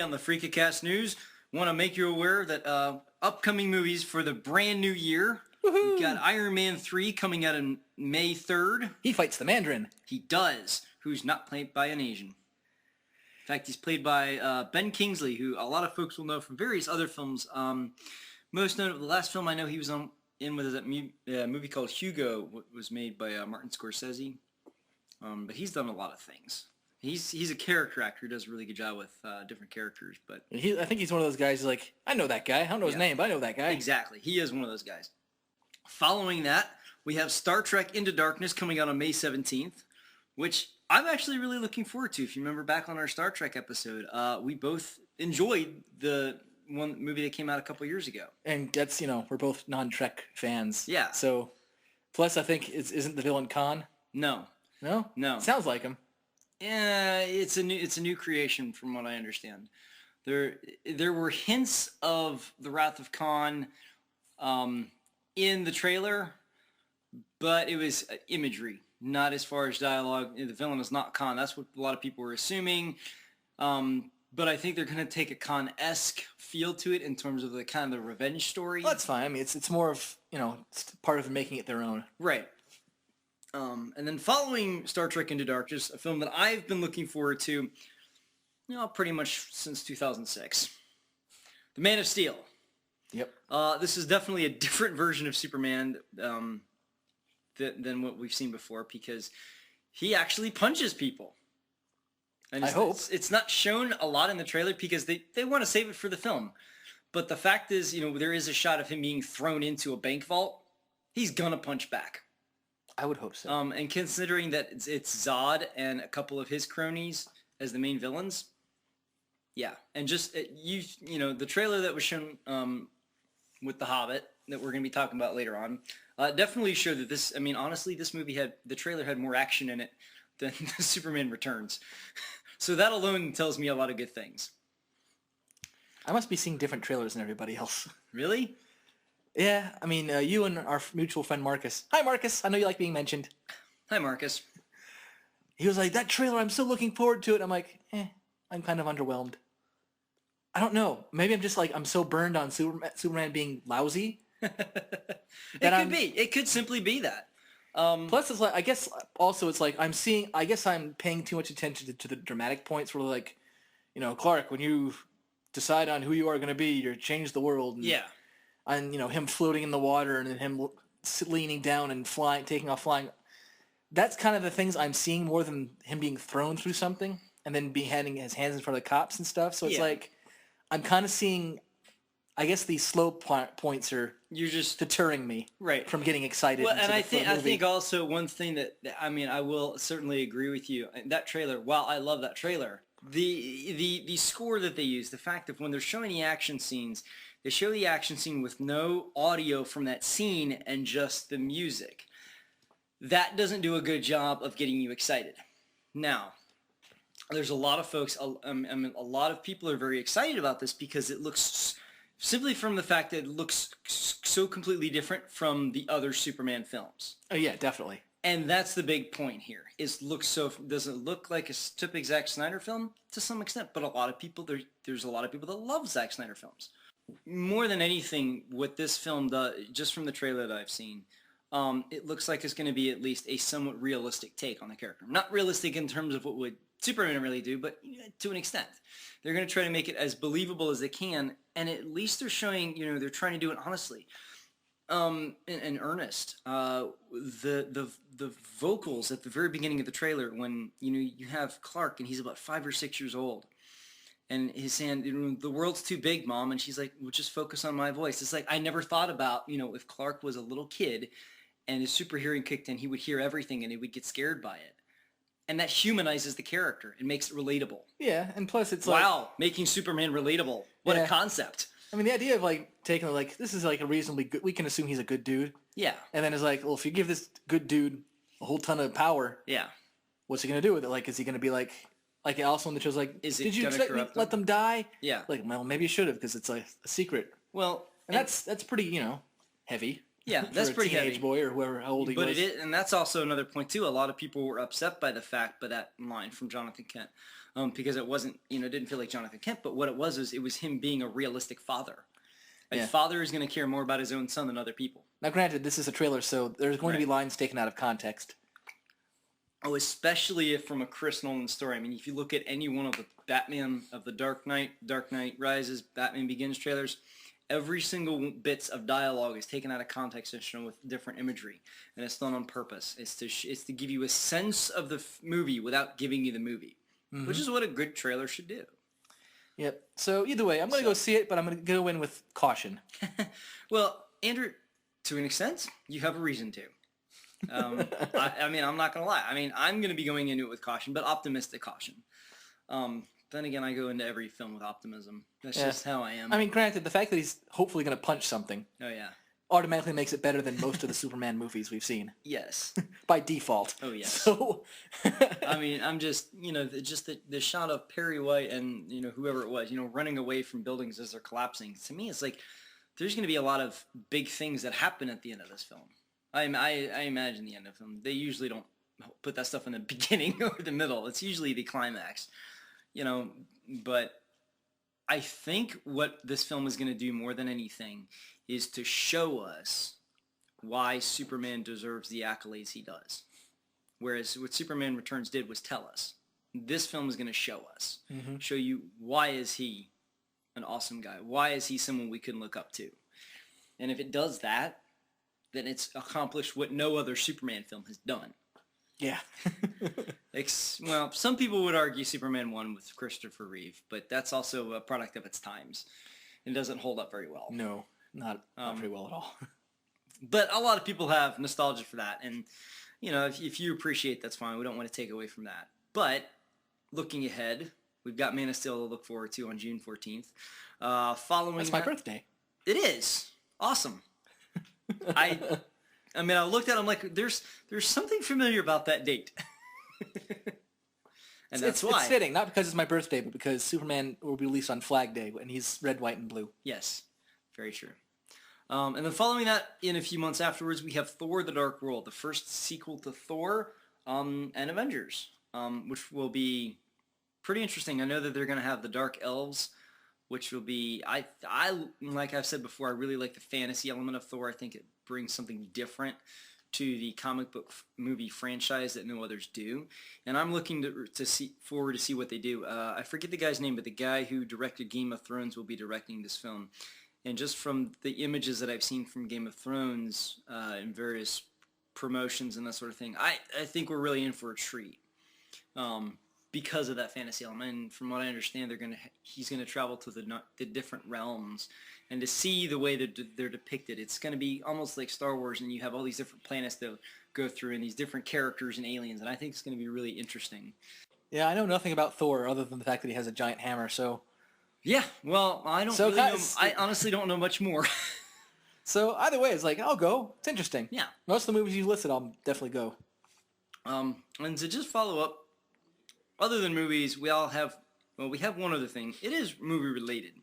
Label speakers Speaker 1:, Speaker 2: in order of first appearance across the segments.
Speaker 1: on the Freakacast news, want to make you aware that upcoming movies for the brand new year.
Speaker 2: Woohoo!
Speaker 1: We've got Iron Man 3 coming out on May 3rd.
Speaker 2: He fights the Mandarin.
Speaker 1: He does, who's not played by an Asian. In fact, he's played by Ben Kingsley, who a lot of folks will know from various other films. Most notable, the last film I know he was in with is that movie called Hugo, was made by Martin Scorsese. But he's done a lot of things. He's a character actor who does a really good job with different characters. But
Speaker 2: I think he's one of those guys who's like, I know that guy. I don't know his name, but I know that guy.
Speaker 1: Exactly. He is one of those guys. Following that, we have Star Trek Into Darkness coming out on May 17th, which I'm actually really looking forward to. If you remember back on our Star Trek episode, we both enjoyed the one movie that came out a couple years ago.
Speaker 2: And that's, we're both non-Trek fans.
Speaker 1: Yeah.
Speaker 2: So, plus I think, isn't the villain Khan?
Speaker 1: No.
Speaker 2: No?
Speaker 1: No.
Speaker 2: Sounds like him.
Speaker 1: Yeah, it's a new creation from what I understand. There were hints of the Wrath of Khan in the trailer, but it was imagery, not as far as dialogue. The villain is not Khan. That's what a lot of people were assuming. But I think they're going to take a Khan-esque feel to it in terms of the kind of the revenge story.
Speaker 2: Well, that's fine. I mean, it's more of, it's part of making it their own.
Speaker 1: Right. And then following Star Trek Into Darkness, a film that I've been looking forward to, pretty much since 2006. The Man of Steel.
Speaker 2: Yep.
Speaker 1: This is definitely a different version of Superman than what we've seen before, because he actually punches people. And
Speaker 2: I hope.
Speaker 1: It's not shown a lot in the trailer because they want to save it for the film. But the fact is, there is a shot of him being thrown into a bank vault. He's going to punch back.
Speaker 2: I would hope so.
Speaker 1: And considering that it's Zod and a couple of his cronies as the main villains, yeah. And just, the trailer that was shown with The Hobbit that we're going to be talking about later on definitely showed that this, honestly, this movie the trailer had more action in it than the Superman Returns. So that alone tells me a lot of good things.
Speaker 2: I must be seeing different trailers than everybody else.
Speaker 1: Really?
Speaker 2: Yeah, you and our mutual friend Marcus. Hi, Marcus. I know you like being mentioned.
Speaker 1: Hi, Marcus.
Speaker 2: He was like, that trailer, I'm so looking forward to it. I'm like, I'm kind of underwhelmed. I don't know. Maybe I'm just like, I'm so burned on Superman being lousy.
Speaker 1: It could simply be that.
Speaker 2: Plus, it's like, I guess also it's like I'm paying too much attention to the dramatic points where like, Clark, when you decide on who you are going to be, you change the world. And,
Speaker 1: yeah.
Speaker 2: And, him floating in the water and then him leaning down and taking off flying. That's kind of the things I'm seeing more than him being thrown through something and then having his hands in front of the cops and stuff. So it's like, I'm kind of seeing, I guess these slow points are just deterring me from getting excited.
Speaker 1: Well, and I think also one thing that, I will certainly agree with you. That trailer, while I love that trailer, the score that they use, the fact that when they're showing the action scenes, they show the action scene with no audio from that scene and just the music. That doesn't do a good job of getting you excited. Now, there's a lot of folks, a lot of people are very excited about this because it looks, simply from the fact that it looks so completely different from the other Superman films.
Speaker 2: Oh yeah, definitely.
Speaker 1: And that's the big point here. Does it look like a typical Zack Snyder film? To some extent, but there's a lot of people that love Zack Snyder films. More than anything, what this film does, just from the trailer that I've seen, it looks like it's going to be at least a somewhat realistic take on the character. Not realistic in terms of what would Superman really do, but to an extent. They're going to try to make it as believable as they can, and at least they're showing, they're trying to do it honestly. In earnest. The vocals at the very beginning of the trailer when, you have Clark and he's about 5 or 6 years old. And he's saying, the world's too big, Mom. And she's like, well, just focus on my voice. It's like, I never thought about, if Clark was a little kid and his super hearing kicked in, he would hear everything and he would get scared by it. And that humanizes the character and makes it relatable.
Speaker 2: Yeah, and plus it's
Speaker 1: wow, making Superman relatable. What a concept.
Speaker 2: The idea of taking this is a reasonably good, we can assume he's a good dude.
Speaker 1: Yeah.
Speaker 2: And then it's like, well, if you give this good dude a whole ton of power, what's he going to do with it? Is he going to be like also in the show's did you let them die?
Speaker 1: Yeah.
Speaker 2: Well, maybe you should have because it's a secret.
Speaker 1: Well,
Speaker 2: and that's pretty, heavy.
Speaker 1: Yeah, that's
Speaker 2: for a
Speaker 1: pretty
Speaker 2: teenage
Speaker 1: heavy.
Speaker 2: boy or whoever how old he
Speaker 1: But
Speaker 2: was.
Speaker 1: and that's also another point too. A lot of people were upset by that line from Jonathan Kent, because it wasn't, it didn't feel like Jonathan Kent. But what it was is it was him being a realistic father. A father is going to care more about his own son than other people.
Speaker 2: Now, granted, this is a trailer, so there's going to be
Speaker 1: Right.
Speaker 2: lines taken out of context.
Speaker 1: Oh, especially if from a Chris Nolan story. I mean, if you look at any one of the Batman of the Dark Knight Rises, Batman Begins trailers, every single bits of dialogue is taken out of context and shown with different imagery, and it's done on purpose. It's to give you a sense of the movie without giving you the movie, which is what a good trailer should do.
Speaker 2: Yep. So either way, I'm going to go see it, but I'm going to go in with caution.
Speaker 1: Well, Andrew, to an extent, you have a reason to. I mean, I'm not going to lie. I mean, I'm going to be going into it with caution, but optimistic caution. Then again, I go into every film with optimism. That's just how I am.
Speaker 2: I mean, granted, the fact that he's hopefully going to punch something
Speaker 1: Oh, yeah.
Speaker 2: automatically makes it better than most of the Superman movies we've seen.
Speaker 1: Yes.
Speaker 2: By default.
Speaker 1: Oh, yes.
Speaker 2: So,
Speaker 1: I mean, I'm just, just the shot of Perry White and, whoever it was, running away from buildings as they're collapsing. To me, it's like there's going to be a lot of big things that happen at the end of this film. I imagine the end of them. They usually don't put that stuff in the beginning or the middle. It's usually the climax, but I think what this film is going to do more than anything is to show us why Superman deserves the accolades he does. Whereas what Superman Returns did was tell us. This film is going to show us. Show you why is he an awesome guy? Why is he someone we can look up to? And if it does that, then it's accomplished what no other Superman film has done.
Speaker 2: yeah.
Speaker 1: Well, some people would argue Superman 1 with Christopher Reeve, but that's also a product of its times. It doesn't hold up very well.
Speaker 2: No, not very well at all.
Speaker 1: But a lot of people have nostalgia for that, and if you appreciate, that's fine. We don't want to take away from that. But looking ahead, we've got Man of Steel to look forward to on June 14th. Following
Speaker 2: That's my birthday.
Speaker 1: It is awesome. I mean, I looked at it, I'm like, there's something familiar about that date. And that's why.
Speaker 2: It's fitting, not because it's my birthday, but because Superman will be released on Flag Day, and he's red, white, and blue.
Speaker 1: Yes, very true. And then following that, in a few months afterwards, we have Thor: The Dark World, the first sequel to Thor and Avengers, which will be pretty interesting. I know that they're going to have the Dark Elves, which will be, I like I've said before, I really like the fantasy element of Thor. I think it brings something different to the comic book movie franchise that no others do. And I'm looking forward to see what they do. I forget the guy's name, but the guy who directed Game of Thrones will be directing this film. And just from the images that I've seen from Game of Thrones and various promotions and that sort of thing, I think we're really in for a treat. Because of that fantasy element, and from what I understand, he's gonna travel to the different realms, and to see the way that they're depicted, it's gonna be almost like Star Wars, and you have all these different planets to go through, and these different characters and aliens, and I think it's gonna be really interesting.
Speaker 2: Yeah, I know nothing about Thor other than the fact that he has a giant hammer. So
Speaker 1: yeah, well, I don't really know. I honestly don't know much more.
Speaker 2: So either way, it's like I'll go. It's interesting.
Speaker 1: Yeah.
Speaker 2: Most of the movies you listed, I'll definitely go.
Speaker 1: And to just follow up. Other than movies, we have one other thing. It is movie related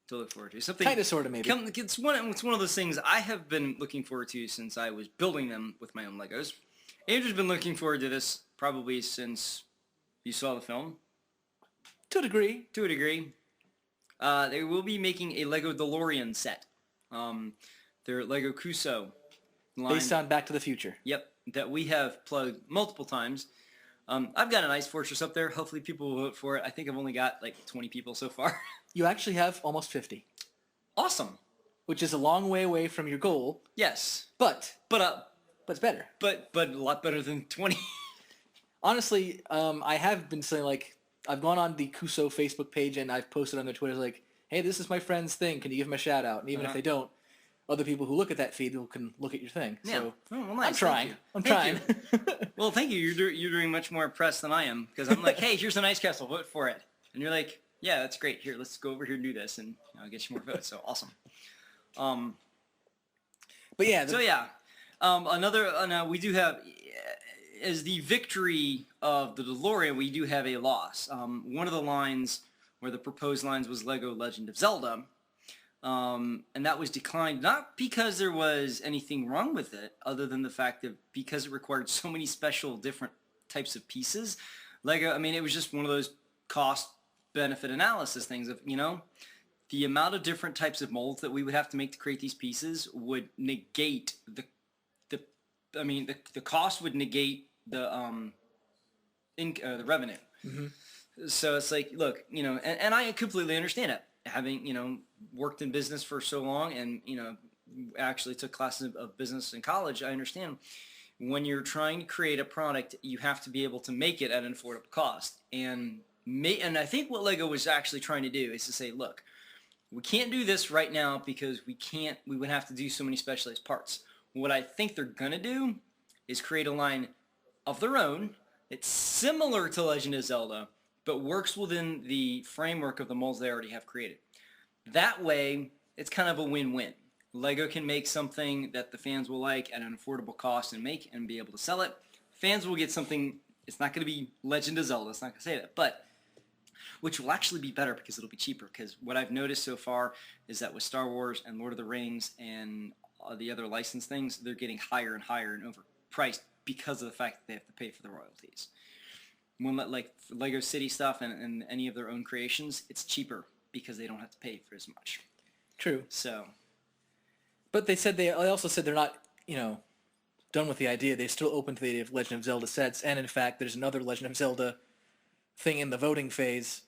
Speaker 1: to look forward to. Something
Speaker 2: Kind of, sort of, maybe.
Speaker 1: It's one of those things I have been looking forward to since I was building them with my own Legos. Andrew's been looking forward to this probably since you saw the film.
Speaker 2: To a degree.
Speaker 1: To a degree. They will be making a Lego DeLorean set. Their Lego Cuso line.
Speaker 2: Based on Back to the Future.
Speaker 1: Yep, that we have plugged multiple times. I've got an ice fortress up there. Hopefully people will vote for it. I think I've only got like 20 people so far.
Speaker 2: You actually have almost 50.
Speaker 1: Awesome.
Speaker 2: Which is a long way away from your goal.
Speaker 1: Yes.
Speaker 2: But it's better.
Speaker 1: But a lot better than 20.
Speaker 2: Honestly, I have been saying, like, I've gone on the Kuso Facebook page and I've posted on their Twitter, like, hey, this is my friend's thing. Can you give him a shout out? And even if they don't, other people who look at that feed can look at your thing.
Speaker 1: Yeah.
Speaker 2: So
Speaker 1: well, nice.
Speaker 2: I'm trying.
Speaker 1: Well, thank you. You're doing much more press than I am, because I'm like, hey, here's an ice castle. Vote for it. And you're like, yeah, that's great. Here, let's go over here and do this, and I'll get you more votes. So awesome.
Speaker 2: But yeah.
Speaker 1: We do have, as the victory of the DeLorean, we do have a loss. One of the lines, or the proposed lines, was Lego Legend of Zelda. and that was declined, not because there was anything wrong with it, other than the fact that because it required so many special different types of pieces. Lego, I mean, it was just one of those cost-benefit analysis things of, the amount of different types of molds that we would have to make to create these pieces would negate the cost would negate the revenue. Mm-hmm. So it's like, look, and I completely understand it. Having, worked in business for so long and, actually took classes of business in college, I understand when you're trying to create a product, you have to be able to make it at an affordable cost. And I think what Lego was actually trying to do is to say, look, we can't do this right now because we would have to do so many specialized parts. What I think they're going to do is create a line of their own. It's similar to Legend of Zelda, but works within the framework of the molds they already have created. That way, it's kind of a win-win. Lego can make something that the fans will like at an affordable cost and make and be able to sell it. Fans will get something, it's not going to be Legend of Zelda, it's not going to say that, but which will actually be better because it'll be cheaper. Because what I've noticed so far is that with Star Wars and Lord of the Rings and the other licensed things, they're getting higher and higher and overpriced because of the fact that they have to pay for the royalties. When like Lego City stuff and any of their own creations, it's cheaper because they don't have to pay for as much.
Speaker 2: True.
Speaker 1: So,
Speaker 2: but they also said they're not, done with the idea. They're still open to the idea of Legend of Zelda sets, and in fact, there's another Legend of Zelda thing in the voting phase,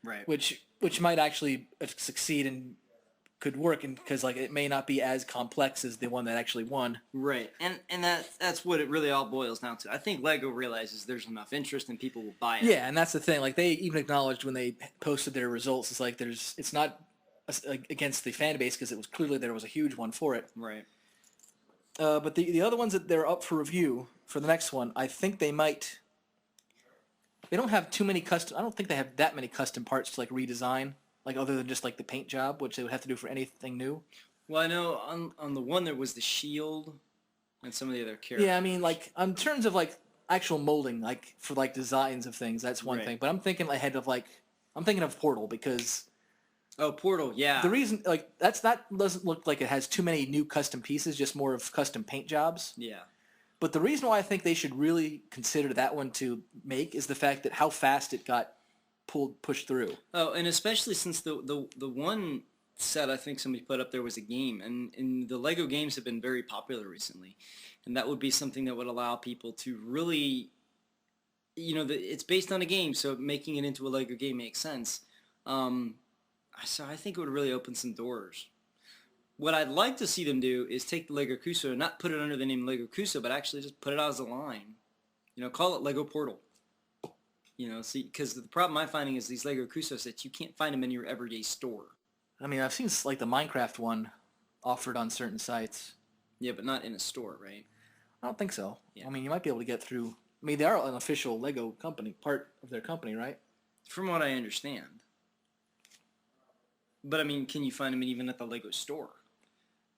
Speaker 1: right?
Speaker 2: Which might actually succeed and could work, and because it may not be as complex as the one that actually won.
Speaker 1: Right, and that's what it really all boils down to. I think Lego realizes there's enough interest and people will buy it.
Speaker 2: Yeah, and that's the thing. They even acknowledged when they posted their results, it's not against the fan base because it was clearly there was a huge one for it.
Speaker 1: Right.
Speaker 2: But the other ones that they're up for review for the next one, I think they might. They don't have too many custom. I don't think they have that many custom parts to redesign, other than just the paint job, which they would have to do for anything new.
Speaker 1: Well, I know on the one there was the shield and some of the other characters.
Speaker 2: Yeah, I mean, in terms of actual molding, for designs of things, that's one thing. But I'm thinking ahead of I'm thinking of Portal because.
Speaker 1: Oh, Portal, yeah.
Speaker 2: The reason that doesn't look like it has too many new custom pieces, just more of custom paint jobs.
Speaker 1: Yeah.
Speaker 2: But the reason why I think they should really consider that one to make is the fact that how fast it got pushed through.
Speaker 1: Oh, and especially since the one set I think somebody put up there was a game, and the Lego games have been very popular recently, and that would be something that would allow people to really, it's based on a game, so making it into a Lego game makes sense. So I think it would really open some doors. What I'd like to see them do is take the Lego Cuso and not put it under the name Lego Cuso, but actually just put it out as a line. Call it Lego Portal. See, because the problem I'm finding is these Lego Cuso sets, you can't find them in your everyday store. I
Speaker 2: mean, I've seen the Minecraft one offered on certain sites.
Speaker 1: Yeah, but not in a store, right?
Speaker 2: I don't think so.
Speaker 1: Yeah.
Speaker 2: I mean, you might be able to get through. I mean, they are an official Lego company, part of their company, right?
Speaker 1: From what I understand. But I mean, can you find them even at the Lego store?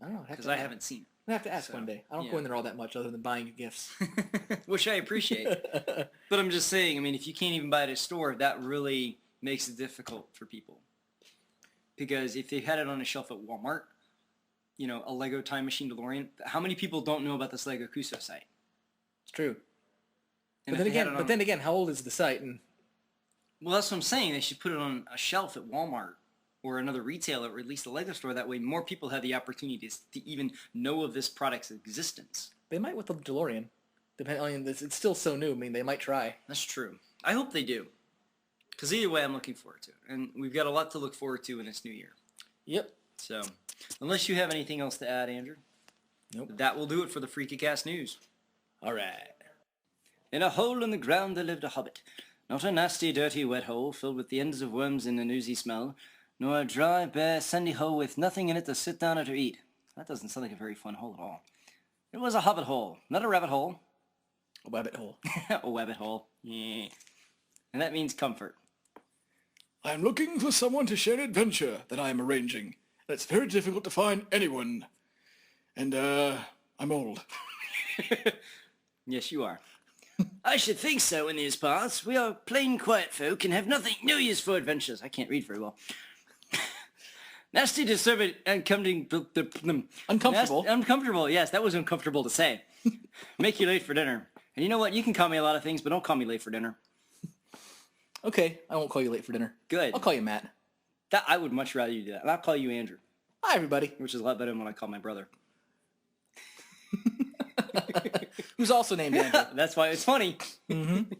Speaker 2: I don't know.
Speaker 1: Because I haven't seen it.
Speaker 2: I have to ask one day. I don't go in there all that much other than buying gifts.
Speaker 1: Which I appreciate. But I'm just saying, I mean, if you can't even buy it at a store, that really makes it difficult for people. Because if they had it on a shelf at Walmart, a Lego Time Machine DeLorean, how many people don't know about this Lego Cuso site?
Speaker 2: It's true.
Speaker 1: And
Speaker 2: but then again, how old is the site?
Speaker 1: Well, that's what I'm saying. They should put it on a shelf at Walmart or another retailer, or at least a Lego store. That way more people have the opportunity to even know of this product's existence.
Speaker 2: They might with the DeLorean. It's still so new. I mean, they might try.
Speaker 1: That's true. I hope they do. Because either way, I'm looking forward to it. And we've got a lot to look forward to in this new year.
Speaker 2: Yep.
Speaker 1: So, unless you have anything else to add, Andrew.
Speaker 2: Nope.
Speaker 1: That will do it for the Freakacast news.
Speaker 2: All right.
Speaker 1: In a hole in the ground there lived a hobbit. Not a nasty, dirty, wet hole filled with the ends of worms and an oozy smell, nor a dry, bare, sandy hole with nothing in it to sit down or to eat. That doesn't sound like a very fun hole at all. It was a hobbit hole, not a rabbit hole.
Speaker 2: A wabbit hole.
Speaker 1: A wabbit hole. Yeah. And that means comfort.
Speaker 3: I am looking for someone to share an adventure that I am arranging. It's very difficult to find anyone. And, I'm old.
Speaker 1: Yes, you are. I should think so in these parts. We are plain quiet folk and have no use for adventures. I can't read very well. Nasty, disturbing,
Speaker 2: Uncomfortable.
Speaker 1: Uncomfortable, yes, that was uncomfortable to say. Make you late for dinner. And you know what? You can call me a lot of things, but don't call me late for dinner.
Speaker 2: Okay, I won't call you late for dinner.
Speaker 1: Good.
Speaker 2: I'll call you Matt.
Speaker 1: I would much rather you do that. And I'll call you Andrew.
Speaker 2: Hi, everybody.
Speaker 1: Which is a lot better than when I call my brother.
Speaker 2: Who's also named Andrew.
Speaker 1: That's why it's funny. Mm-hmm.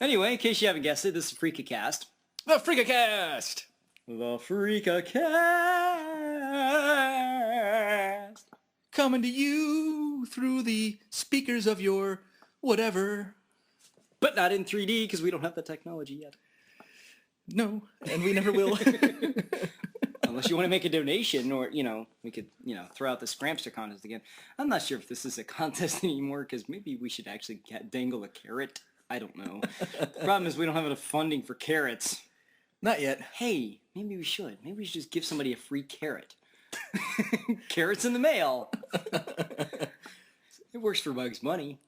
Speaker 1: Anyway, in case you haven't guessed it, this is Freakacast.
Speaker 2: The Freakacast!
Speaker 1: The Freakacast!
Speaker 2: Coming to you through the speakers of your whatever.
Speaker 1: But not in 3D, because we don't have the technology yet.
Speaker 2: No, and we never will.
Speaker 1: Unless you want to make a donation, or, we could, throw out the Scrampster contest again. I'm not sure if this is a contest anymore, because maybe we should actually dangle a carrot. I don't know. The problem is we don't have enough funding for carrots.
Speaker 2: Not yet.
Speaker 1: Hey, maybe we should. Maybe we should just give somebody a free carrot. Carrots in the mail. It works for Bugs Bunny.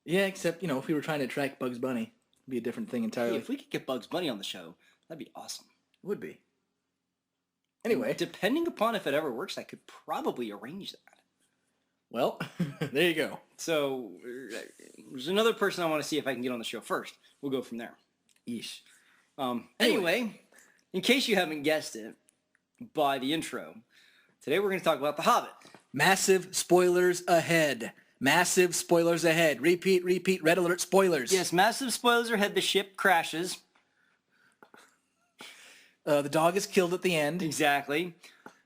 Speaker 2: Yeah, except, if we were trying to attract Bugs Bunny, it'd be a different thing entirely.
Speaker 1: Hey, if we could get Bugs Bunny on the show, that'd be awesome.
Speaker 2: It would be. Anyway.
Speaker 1: Depending upon if it ever works, I could probably arrange that.
Speaker 2: Well, there you go.
Speaker 1: So, there's another person I want to see if I can get on the show first. We'll go from there.
Speaker 2: Yeesh.
Speaker 1: Anyway, in case you haven't guessed it by the intro, today we're going to talk about The Hobbit.
Speaker 2: Massive spoilers ahead. Massive spoilers ahead. Repeat, red alert spoilers.
Speaker 1: Yes, massive spoilers ahead. The ship crashes.
Speaker 2: The dog is killed at the end.
Speaker 1: Exactly.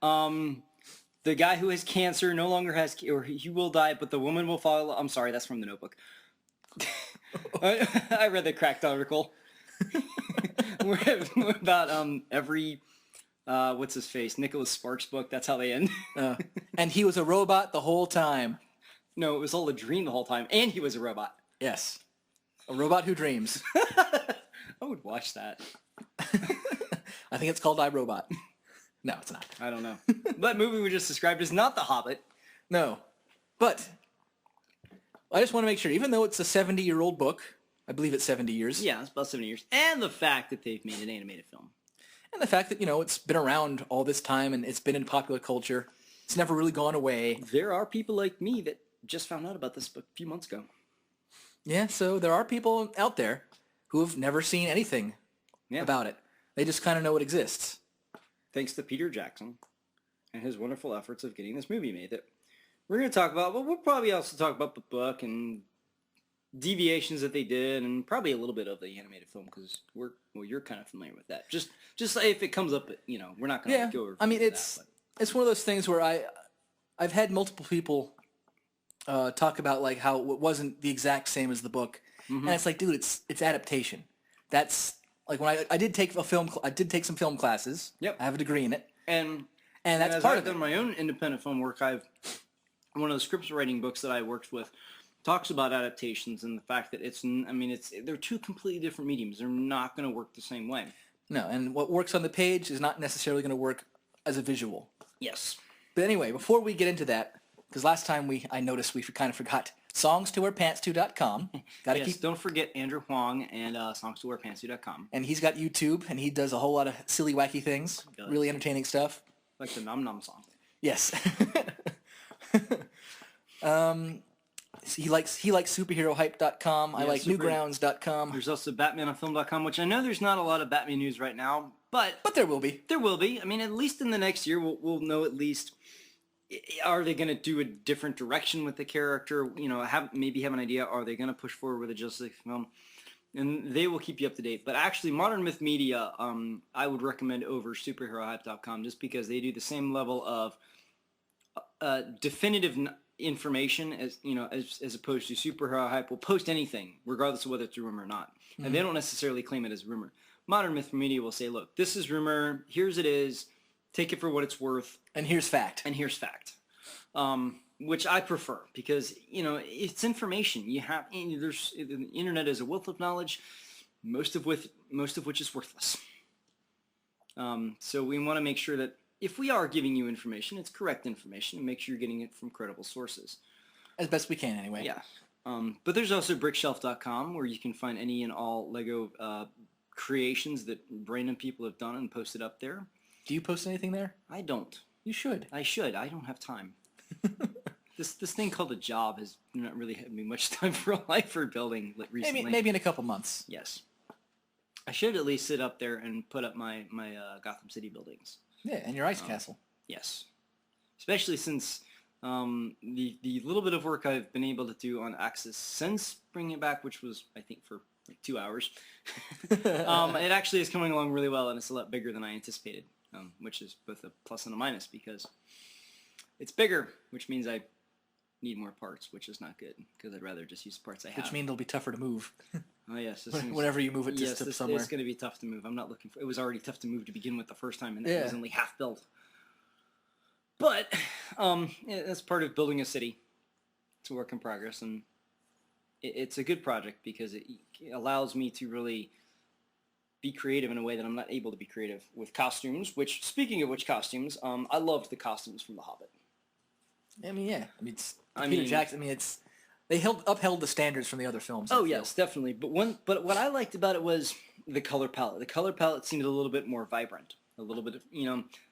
Speaker 1: The guy who has cancer no longer has, or he will die, but the woman will follow. I'm sorry, that's from the Notebook. I read the cracked article. We're about every, what's his face, Nicholas Sparks book. That's how they end.
Speaker 2: And he was a robot the whole time.
Speaker 1: No, it was all a dream the whole time, and he was a robot.
Speaker 2: Yes. A robot who dreams.
Speaker 1: I would watch that.
Speaker 2: I think it's called iRobot. No, it's not.
Speaker 1: I don't know. That movie we just described is not The Hobbit.
Speaker 2: No. But I just want to make sure, even though it's a 70-year-old book, I believe it's 70 years.
Speaker 1: Yeah, it's about 70 years. And the fact that they've made an animated film.
Speaker 2: And the fact that, it's been around all this time and it's been in popular culture. It's never really gone away.
Speaker 1: There are people like me that just found out about this book a few months ago.
Speaker 2: Yeah, so there are people out there who have never seen anything about it. They just kind of know it exists.
Speaker 1: Thanks to Peter Jackson and his wonderful efforts of getting this movie made that we're going to talk about, but we'll probably also talk about the book and deviations that they did and probably a little bit of the animated film because you're kind of familiar with that. Just if it comes up, we're not going to go over
Speaker 2: it's one of those things where I've had multiple people talk about like how it wasn't the exact same as the book. Mm-hmm. And it's like, dude, it's adaptation. That's like when I did take some film classes. Yep. I have a degree in it. And that's part of it.
Speaker 1: I've done my own independent film work. One of the script writing books that I worked with talks about adaptations and the fact that they're two completely different mediums. They're not going to work the same way.
Speaker 2: No, and what works on the page is not necessarily going to work as a visual.
Speaker 1: Yes.
Speaker 2: But anyway, before we get into that, because last time I noticed we kind of forgot songstowearpants2.com.
Speaker 1: Don't forget Andrew Huang and songstowearpants2.com.
Speaker 2: And he's got YouTube, and he does a whole lot of silly, wacky things, really entertaining stuff.
Speaker 1: Like the Nom Nom song.
Speaker 2: Yes. He likes superherohype.com. I like newgrounds.com.
Speaker 1: There's also batmanonfilm.com, which I know there's not a lot of Batman news right now, but
Speaker 2: there will be.
Speaker 1: There will be. I mean, at least in the next year, we'll know at least. Are they going to do a different direction with the character? Maybe have an idea. Are they going to push forward with a Justice League film? And they will keep you up to date. But actually, Modern Myth Media, I would recommend over superherohype.com just because they do the same level of definitive information as opposed to Superhero Hype will post anything, regardless of whether it's a rumor or not. Mm-hmm. And they don't necessarily claim it as rumor. Modern Myth Media will say, look, this is rumor. Here's it is. Take it for what it's worth.
Speaker 2: And here's fact.
Speaker 1: Which I prefer because, it's information. The internet is a wealth of knowledge, most of which is worthless. So we want to make sure that if we are giving you information, it's correct information and make sure you're getting it from credible sources.
Speaker 2: As best we can anyway.
Speaker 1: Yeah. But there's also brickshelf.com where you can find any and all Lego creations that random people have done and posted up there.
Speaker 2: Do you post anything there?
Speaker 1: I don't.
Speaker 2: You should.
Speaker 1: I should. I don't have time. This thing called a job has not really had me much time for life for building recently.
Speaker 2: Maybe in a couple months.
Speaker 1: Yes. I should at least sit up there and put up my Gotham City buildings.
Speaker 2: Yeah, and your ice castle.
Speaker 1: Yes. Especially since the little bit of work I've been able to do on Axis since bringing it back, which was, I think, for like 2 hours, it actually is coming along really well, and it's a lot bigger than I anticipated, which is both a plus and a minus because it's bigger, which means I need more parts, which is not good because I'd rather just use the parts I have.
Speaker 2: Which means they'll be tougher to move.
Speaker 1: Oh yes,
Speaker 2: whenever you move it to somewhere.
Speaker 1: It's going to be tough to move. I'm not looking for. It was already tough to move to begin with the first time, and it was only half built. But that's part of building a city. It's a work in progress, and it's a good project because it allows me to really be creative in a way that I'm not able to be creative with costumes. Which, speaking of which costumes, I loved the costumes from The Hobbit.
Speaker 2: I mean, yeah. Peter Jackson. They upheld the standards from the other films.
Speaker 1: Oh yes, definitely. But what I liked about it was the color palette. The color palette seemed a little bit more vibrant. A little bit of,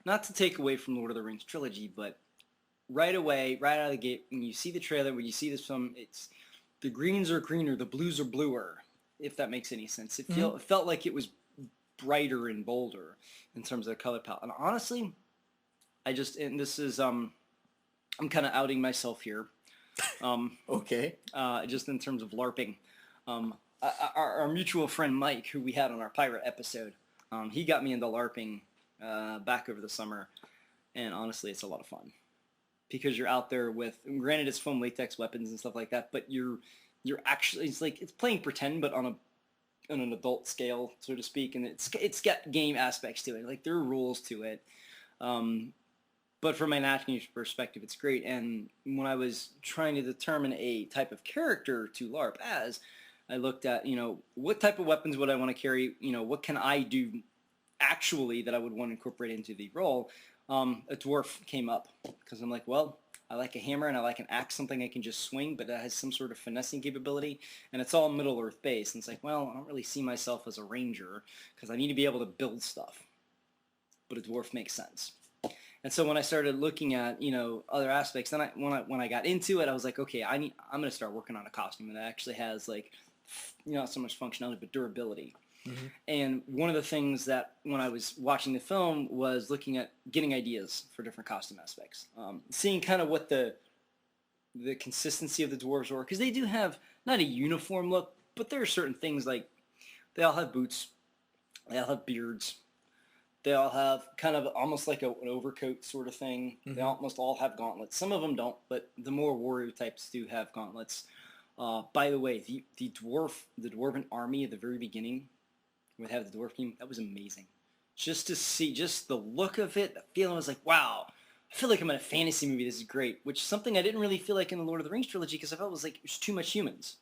Speaker 1: not to take away from Lord of the Rings trilogy, but right away, right out of the gate, when you see the trailer, when you see this film, it's the greens are greener, the blues are bluer, if that makes any sense. It felt like it was brighter and bolder in terms of the color palette. And honestly, and this is, I'm kind of outing myself here.
Speaker 2: Okay.
Speaker 1: Just in terms of LARPing. Our mutual friend Mike, who we had on our pirate episode, he got me into LARPing back over the summer, and honestly, it's a lot of fun because you're out there with, granted, it's foam latex weapons and stuff like that, but you're actually, it's playing pretend, but on an adult scale, so to speak, and it's got game aspects to it. Like there are rules to it. But from an acting perspective, it's great. And when I was trying to determine a type of character to LARP as, I looked at, what type of weapons would I want to carry? What can I do actually that I would want to incorporate into the role? A dwarf came up because I'm like, well, I like a hammer and I like an axe, something I can just swing, but that has some sort of finessing capability. And it's all Middle Earth based. And it's like, well, I don't really see myself as a ranger because I need to be able to build stuff. But a dwarf makes sense. And so when I started looking at, other aspects, then when I got into it, I was like, okay, I'm going to start working on a costume that actually has not so much functionality, but durability. Mm-hmm. And one of the things that when I was watching the film was looking at getting ideas for different costume aspects, seeing kind of what the consistency of the dwarves were, because they do have not a uniform look, but there are certain things like they all have boots, they all have beards. They all have kind of almost like an overcoat sort of thing. Mm-hmm. They almost all have gauntlets. Some of them don't, but the more warrior types do have gauntlets. By the way, the dwarven army at the very beginning, would have the dwarf team. That was amazing. Just to see, just the look of it, the feeling was like, wow. I feel like I'm in a fantasy movie. This is great. Which is something I didn't really feel like in the Lord of the Rings trilogy because I felt it was like there's too much humans.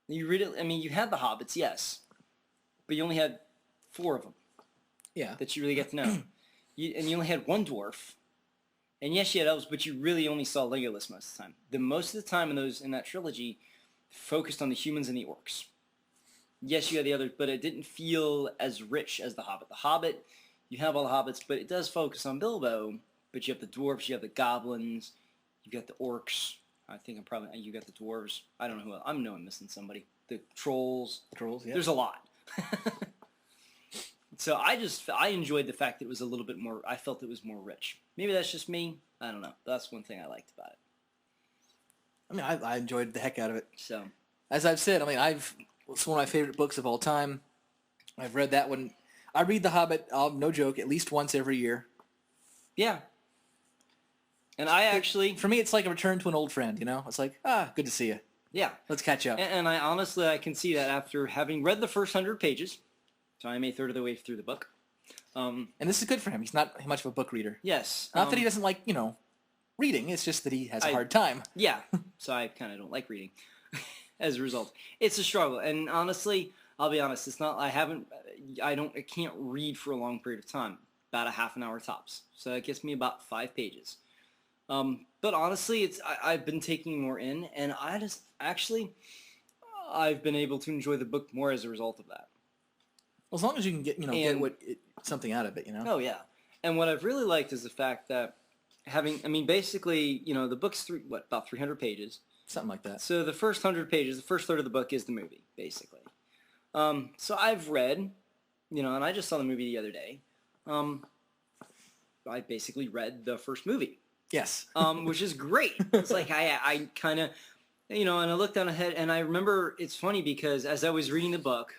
Speaker 1: You read it. I mean, you had the hobbits, yes, but you only had 4 of them.
Speaker 2: Yeah.
Speaker 1: That you really get to know. And you only had 1 dwarf. And yes, you had elves, but you really only saw Legolas most of the time. The most of the time in that trilogy focused on the humans and the orcs. Yes, you had the others, but it didn't feel as rich as The Hobbit. The Hobbit, you have all the hobbits, but it does focus on Bilbo. But you have the dwarves, you have the goblins, you've got the orcs. I think you got the dwarves. I don't know who else. I'm missing somebody. The trolls.
Speaker 2: Trolls, yeah.
Speaker 1: There's a lot. So I enjoyed the fact that it was a little bit more, I felt it was more rich. Maybe that's just me. I don't know. That's one thing I liked about it.
Speaker 2: I mean, I enjoyed the heck out of it.
Speaker 1: So,
Speaker 2: as I've said, I mean, it's one of my favorite books of all time. I've read that one. I read The Hobbit, no joke, at least once every year.
Speaker 1: Yeah. And I actually...
Speaker 2: For me, it's like a return to an old friend, It's like, good to see you.
Speaker 1: Yeah.
Speaker 2: Let's catch up.
Speaker 1: And I honestly, I can see that after having read the first 100 pages... So I'm a third of the way through the book.
Speaker 2: And this is good for him. He's not much of a book reader.
Speaker 1: Yes.
Speaker 2: Not that he doesn't like, reading. It's just that he has a hard time.
Speaker 1: Yeah. So I kind of don't like reading as a result. It's a struggle. And honestly, I'll be honest. It's not, I can't read for a long period of time. About a half an hour tops. So that gets me about 5 pages. But honestly, I've been taking more in. And I've been able to enjoy the book more as a result of that.
Speaker 2: As long as you can get something out of it,
Speaker 1: Oh yeah, and what I've really liked is the fact that basically, the book's about 300 pages.
Speaker 2: Something like that.
Speaker 1: So the first 100 pages, the first third of the book is the movie, basically. So I've read, and I just saw the movie the other day. I basically read the first movie.
Speaker 2: Yes.
Speaker 1: Which is great. It's like I kind of, and I looked down ahead, and I remember it's funny because as I was reading the book,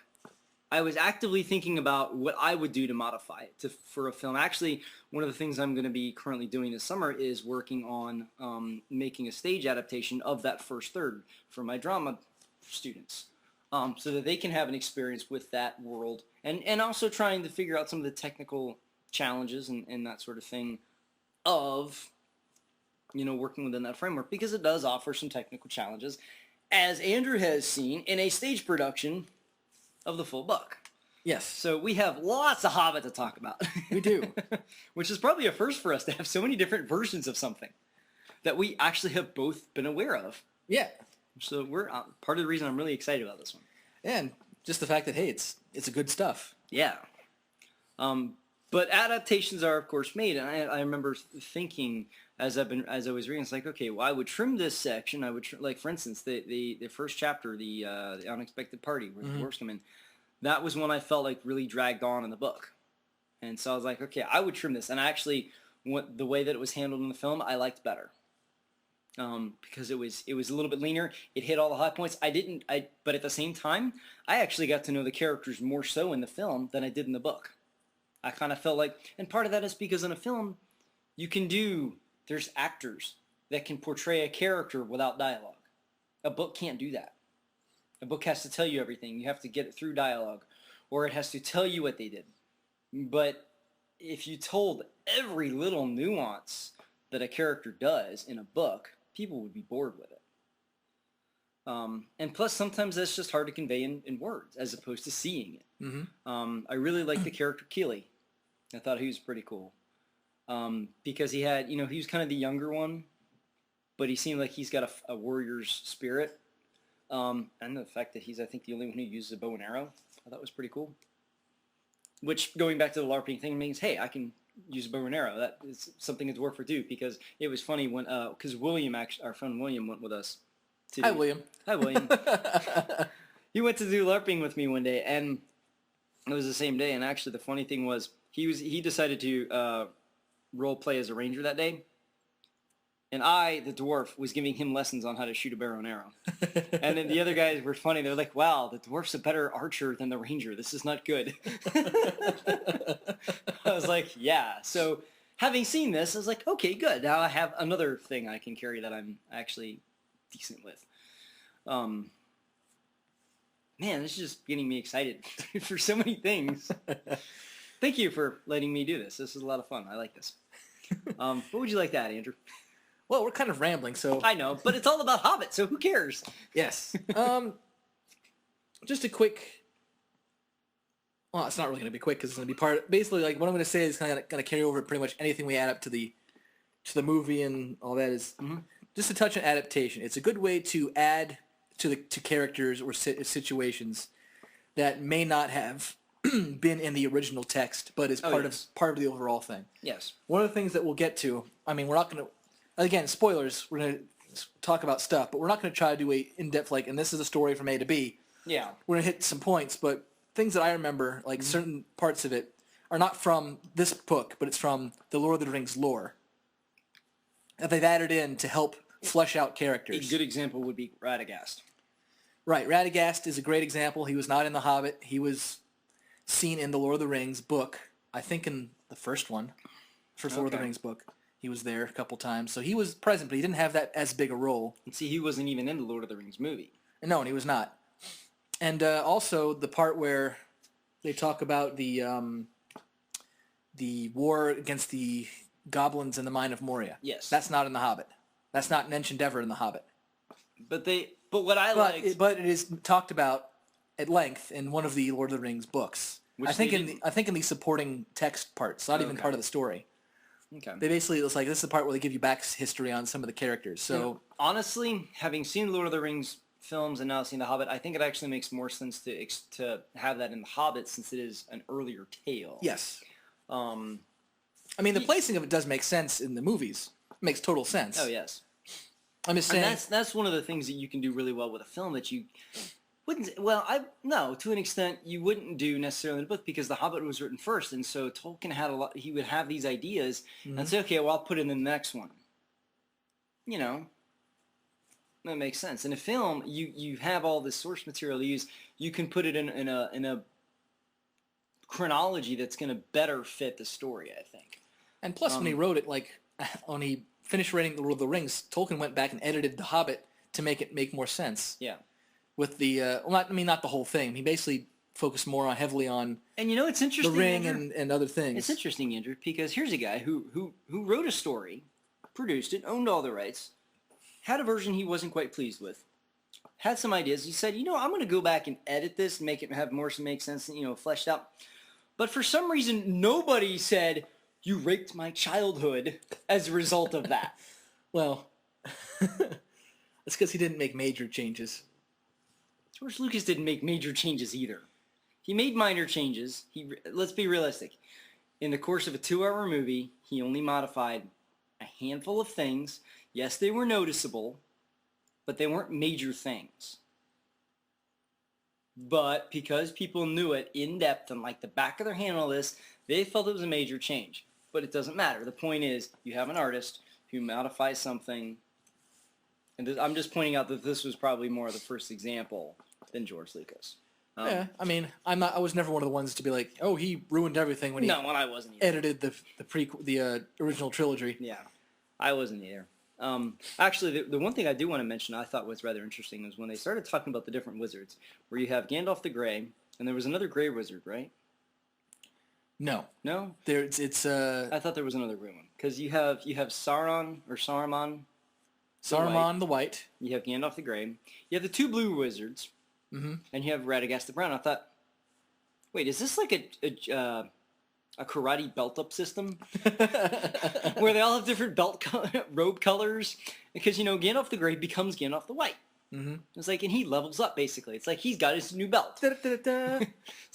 Speaker 1: I was actively thinking about what I would do to modify it for a film. Actually, one of the things I'm going to be currently doing this summer is working on making a stage adaptation of that first third for my drama students, so that they can have an experience with that world, and also trying to figure out some of the technical challenges and that sort of thing of, working within that framework, because it does offer some technical challenges, as Andrew has seen in a stage production of the full book.
Speaker 2: Yes.
Speaker 1: So we have lots of Hobbit to talk about.
Speaker 2: We do.
Speaker 1: Which is probably a first for us to have so many different versions of something that we actually have both been aware of.
Speaker 2: Yeah.
Speaker 1: So we're part of the reason I'm really excited about this one.
Speaker 2: And just the fact that, hey, it's a good stuff.
Speaker 1: Yeah. But adaptations are, of course, made, and I remember thinking as I was reading, it's like, okay, well, I would trim this section. I would for instance, the first chapter, the unexpected party where the dwarves come in. That was one I felt like really dragged on in the book, and so I was like, okay, I would trim this. And actually, the way that it was handled in the film, I liked better, because it was a little bit leaner. It hit all the high points. But at the same time, I actually got to know the characters more so in the film than I did in the book. I kind of felt like, and part of that is because in a film, there's actors that can portray a character without dialogue. A book can't do that. A book has to tell you everything. You have to get it through dialogue, or it has to tell you what they did. But if you told every little nuance that a character does in a book, people would be bored with it. And plus, sometimes that's just hard to convey in words as opposed to seeing it.
Speaker 2: Mm-hmm.
Speaker 1: I really liked the character Keeley. I thought he was pretty cool. Because he had, he was kind of the younger one, but he seemed like he's got a warrior's spirit. And the fact that he's, I think, the only one who uses a bow and arrow, I thought was pretty cool. Which, going back to the LARPing thing, means, hey, I can use a bow and arrow. That is something a dwarf would do, because it was funny when, because William, our friend William, went with us.
Speaker 2: Hi, William.
Speaker 1: Hi, William. He went to do LARPing with me one day, and it was the same day. And actually, the funny thing was, he decided to role play as a ranger that day, and I, the dwarf, was giving him lessons on how to shoot a bow and arrow. And then the other guys were funny. They're like, "Wow, the dwarf's a better archer than the ranger. This is not good." I was like, "Yeah." So, having seen this, I was like, "Okay, good. Now I have another thing I can carry that I'm actually decent with." Man, this is just getting me excited for so many things. Thank you for letting me do this. This is a lot of fun. I like this. What would you like to add, Andrew?
Speaker 2: Well, we're kind of rambling, so...
Speaker 1: I know, but it's all about Hobbit, so who cares?
Speaker 2: Yes. Just a quick... Well, it's not really going to be quick, because it's going to be part... Basically, like, what I'm going to say is kind of going to carry over pretty much anything we add up to the movie and all that is... Just to touch on adaptation. It's a good way to add to characters or situations that may not have been in the original text, but is part of the overall thing.
Speaker 1: Yes.
Speaker 2: One of the things that we'll get to, I mean, we're not going to, again, spoilers, we're going to talk about stuff, but we're not going to try to do a in-depth, like, and this is a story from A to B. Yeah. We're going to hit some points, but things that I remember, like certain parts of it, are not from this book, but it's from the Lord of the Rings lore that they've added in to help flesh out characters.
Speaker 1: A good example would be Radagast.
Speaker 2: Right. Radagast is a great example. He was not in The Hobbit. He was seen in the Lord of the Rings book, I think in the first one, Lord of the Rings book. He was there a couple times. So he was present, but he didn't have that as big a role.
Speaker 1: And see, he wasn't even in the Lord of the Rings movie.
Speaker 2: No, and he was not. And also the part where they talk about the war against the goblins in the Mine of Moria.
Speaker 1: Yes.
Speaker 2: That's not in The Hobbit. That's not mentioned ever in The Hobbit.
Speaker 1: But what I liked...
Speaker 2: But it is talked about at length in one of the Lord of the Rings books. I think in the supporting text parts, not even part of the story.
Speaker 1: Okay.
Speaker 2: They basically, it's like, this is the part where they give you back history on some of the characters. So
Speaker 1: honestly, having seen Lord of the Rings films and now seeing The Hobbit, I think it actually makes more sense to have that in The Hobbit since it is an earlier tale.
Speaker 2: Yes.
Speaker 1: Um,
Speaker 2: I mean, the placing of it does make sense in the movies. It makes total sense.
Speaker 1: oh yes.
Speaker 2: I'm just saying.
Speaker 1: And that's one of the things that you can do really well with a film that you wouldn't. Well, no, to an extent you wouldn't do necessarily in the book because The Hobbit was written first, and so Tolkien had a lot. He would have these ideas and say, okay, well I'll put it in the next one. You know, that makes sense. In a film, you have all this source material to use. You can put it in a chronology that's going to better fit the story, I think.
Speaker 2: And plus, when he wrote it, like when he finished writing The Lord of the Rings, Tolkien went back and edited The Hobbit to make it make more sense.
Speaker 1: Yeah.
Speaker 2: With the not the whole thing. He basically focused more heavily on
Speaker 1: And you know it's interesting,
Speaker 2: the ring
Speaker 1: Andrew?
Speaker 2: and other things.
Speaker 1: It's interesting, Andrew, because here's a guy who wrote a story, produced it, owned all the rights, had a version he wasn't quite pleased with, had some ideas. He said, I'm going to go back and edit this, make it have more to make sense, fleshed out. But for some reason, nobody said, you raped my childhood as a result of that.
Speaker 2: Well, it's because he didn't make major changes.
Speaker 1: George Lucas didn't make major changes either. He made minor changes. Let's be realistic. In the course of a 2-hour movie, he only modified a handful of things. Yes, they were noticeable, but they weren't major things. But because people knew it in depth and like the back of their hand on all this, they felt it was a major change. But it doesn't matter. The point is, you have an artist who modifies something. And I'm just pointing out that this was probably more the first example than George Lucas.
Speaker 2: Yeah, I mean, I was never one of the ones to be like, oh, he ruined everything when he
Speaker 1: when I wasn't either.
Speaker 2: edited the original trilogy.
Speaker 1: Yeah, I wasn't either. Actually, the one thing I do want to mention I thought was rather interesting was when they started talking about the different wizards, where you have Gandalf the Grey, and there was another Grey wizard, right?
Speaker 2: No.
Speaker 1: No?
Speaker 2: It's
Speaker 1: I thought there was another Grey one. Because you have Sauron, or Saruman.
Speaker 2: Saruman the White.
Speaker 1: You have Gandalf the Grey. You have the 2 blue wizards.
Speaker 2: Mm-hmm.
Speaker 1: And you have Radagast the Brown. I thought, wait, is this like a karate belt-up system? Where they all have different robe colors? Because, Gandalf the Grey becomes Gandalf the White.
Speaker 2: Mm-hmm.
Speaker 1: It's like, and he levels up, basically. It's like he's got his new belt. So,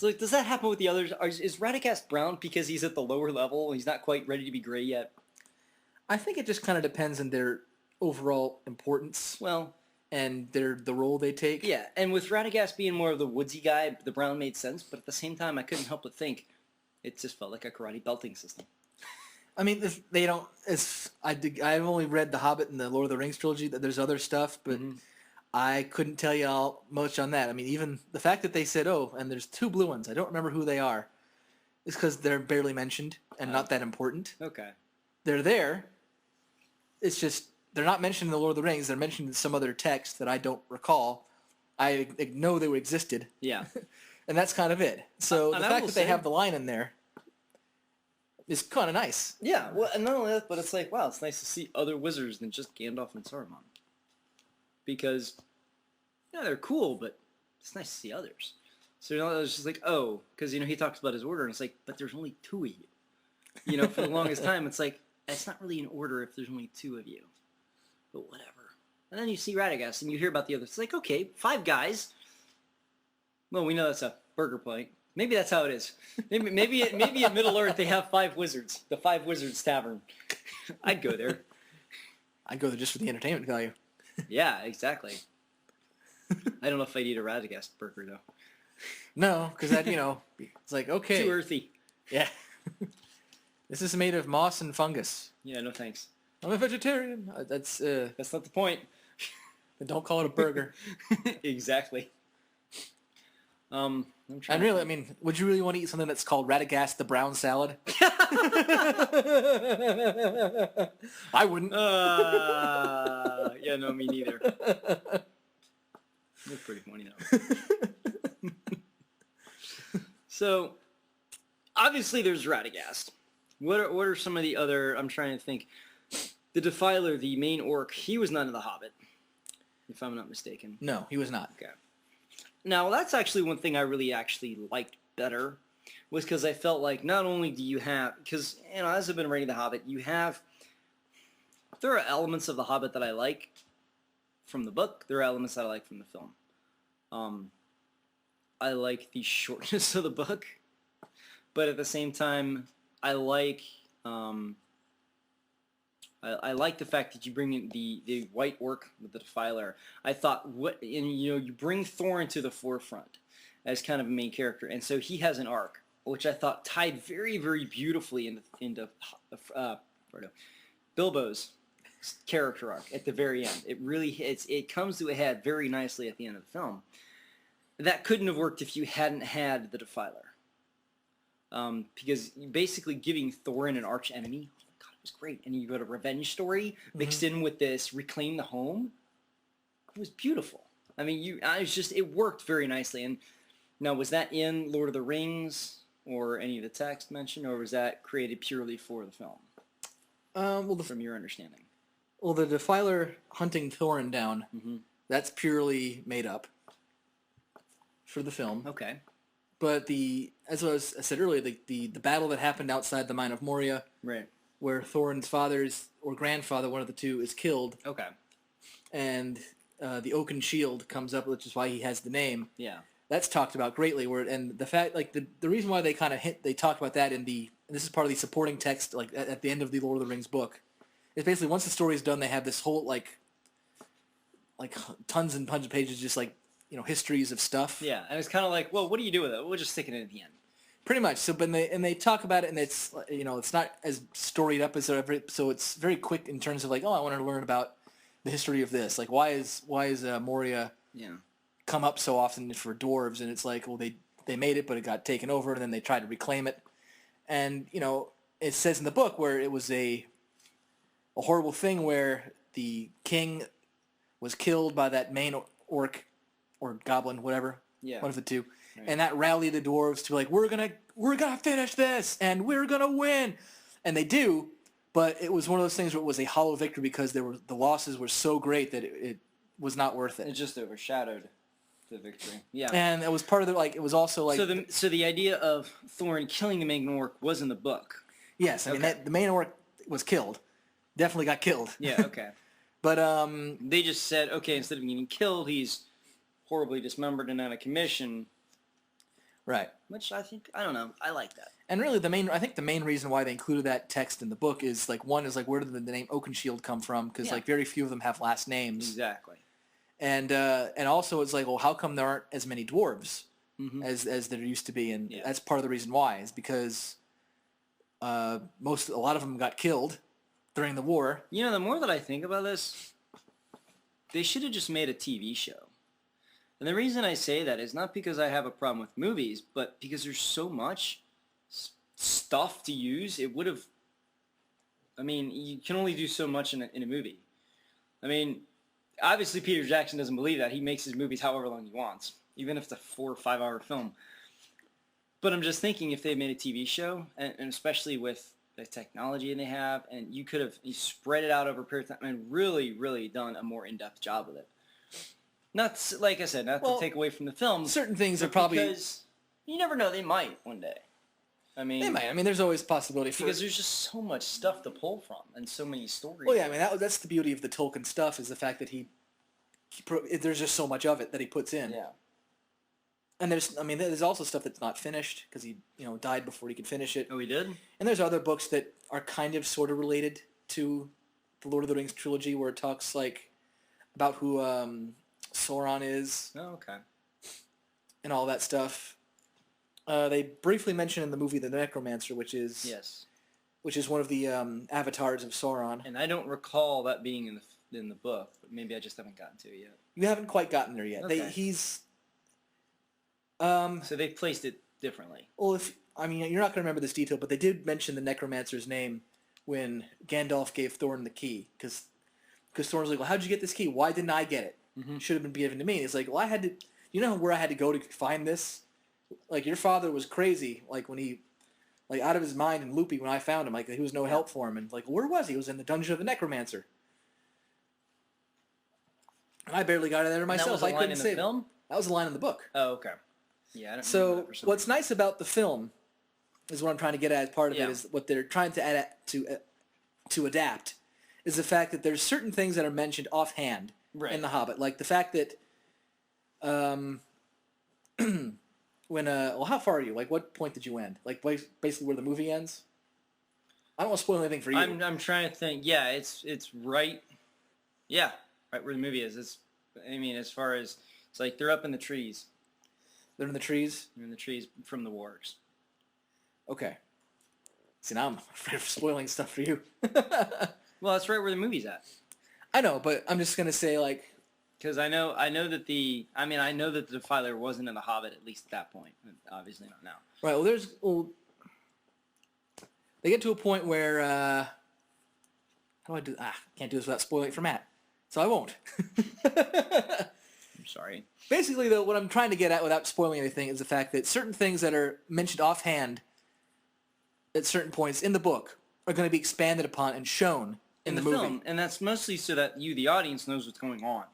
Speaker 1: like, does that happen with the others? Is Radagast brown because he's at the lower level? He's not quite ready to be gray yet?
Speaker 2: I think it just kind of depends on their overall importance.
Speaker 1: Well...
Speaker 2: and the role they take.
Speaker 1: Yeah, and with Radagast being more of the woodsy guy, the brown made sense, but at the same time, I couldn't help but think it just felt like a karate belting system.
Speaker 2: I mean, if they don't... I've only read The Hobbit and the Lord of the Rings trilogy. That there's other stuff, but I couldn't tell you all much on that. I mean, even the fact that they said, oh, and there's 2 blue ones, I don't remember who they are, is because they're barely mentioned and not that important.
Speaker 1: Okay.
Speaker 2: They're there. It's just... they're not mentioned in the Lord of the Rings. They're mentioned in some other text that I don't recall. I know they existed.
Speaker 1: Yeah.
Speaker 2: And that's kind of it. So the fact that they
Speaker 1: say,
Speaker 2: have the line in there is kind of nice.
Speaker 1: Yeah, well, and not only that, but it's like, wow, it's nice to see other wizards than just Gandalf and Saruman. Because, they're cool, but it's nice to see others. So, it's just like, oh, because, he talks about his order, and it's like, but there's only 2 of you. For the longest time, it's like, it's not really an order if there's only 2 of you. But whatever. And then you see Radagast, and you hear about the others. It's like, okay, 5 guys. Well, we know that's a burger point. Maybe that's how it is. Maybe at Middle Earth they have 5 wizards. The 5 Wizards Tavern. I'd go there.
Speaker 2: I'd go there just for the entertainment value.
Speaker 1: Yeah, exactly. I don't know if I'd eat a Radagast burger, though.
Speaker 2: No, because that, it's like, okay.
Speaker 1: Too earthy.
Speaker 2: Yeah. This is made of moss and fungus.
Speaker 1: Yeah, no thanks.
Speaker 2: I'm a vegetarian. That's
Speaker 1: not the point.
Speaker 2: Then don't call it a burger.
Speaker 1: Exactly.
Speaker 2: And really, I mean, would you really want to eat something that's called Radagast the Brown Salad? I wouldn't.
Speaker 1: Yeah, no, me neither. That's pretty funny, though. So, obviously there's Radagast. What are some of the other... I'm trying to think. The Defiler, the main orc, he was not in The Hobbit, if I'm not mistaken.
Speaker 2: No, he was not.
Speaker 1: Okay. Now, that's actually one thing I really actually liked better, was because I felt like not only do you have... Because, as I've been reading The Hobbit, there are elements of The Hobbit that I like, from the book. There are elements that I like from the film. I like the shortness of the book, but at the same time, I like the fact that you bring in the white orc with the Defiler. I thought you bring Thor into the forefront as kind of a main character, and so he has an arc, which I thought tied very, very beautifully into Bilbo's character arc at the very end. It comes to a head very nicely at the end of the film. That couldn't have worked if you hadn't had the Defiler, because basically giving Thorin an arch enemy, oh God, it was great. And you got a revenge story mixed in with this reclaim the home. It was beautiful. I mean, it worked very nicely. And now, was that in Lord of the Rings or any of the text mentioned, or was that created purely for the film? From your understanding.
Speaker 2: Well, the Defiler hunting Thorin down, that's purely made up for the film.
Speaker 1: Okay.
Speaker 2: But as I said earlier, the battle that happened outside the Mine of Moria,
Speaker 1: right,
Speaker 2: where Thorin's father's or grandfather, one of the two, is killed.
Speaker 1: Okay.
Speaker 2: And the Oaken Shield comes up, which is why he has the name.
Speaker 1: Yeah.
Speaker 2: That's talked about greatly. And the fact, like the reason why they kind of they talk about that and this is part of the supporting text, like at the end of the Lord of the Rings book, is basically once the story is done, they have this whole like tons and tons of pages, just like histories of stuff.
Speaker 1: Yeah, and it's kind of like, well, what do you do with it? We'll just stick it in at the end.
Speaker 2: Pretty much. So, but they talk about it, and it's it's not as storied up as ever. So it's very quick in terms of like, oh, I want to learn about the history of this. Like, why is Moria come up so often for dwarves? And it's like, well, they made it, but it got taken over, and then they tried to reclaim it. And it says in the book where it was a horrible thing where the king was killed by that main orc or goblin, whatever, one of the two, right. And that rallied the dwarves to like, we're gonna finish this and we're gonna win, and they do. But it was one of those things where it was a hollow victory because the losses were so great that it was not worth it.
Speaker 1: It just overshadowed the victory. Yeah,
Speaker 2: and it was part of it was also like
Speaker 1: so the idea of Thorin killing the main orc was in the book.
Speaker 2: Yes, I mean the main orc was killed, definitely got killed.
Speaker 1: Yeah, okay.
Speaker 2: But
Speaker 1: they just said, okay, instead of getting killed, he's horribly dismembered and out of commission.
Speaker 2: Right.
Speaker 1: Which I don't know, I like that.
Speaker 2: And really I think the main reason why they included that text in the book is like, one is like, where did the name Oakenshield come from? Because like very few of them have last names.
Speaker 1: Exactly.
Speaker 2: And also it's like, well, how come there aren't as many dwarves as there used to be? And that's part of the reason why is because a lot of them got killed during the war.
Speaker 1: The more that I think about this, they should have just made a TV show. And the reason I say that is not because I have a problem with movies, but because there's so much stuff to use. It would have... I mean, you can only do so much in a movie. I mean, obviously Peter Jackson doesn't believe that. He makes his movies however long he wants, even if it's a 4 or 5 hour film. But I'm just thinking if they made a TV show, and especially with the technology they have, and you could have spread it out over a period of time and really, really done a more in-depth job with it. Not, like I said, not to take away from the film.
Speaker 2: Certain things are probably...
Speaker 1: Because you never know, they might one day. I mean...
Speaker 2: They might. I mean, there's always a possibility for...
Speaker 1: Because there's just so much stuff to pull from, and so many stories.
Speaker 2: Well, yeah, I mean, that's the beauty of the Tolkien stuff, is the fact that there's just so much of it that he puts in.
Speaker 1: Yeah.
Speaker 2: And there's also stuff that's not finished, because he, died before he could finish it.
Speaker 1: Oh, he did?
Speaker 2: And there's other books that are kind of sort of related to the Lord of the Rings trilogy, where it talks, like, about who Sauron is.
Speaker 1: Oh, okay.
Speaker 2: And all that stuff. They briefly mention in the movie The Necromancer, which is one of the avatars of Sauron.
Speaker 1: And I don't recall that being in the book, but maybe I just haven't gotten to it yet.
Speaker 2: You haven't quite gotten there yet.
Speaker 1: Okay. So they've placed it differently.
Speaker 2: Well, you're not going to remember this detail, but they did mention the Necromancer's name when Gandalf gave Thorin the key, because Thorin's like, well, how'd you get this key? Why didn't I get it? Should have been given to me. It's like, well, I had to... You know where I had to go to find this? Like, your father was crazy, like, when he... Like, out of his mind and loopy when I found him. Like, he was no help for him. And, like, where was he? He was in the Dungeon of the Necromancer. And I barely got out of there myself.
Speaker 1: That was a line in the film?
Speaker 2: That was a line in the book.
Speaker 1: Oh, okay. Yeah, I don't
Speaker 2: remember
Speaker 1: that for some
Speaker 2: what's
Speaker 1: reason.
Speaker 2: nice about the film is what I'm trying to get at as part of it is what they're trying to adapt is the fact that there's certain things that are mentioned offhand
Speaker 1: Right.
Speaker 2: in The Hobbit. Like the fact that when well, how far are you? Like, what point did you end? Like, basically where the movie ends. I don't want to spoil anything for you.
Speaker 1: I'm trying to think. Yeah, it's right. Yeah, right where the movie is. I mean, as far as it's like they're up in the trees.
Speaker 2: They're in the trees.
Speaker 1: They're in the trees from the wargs.
Speaker 2: Okay. See, now I'm afraid of spoiling stuff for you.
Speaker 1: Well, that's right where the movie's at.
Speaker 2: I know, but I'm just gonna say like.
Speaker 1: Because I know that the Defiler wasn't in the Hobbit at least at that point. Obviously not now.
Speaker 2: Right. Well, they get to a point where how do I do? Can't do this without spoiling it for Matt, so I won't.
Speaker 1: I'm sorry.
Speaker 2: Basically, though, what I'm trying to get at without spoiling anything is the fact that certain things that are mentioned offhand at certain points in the book are going to be expanded upon and shown in the movie.
Speaker 1: Film, and that's mostly so that you, the audience, knows what's going on.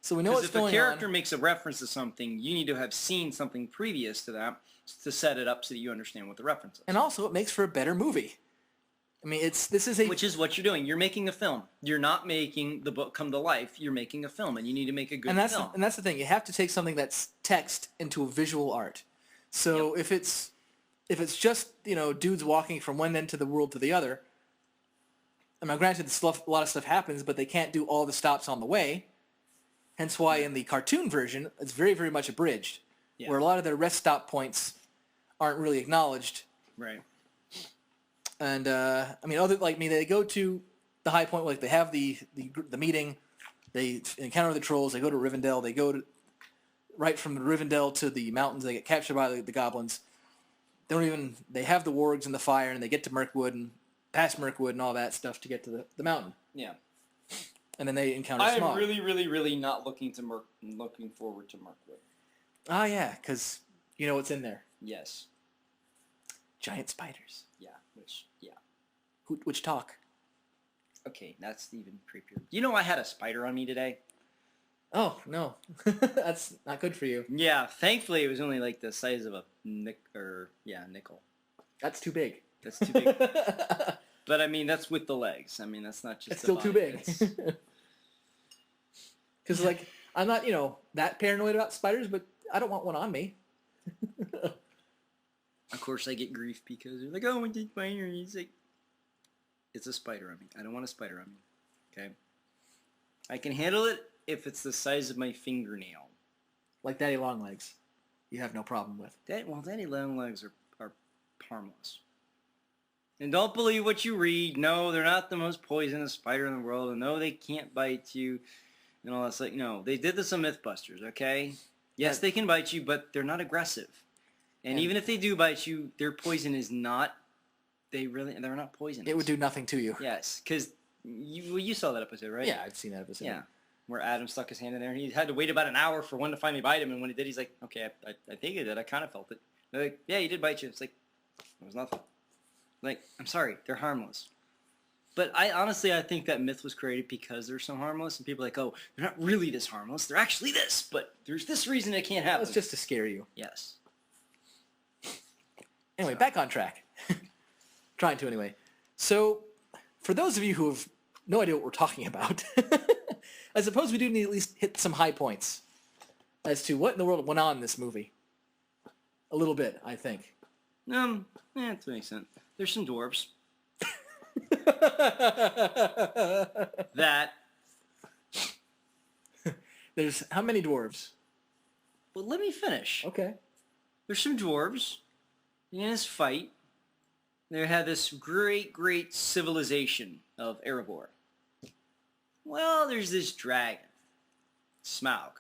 Speaker 2: So we know what's going on.
Speaker 1: If a character makes a reference to something, you need to have seen something previous to that to set it up so that you understand what the reference is.
Speaker 2: And also, it makes for a better movie. I mean, which
Speaker 1: is what you're doing. You're making a film. You're not making the book come to life. You're making a film, and you need to make a good film.
Speaker 2: And that's the thing. You have to take something that's text into a visual art. So if it's just dudes walking from one end to the world to the other. I mean, granted, a lot of stuff happens, but they can't do all the stops on the way. Hence why in the cartoon version, it's very, very much abridged, where a lot of their rest stop points aren't really acknowledged.
Speaker 1: Right.
Speaker 2: And they go to the high point, like they have the meeting, they encounter the trolls, they go to Rivendell, they go to right from Rivendell to the mountains, they get captured by the goblins. They have the wargs and the fire, and they get to Mirkwood and past Mirkwood and all that stuff to get to the mountain.
Speaker 1: Yeah.
Speaker 2: And then they encounter
Speaker 1: I
Speaker 2: Smaug.
Speaker 1: am really, really, really not looking forward to Mirkwood.
Speaker 2: Ah, yeah, because you know what's in there.
Speaker 1: Yes.
Speaker 2: Giant spiders.
Speaker 1: Yeah,
Speaker 2: Which talk.
Speaker 1: Okay, that's even creepier. You know I had a spider on me today?
Speaker 2: Oh, no. That's not good for you.
Speaker 1: Yeah, thankfully it was only like the size of a nickel.
Speaker 2: That's too big.
Speaker 1: That's too big. But I mean, that's with the legs. I mean, that's not just
Speaker 2: It's still too big. Because, I'm not, that paranoid about spiders, but I don't want one on me.
Speaker 1: Of course, I get grief because they're like, oh, it's a spider. And he's like, it's a spider on me. I don't want a spider on me. Okay? I can handle it if it's the size of my fingernail.
Speaker 2: Like Daddy Longlegs. You have no problem with.
Speaker 1: Daddy Longlegs are harmless. And don't believe what you read. No, they're not the most poisonous spider in the world. And no, they can't bite you. And all that's no. They did this on Mythbusters, okay? Yes, they can bite you, but they're not aggressive. And even if they do bite you, their poison is not... They're not poisonous.
Speaker 2: It would do nothing to you.
Speaker 1: Yes, because you saw that episode, right?
Speaker 2: Yeah, I've seen that episode.
Speaker 1: Yeah, where Adam stuck his hand in there. He had to wait about an hour for one to finally bite him, and when he did, he's like, okay, I think it did. I kind of felt it. They're like, yeah, he did bite you. It's like, it was nothing. Like, I'm sorry, they're harmless. But I think that myth was created because they're so harmless, and people are like, oh, they're not really this harmless. They're actually this, but there's this reason it can't happen.
Speaker 2: It's just to scare you.
Speaker 1: Yes.
Speaker 2: Anyway, back on track. Trying to, anyway. So, for those of you who have no idea what we're talking about, I suppose we do need to at least hit some high points as to what in the world went on in this movie. A little bit, I think.
Speaker 1: Yeah, that makes sense. There's some dwarves. That.
Speaker 2: There's how many dwarves?
Speaker 1: Well, let me finish.
Speaker 2: Okay.
Speaker 1: There's some dwarves. In this fight, they had this great, great civilization of Erebor. Well, there's this dragon, Smaug.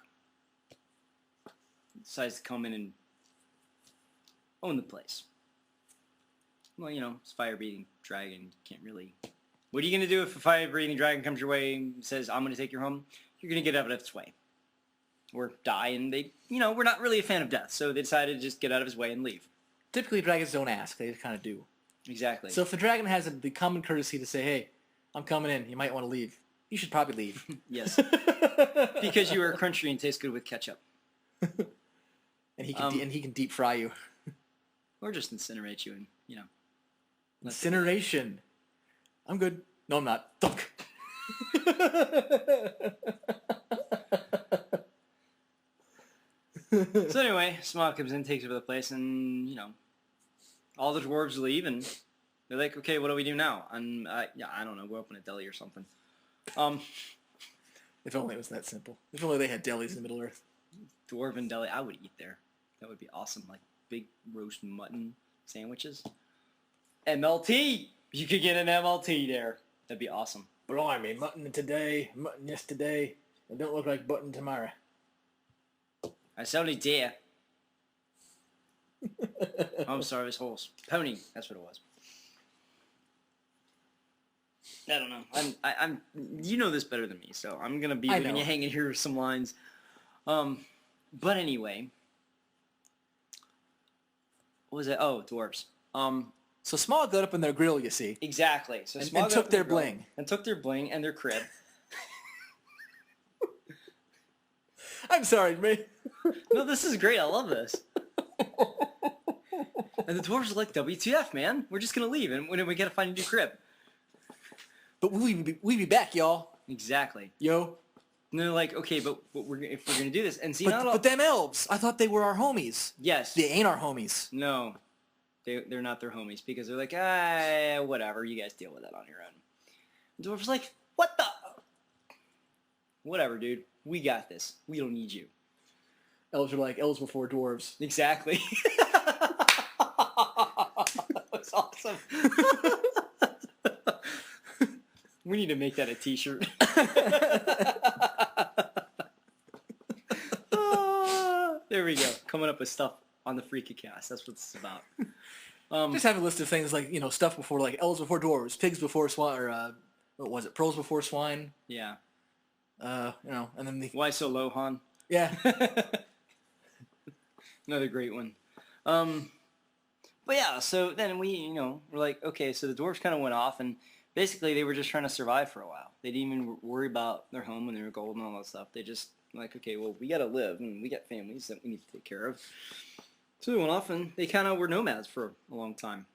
Speaker 1: Decides to come in and own the place. Well, it's fire-breathing dragon. Can't really... What are you going to do if a fire-breathing dragon comes your way and says, I'm going to take your home? You're going to get out of its way. Or die, and they... we're not really a fan of death, so they decided to just get out of his way and leave.
Speaker 2: Typically, dragons don't ask. They just kind of do.
Speaker 1: Exactly.
Speaker 2: So if the dragon has the common courtesy to say, hey, I'm coming in, you might want to leave. You should probably leave.
Speaker 1: Yes. Because you are crunchy and taste good with ketchup.
Speaker 2: And he can deep fry you.
Speaker 1: Or just incinerate you and,
Speaker 2: Incineration. I'm good. No, I'm not. Thunk.
Speaker 1: So anyway, Smaug comes in, takes over the place, and, all the dwarves leave, and they're like, okay, what do we do now? And, I don't know, we'll open a deli or something.
Speaker 2: If only it was that simple. If only they had delis in Middle-earth.
Speaker 1: Dwarven deli, I would eat there. That would be awesome, like big roast mutton sandwiches. MLT! You could get an MLT there. That'd be awesome.
Speaker 2: Blimey, mutton today, mutton yesterday. It don't look like button tomorrow.
Speaker 1: It's only deer. I'm sorry, it was horse. Pony, that's what it was. I don't know. I'm. You know this better than me, so I'm gonna be leaving you hanging here with some lines. But anyway, what was it? Oh, dwarves.
Speaker 2: So Smaug got up in their grill, you see.
Speaker 1: Exactly. So
Speaker 2: and
Speaker 1: Smaug
Speaker 2: took their bling.
Speaker 1: And took their bling and their crib.
Speaker 2: I'm sorry, man.
Speaker 1: No, this is great. I love this. And the dwarves are like, WTF, man? We're just gonna leave, and when we gotta find a new crib.
Speaker 2: But we be back, y'all.
Speaker 1: Exactly.
Speaker 2: Yo.
Speaker 1: And they're like, okay, but if we're gonna do this, and see,
Speaker 2: but them elves, I thought they were our homies.
Speaker 1: Yes.
Speaker 2: They ain't our homies.
Speaker 1: No, they're not their homies because they're like, whatever, you guys deal with that on your own. The dwarves like, what the? Whatever, dude. We got this. We don't need you.
Speaker 2: Elves are like elves before dwarves.
Speaker 1: Exactly. That was awesome. We need to make that a t-shirt. There we go. Coming up with stuff on the Freakacast. That's what it's about.
Speaker 2: Just have a list of things like, stuff before, like elves before dwarves, pigs before swine, or what was it, pearls before swine.
Speaker 1: Yeah.
Speaker 2: And then the...
Speaker 1: Why so low, Han?
Speaker 2: Yeah.
Speaker 1: Another great one. But yeah, so then we, we're like, okay, so the dwarves kind of went off, and basically they were just trying to survive for a while. They didn't even worry about their home and their gold and all that stuff. They just like, okay, well, we got to live, and we got families that we need to take care of. So they went off, and they kind of were nomads for a long time.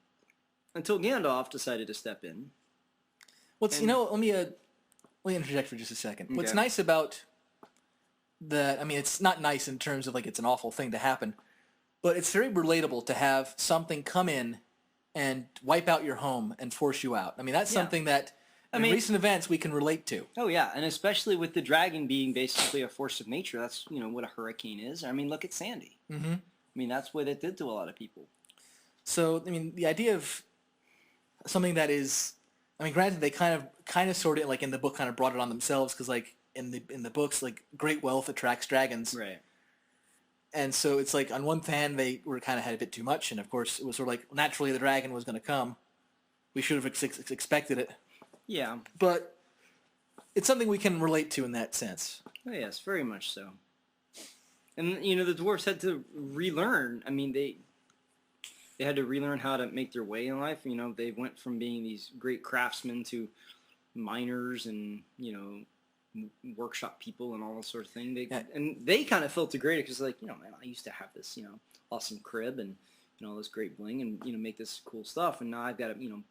Speaker 1: Until Gandalf decided to step in.
Speaker 2: Let me interject for just a second. Okay. What's nice about it's not nice in terms of like it's an awful thing to happen, but it's very relatable to have something come in and wipe out your home and force you out. I mean, that's something that in recent events we can relate to.
Speaker 1: Oh yeah, and especially with the dragon being basically a force of nature. That's what a hurricane is. I mean, look at Sandy. Mm-hmm. I mean, that's what it did to a lot of people.
Speaker 2: So I mean, the idea of something that is, granted they kind of sort of like in the book kind of brought it on themselves because like in the books like great wealth attracts dragons.
Speaker 1: Right.
Speaker 2: And so it's like on one hand they were kind of had a bit too much, and of course it was sort of like naturally the dragon was going to come. We should have expected it.
Speaker 1: Yeah.
Speaker 2: But it's something we can relate to in that sense.
Speaker 1: Oh, yes, very much so. And the dwarves had to relearn. I mean, they had to relearn how to make their way in life. They went from being these great craftsmen to miners and workshop people and all that sort of thing. They kind of felt degraded because like, man, I used to have this, awesome crib and, all this great bling and, make this cool stuff. And now I've got to,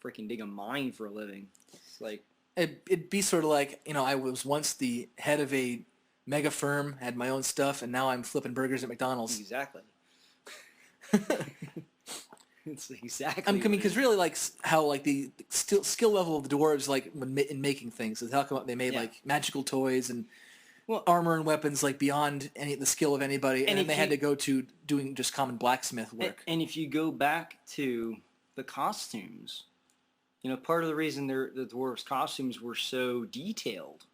Speaker 1: freaking dig a mine for a living. It's like...
Speaker 2: It'd be sort of like, I was once the head of a mega firm, had my own stuff, and now I'm flipping burgers at McDonald's.
Speaker 1: Exactly. It's exactly.
Speaker 2: I mean, because really, like how like the skill level of the dwarves, like in making things, is how come they made like magical toys and armor and weapons, like beyond the skill of anybody, and then they had to go to doing just common blacksmith work.
Speaker 1: And if you go back to the costumes, part of the reason the dwarves' costumes were so detailed.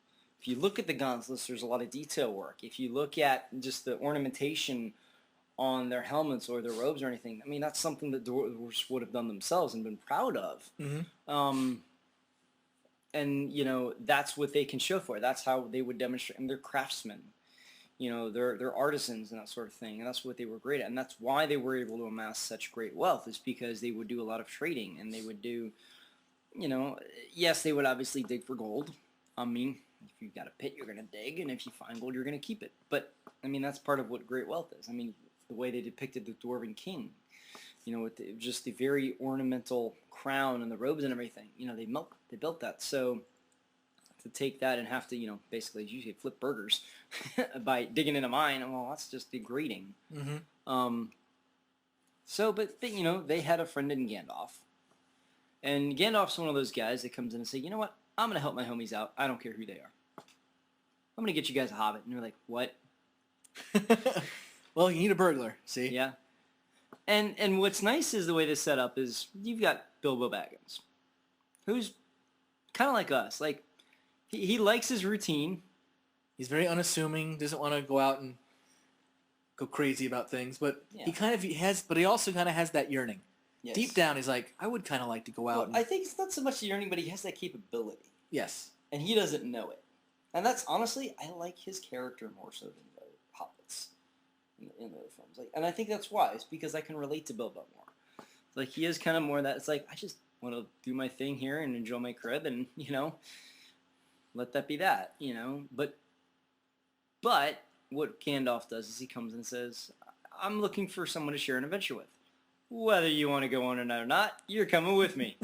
Speaker 1: If you look at the gauntlets, there's a lot of detail work. If you look at just the ornamentation on their helmets or their robes or anything, that's something that dwarves would have done themselves and been proud of. Mm-hmm. And that's what they can show for it. That's how they would demonstrate. And they're craftsmen. They're artisans and that sort of thing. And that's what they were great at. And that's why they were able to amass such great wealth, is because they would do a lot of trading, and they would do, yes, they would obviously dig for gold. If you've got a pit, you're going to dig, and if you find gold, you're going to keep it. But, that's part of what great wealth is. The way they depicted the Dwarven king, with just the very ornamental crown and the robes and everything, they built that. So to take that and have to, you know, basically, as you say, flip burgers by digging in a mine, well, that's just degrading.
Speaker 2: Mm-hmm.
Speaker 1: But, you know, they had a friend in Gandalf. And Gandalf's one of those guys that comes in and say, you know what? I'm going to help my homies out. I don't care who they are. I'm going to get you guys a Hobbit. And they're like, what?
Speaker 2: Well, you need a burglar, see?
Speaker 1: Yeah. And what's nice is the way this set up is you've got Bilbo Baggins, who's kind of like us. Like, he likes his routine.
Speaker 2: He's very unassuming, doesn't want to go out and go crazy about things, but he also kind of has that yearning.
Speaker 1: Yes.
Speaker 2: Deep down, he's like, I would kind of like to go out.
Speaker 1: Well, I think it's not so much the yearning, but he has that capability.
Speaker 2: Yes.
Speaker 1: And he doesn't know it. And that's, honestly, I like his character more so than the Hobbits in the other films. Like, and I think that's why. It's because I can relate to Bilbo more. Like, he is kind of more that, it's like, I just want to do my thing here and enjoy my crib and, you know, let that be that, you know. But what Gandalf does is he comes and says, I'm looking for someone to share an adventure with. Whether you want to go on or not, you're coming with me.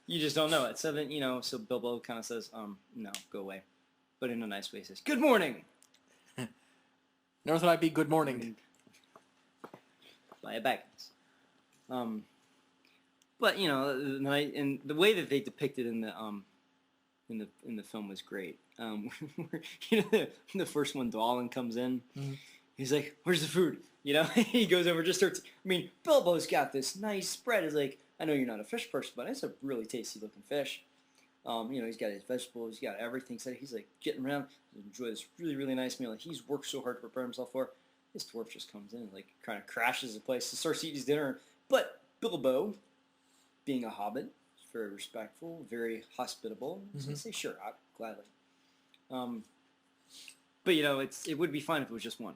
Speaker 1: You just don't know it. So then, you know, so Bilbo kind of says, no, go away. But in a nice way, he says, good morning.
Speaker 2: Never thought I'd be good morning.
Speaker 1: By a Baggins. But, you know, and the way that they depicted in the film was great. You know, the first one, Dwalin comes in.
Speaker 2: Mm-hmm.
Speaker 1: He's like, where's the food? You know, he goes over, just starts, I mean, Bilbo's got this nice spread. He's like, I know you're not a fish person, but it's a really tasty looking fish. You know, he's got his vegetables, he's got everything. So he's like getting around, enjoy this really, really nice meal. Like, he's worked so hard to prepare himself for. This dwarf just comes in and like kind of crashes the place and starts eating his dinner. But Bilbo, being a hobbit, is very respectful, very hospitable. He's going to say, sure, gladly. But, you know, it would be fine if it was just one.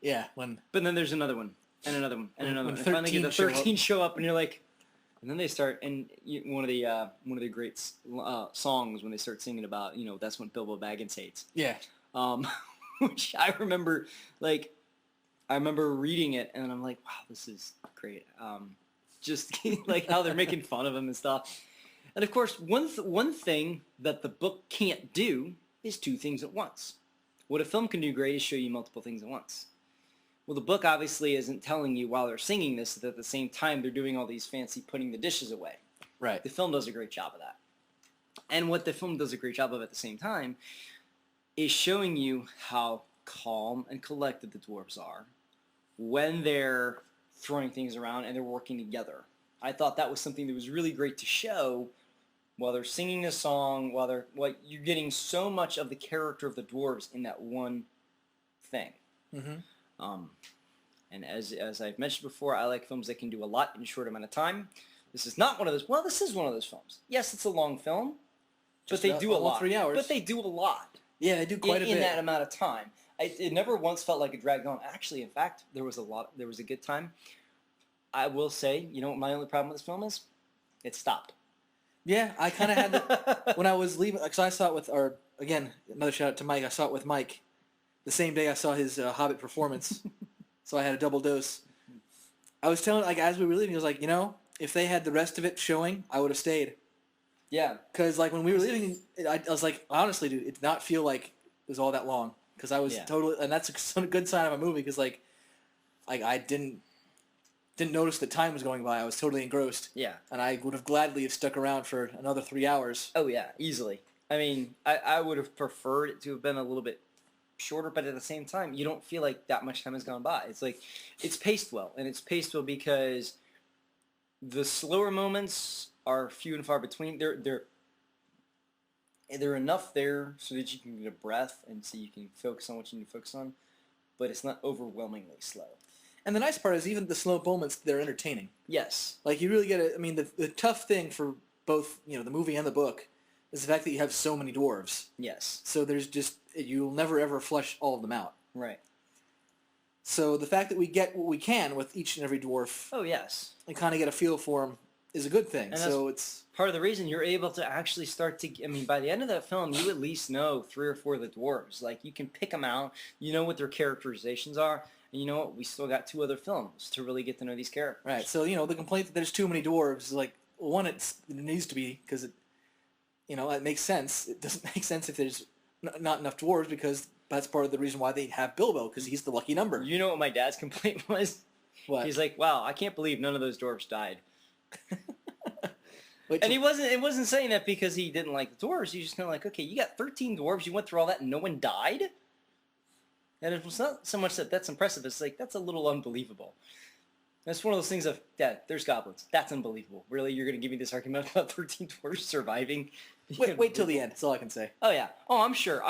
Speaker 2: Yeah,
Speaker 1: But then there's another one, and another one, and another one. And
Speaker 2: 13
Speaker 1: finally get the 13 show up, and you're like, and then they start, and one of the great songs when they start singing about, you know, that's when Bilbo Baggins hates.
Speaker 2: Yeah.
Speaker 1: Which I remember reading it, and I'm like, wow, this is great. Just like how they're making fun of him and stuff. And of course, one thing that the book can't do is two things at once. What a film can do great is show you multiple things at once. Well, the book obviously isn't telling you while they're singing this that at the same time they're doing all these fancy putting the dishes away.
Speaker 2: Right.
Speaker 1: The film does a great job of that. And what the film does a great job of at the same time is showing you how calm and collected the dwarves are when they're throwing things around and they're working together. I thought that was something that was really great to show while they're singing a song, while you're getting so much of the character of the dwarves in that one thing.
Speaker 2: Mm-hmm.
Speaker 1: And as I've mentioned before, I like films that can do a lot in a short amount of time. This is not one of those. Well, this is one of those films. Yes, it's a long film, but they do a lot.
Speaker 2: 3 hours.
Speaker 1: But they do a lot.
Speaker 2: Yeah, they do quite a bit
Speaker 1: in that amount of time. It never once felt like it dragged on. Actually, in fact, there was a good time. I will say, you know what my only problem with this film is? It stopped.
Speaker 2: Yeah, I kind of had that when I was leaving. Because I saw it again, another shout out to Mike. I saw it with Mike the same day I saw his Hobbit performance. So I had a double dose. I was telling, like, as we were leaving, I was like, you know, if they had the rest of it showing, I would have stayed.
Speaker 1: Yeah.
Speaker 2: Because, like, when we were leaving, I was like, honestly, dude, it did not feel like it was all that long. Because I was totally, and that's a good sign of a movie, because, like I didn't notice the time was going by. I was totally engrossed.
Speaker 1: Yeah.
Speaker 2: And I would have gladly have stuck around for another 3 hours.
Speaker 1: Oh, yeah, easily. I mean, I would have preferred it to have been a little bit shorter, but at the same time, you don't feel like that much time has gone by. It's like, it's paced well, and it's paced well because the slower moments are few and far between. They're enough there so that you can get a breath and so you can focus on what you need to focus on, but it's not overwhelmingly slow.
Speaker 2: And the nice part is even the slow moments, they're entertaining.
Speaker 1: Yes.
Speaker 2: Like, you really get it. I mean, the tough thing for both, you know, the movie and the book is the fact that you have so many dwarves.
Speaker 1: Yes.
Speaker 2: So there's just, you'll never ever flush all of them out.
Speaker 1: Right.
Speaker 2: So the fact that we get what we can with each and every dwarf.
Speaker 1: Oh, yes.
Speaker 2: And kind of get a feel for them is a good thing.
Speaker 1: And
Speaker 2: so it's
Speaker 1: part of the reason you're able to actually start to, I mean, by the end of that film, you at least know 3 or 4 of the dwarves. Like, you can pick them out. You know what their characterizations are. And you know what? We still got 2 other films to really get to know these characters.
Speaker 2: Right. So, you know, the complaint that there's too many dwarves is like, one, it needs to be, because It makes sense. It doesn't make sense if there's not enough dwarves, because that's part of the reason why they have Bilbo, because he's the lucky number.
Speaker 1: You know what my dad's complaint was?
Speaker 2: What?
Speaker 1: He's like, wow, I can't believe none of those dwarves died.
Speaker 2: Wait
Speaker 1: And
Speaker 2: till-
Speaker 1: it wasn't saying that because he didn't like the dwarves. He's just kind of like, okay, you got 13 dwarves, you went through all that and no one died? And it was not so much that that's impressive, it's like, that's a little unbelievable. That's one of those things of, yeah, there's goblins. That's unbelievable. Really, you're going to give me this argument about 13 dwarves surviving?
Speaker 2: Wait till the end. That's all I can say.
Speaker 1: Oh yeah. Oh, I'm sure.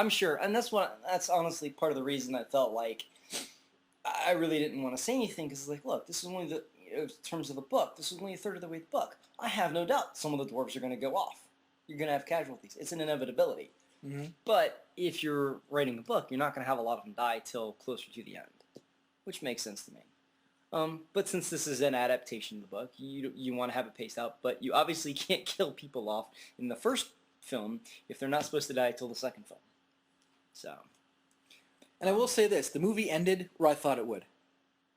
Speaker 1: And that's honestly part of the reason I felt like I really didn't want to say anything, because like, look, this is only in terms of the book, this is only a third of the way of the book. I have no doubt some of the dwarves are going to go off. You're going to have casualties. It's an inevitability.
Speaker 2: Mm-hmm.
Speaker 1: But if you're writing a book, you're not going to have a lot of them die till closer to the end, which makes sense to me. But since this is an adaptation of the book, you want to have it paced out, but you obviously can't kill people off in the first film if they're not supposed to die till the second film. So.
Speaker 2: And I will say this: the movie ended where I thought it would.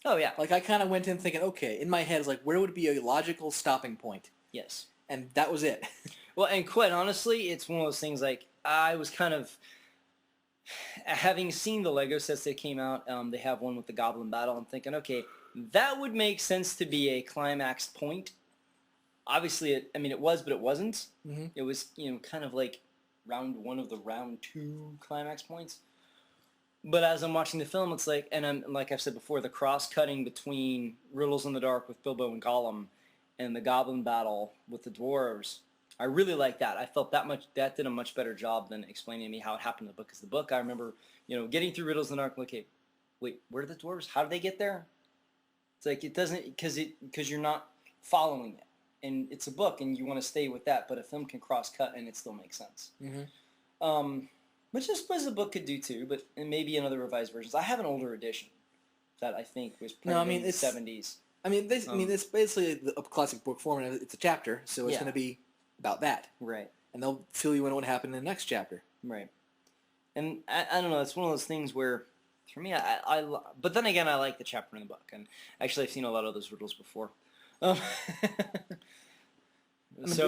Speaker 1: Oh yeah.
Speaker 2: Like, I kind of went in thinking, okay, in my head, it's like, where would be a logical stopping point?
Speaker 1: Yes.
Speaker 2: And that was it.
Speaker 1: Well, and quite honestly, it's one of those things, like, I was kind of, having seen the Lego sets that came out, they have one with the Goblin Battle, I'm thinking, okay, that would make sense to be a climax point. Obviously, it was, but it wasn't.
Speaker 2: Mm-hmm.
Speaker 1: It was, kind of like round one of the round two climax points. But as I'm watching the film, it's like, and like I've said before, the cross-cutting between Riddles in the Dark with Bilbo and Gollum and the Goblin Battle with the dwarves, I really like that. I felt that did a much better job than explaining to me how it happened in the book. Because the book, I remember, getting through Riddles in the Dark, like, okay, wait, where are the dwarves? How did they get there? It's like, it doesn't, because you're not following it. And it's a book, and you want to stay with that, but a film can cross-cut, and it still makes sense.
Speaker 2: Mm-hmm.
Speaker 1: Which I suppose the book could do too, but and maybe in other revised versions. I have an older edition that I think was printed in the 70s.
Speaker 2: It's basically a classic book form, and it's a chapter, so it's
Speaker 1: Yeah.
Speaker 2: going to be about that.
Speaker 1: Right.
Speaker 2: And they'll fill you in what happened in the next chapter.
Speaker 1: Right. And I don't know, it's one of those things where, for me, but then again, I like the chapter in the book, and actually I've seen a lot of those riddles before. So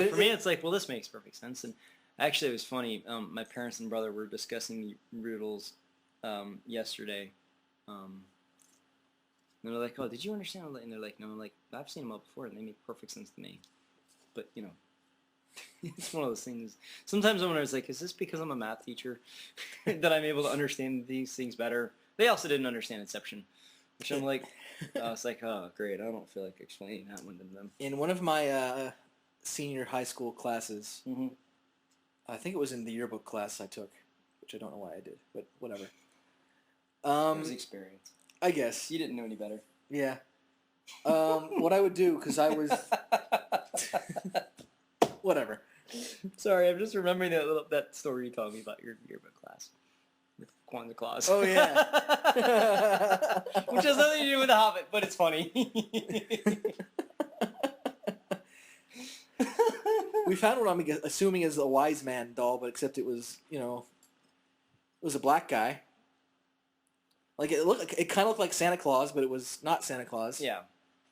Speaker 1: for me, it's like, well, this makes perfect sense. And actually, it was funny. My parents and brother were discussing the riddles yesterday. And they're like, "Oh, did you understand all that?" And they're like, "No." I'm like, "I've seen them all before, and they make perfect sense to me." But it's one of those things. Sometimes I wonder, it's like, is this because I'm a math teacher that I'm able to understand these things better? They also didn't understand Inception, which I'm like, it's like, oh, great. I don't feel like explaining that one to them.
Speaker 2: In one of my senior high school classes,
Speaker 1: Mm-hmm.
Speaker 2: I think it was in the yearbook class I took, which I don't know why I did, but whatever.
Speaker 1: It was experience.
Speaker 2: I guess.
Speaker 1: You didn't know any better.
Speaker 2: Yeah. What I would do, because I was... whatever.
Speaker 1: Sorry, I'm just remembering that story you told me about your yearbook class with Santa Claus.
Speaker 2: Oh, yeah.
Speaker 1: Which has nothing to do with the Hobbit, but it's funny.
Speaker 2: We found what I'm assuming is a wise man doll, but except it was, it was a black guy. Like, it kind of looked like Santa Claus, but it was not Santa Claus.
Speaker 1: Yeah.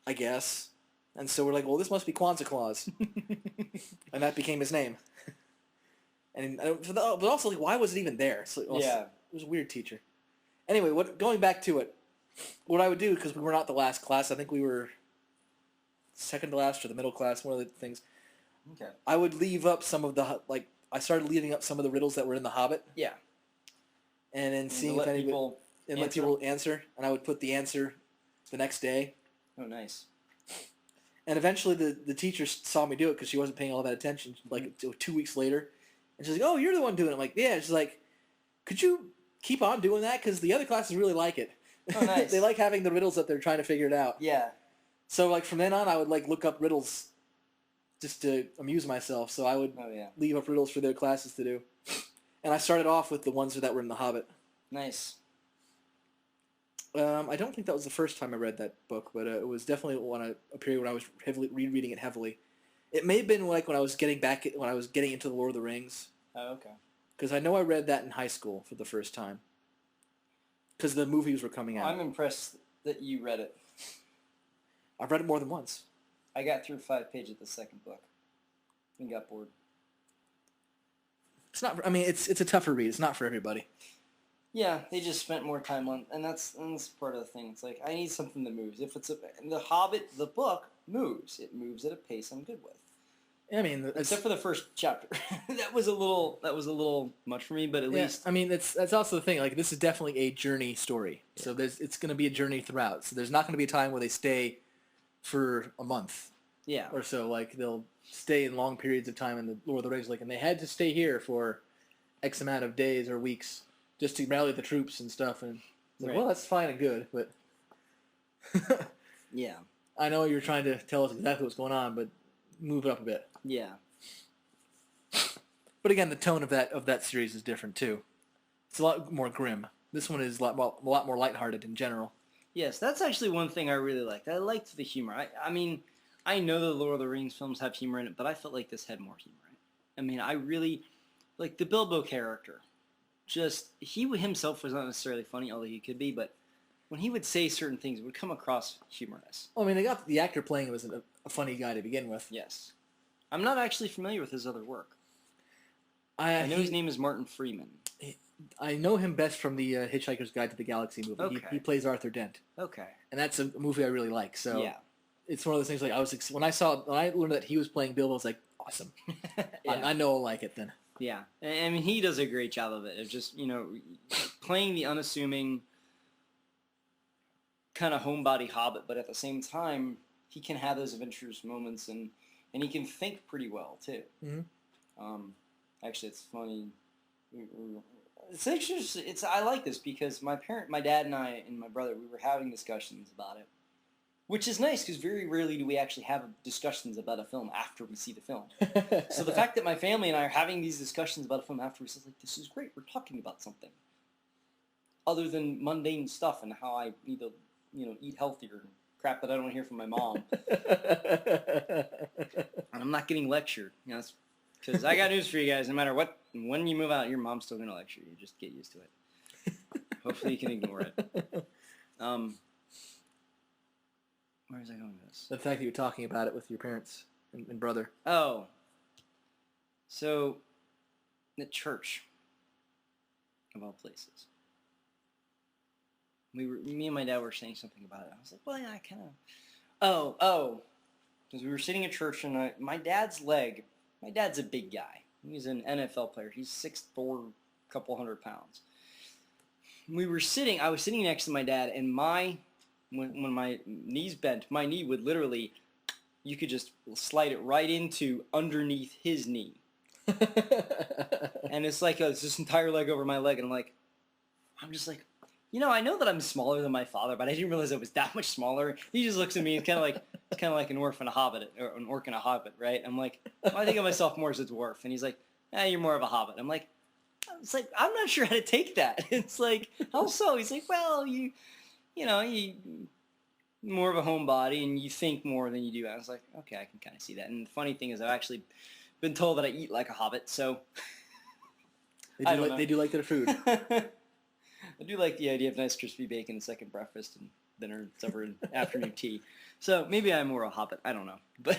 Speaker 2: I guess. And so we're like, well, this must be Kwanzaa Claus. And that became his name. And but also, like, why was it even there? So
Speaker 1: Yeah.
Speaker 2: It was a weird teacher. Anyway, going back to it, what I would do, because we were not the last class, I think we were second to last or the middle class, one of the things.
Speaker 1: Okay.
Speaker 2: I would leave up some of the, like, I started leaving up some of the riddles that were in The Hobbit.
Speaker 1: Yeah.
Speaker 2: And then seeing
Speaker 1: let
Speaker 2: if anybody...
Speaker 1: people
Speaker 2: And let people answer, and I would put the answer the next day.
Speaker 1: Oh, nice.
Speaker 2: And eventually the teacher saw me do it because she wasn't paying all that attention, like 2 weeks later. And she's like, oh, you're the one doing it. I'm like, yeah. She's like, could you keep on doing that? Because the other classes really like it.
Speaker 1: Oh, nice.
Speaker 2: They like having the riddles that they're trying to figure it out.
Speaker 1: Yeah.
Speaker 2: So, like, from then on, I would, like, look up riddles just to amuse myself. So I would leave up riddles for their classes to do. And I started off with the ones that were in The Hobbit.
Speaker 1: Nice.
Speaker 2: I don't think that was the first time I read that book, but it was definitely a period when I was rereading it heavily. It may have been like when I was getting into the Lord of the Rings.
Speaker 1: Oh, okay.
Speaker 2: Because I know I read that in high school for the first time. Because the movies were coming out.
Speaker 1: I'm impressed that you read it.
Speaker 2: I've read it more than once.
Speaker 1: I got through 5 pages of the second book and got bored.
Speaker 2: It's not. I mean, it's a tougher read. It's not for everybody.
Speaker 1: Yeah, they just spent more time on, and that's part of the thing. It's like, I need something that moves. If it's The Hobbit, the book moves. It moves at a pace I'm good with.
Speaker 2: I mean,
Speaker 1: except for the first chapter, that was a little much for me. But at least,
Speaker 2: I mean, that's also the thing. Like, this is definitely a journey story. Yeah. So it's going to be a journey throughout. So there's not going to be a time where they stay for a month.
Speaker 1: Yeah.
Speaker 2: Or so. Like, they'll stay in long periods of time in the Lord of the Rings. Like, and they had to stay here for X amount of days or weeks just to rally the troops and stuff. And it's like, well, that's fine and good, but
Speaker 1: yeah,
Speaker 2: I know you're trying to tell us exactly what's going on, but move it up a bit.
Speaker 1: Yeah.
Speaker 2: But again, the tone of that series is different too. It's a lot more grim. This one is a lot more lighthearted in general.
Speaker 1: Yes, that's actually one thing I really liked. I liked the humor. I mean, I know the Lord of the Rings films have humor in it, but I felt like this had more humor in it. I mean, I really like the Bilbo character. Just, he himself was not necessarily funny, although he could be, but when he would say certain things, it would come across humorous.
Speaker 2: Well, I mean, they got the actor playing was a funny guy to begin with.
Speaker 1: Yes. I'm not actually familiar with his other work. I know his name is Martin Freeman.
Speaker 2: I know him best from the Hitchhiker's Guide to the Galaxy movie.
Speaker 1: Okay.
Speaker 2: He plays Arthur Dent.
Speaker 1: Okay.
Speaker 2: And that's a movie I really like. So
Speaker 1: yeah.
Speaker 2: It's one of those things like when I learned that he was playing Bilbo, I was like, awesome. Yeah. I know I'll like it then.
Speaker 1: Yeah. I mean, he does a great job of it. It's just, playing the unassuming kind of homebody hobbit, but at the same time, he can have those adventurous moments and he can think pretty well, too. Mm-hmm. Actually, it's funny. It's interesting. I like this because my dad and I and my brother, we were having discussions about it, which is nice because very rarely do we actually have discussions about a film after we see the film. So the fact that my family and I are having these discussions about a film afterwards is like, this is great. We're talking about something other than mundane stuff and how I need to, eat healthier and crap that I don't hear from my mom. And I'm not getting lectured. Because I got news for you guys. No matter when you move out, your mom's still going to lecture you. Just get used to it. Hopefully you can ignore it. Where was I going with this?
Speaker 2: The fact that you're talking about it with your parents and brother.
Speaker 1: Oh. So, the church, of all places. Me and my dad were saying something about it. I was like, well, yeah, I kind of... Oh. Because we were sitting in church and my dad's leg... My dad's a big guy. He's an NFL player. He's 6'4", a couple 100 pounds. I was sitting next to my dad, and when my knees bent, my knee would literally, you could just slide it right into underneath his knee. And it's like this entire leg over my leg, and I'm just like, I know that I'm smaller than my father, but I didn't realize I was that much smaller. He just looks at me and kind of like an orc and a hobbit, or an orc and a hobbit, right? I'm like, well, I think of myself more as a dwarf, and he's like, you're more of a hobbit. I'm like, I'm not sure how to take that. It's like, how so? He's like, well, you more of a homebody, and you think more than you do. I was like, okay, I can kind of see that. And the funny thing is, I've actually been told that I eat like a hobbit, so
Speaker 2: they do like their food.
Speaker 1: I do like the idea of nice crispy bacon, second breakfast, and dinner, supper, and afternoon tea. So maybe I'm more a hobbit. I don't know. But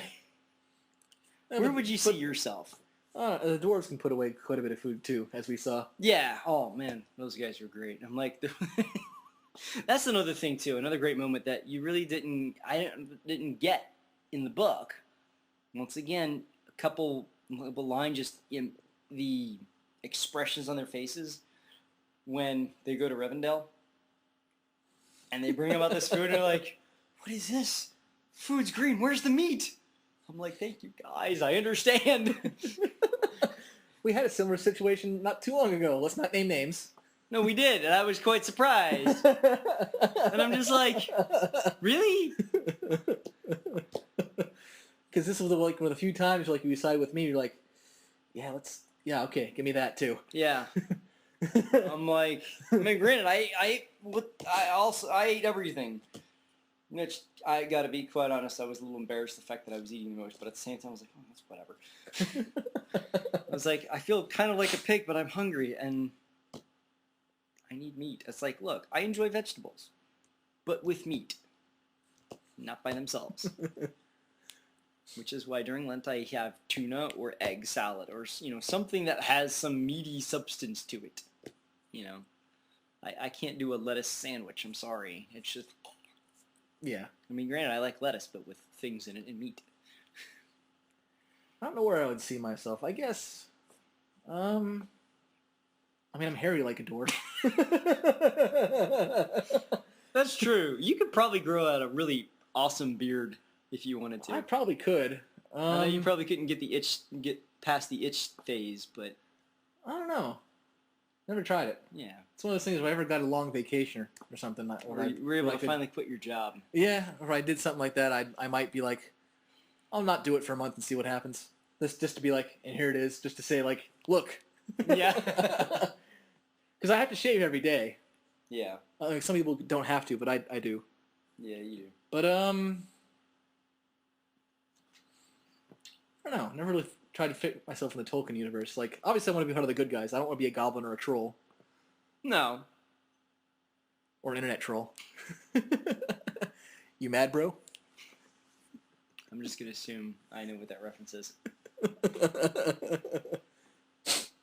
Speaker 1: where would you see yourself?
Speaker 2: The dwarves can put away quite a bit of food, too, as we saw.
Speaker 1: Yeah. Oh, man. Those guys were great. I'm like... That's another thing, too. Another great moment that you really I didn't get in the book. Once again, a couple lines just in the expressions on their faces when they go to Rivendell and they bring about this food and they're like, what is this? Food's green. Where's the meat? I'm like, thank you guys. I understand.
Speaker 2: We had a similar situation not too long ago. Let's not name names.
Speaker 1: No, we did, and I was quite surprised. And I'm just like, really?
Speaker 2: Because this was one of the few times you decided with me, you're like, yeah, okay, give me that too.
Speaker 1: Yeah. I'm like, granted, I ate everything. Which, I gotta be quite honest, I was a little embarrassed the fact that I was eating the most, but at the same time I was like, oh, that's whatever. I was like, I feel kind of like a pig, but I'm hungry, and I need meat. It's like, look, I enjoy vegetables, but with meat. Not by themselves. which is why during Lent I have tuna or egg salad or something that has some meaty substance to it. I can't do a lettuce sandwich. I'm sorry. It's just.
Speaker 2: Yeah.
Speaker 1: I mean, granted, I like lettuce, but with things in it and meat.
Speaker 2: I don't know where I would see myself. I guess. I mean, I'm hairy like a dwarf.
Speaker 1: That's true. You could probably grow out a really awesome beard if you wanted to.
Speaker 2: I probably could.
Speaker 1: I know you probably couldn't get past the itch phase, but
Speaker 2: I don't know. Never tried it.
Speaker 1: yeah.
Speaker 2: It's one of those things where I ever got a long vacation or something.
Speaker 1: Or you were able to finally quit your job.
Speaker 2: Yeah, or I did something like that, I might be like, I'll not do it for a month and see what happens. Just to be like, and here it is, just to say like, look.
Speaker 1: Yeah.
Speaker 2: Because I have to shave every day.
Speaker 1: Yeah.
Speaker 2: Like some people don't have to, but I do.
Speaker 1: Yeah, you do.
Speaker 2: But I don't know. Never really tried to fit myself in the Tolkien universe. Like, obviously I want to be part of the good guys. I don't want to be a goblin or a troll.
Speaker 1: No.
Speaker 2: Or an internet troll. You mad, bro?
Speaker 1: I'm just going to assume I know what that reference is.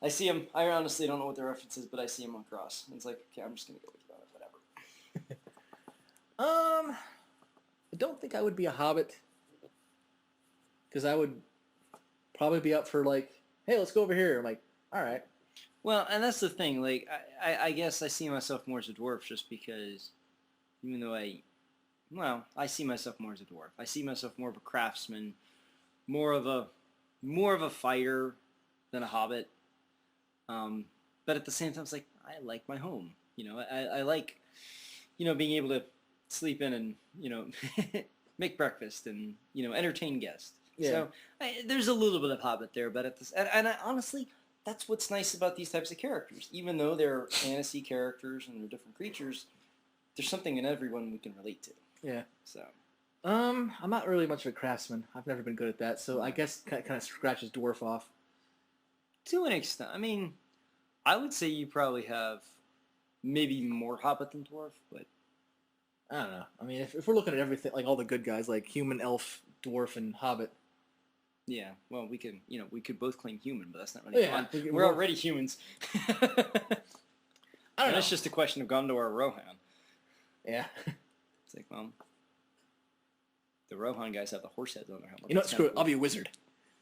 Speaker 1: I see him. I honestly don't know what the reference is, but I see him on Cross. It's like, okay, I'm just going to go with you on it, whatever.
Speaker 2: I don't think I would be a hobbit. Because I would probably be up for like, hey, let's go over here. I'm like, all right.
Speaker 1: Well, and that's the thing. Like, I guess I see myself more as a dwarf just because, even though I see myself more as a dwarf. I see myself more of a craftsman, more of a fighter than a hobbit. But at the same time, it's like I like my home. I like, being able to sleep in and make breakfast and entertain guests.
Speaker 2: Yeah.
Speaker 1: So there's a little bit of Hobbit there, but honestly, that's what's nice about these types of characters. Even though they're fantasy characters and they're different creatures, there's something in everyone we can relate to.
Speaker 2: Yeah.
Speaker 1: So.
Speaker 2: I'm not really much of a craftsman. I've never been good at that, so I guess kind of scratches dwarf off.
Speaker 1: To an extent. I mean, I would say you probably have maybe more Hobbit than dwarf, but
Speaker 2: I don't know. I mean, if we're looking at everything, like all the good guys, like human, elf, dwarf, and hobbit.
Speaker 1: Yeah, well, we could both claim human, but that's not really fun. We're already humans.
Speaker 2: I don't know.
Speaker 1: It's just a question of Gondor or Rohan.
Speaker 2: Yeah.
Speaker 1: It's like, well, the Rohan guys have the horse heads on their helmet.
Speaker 2: You know what? Screw it. I'll be a wizard.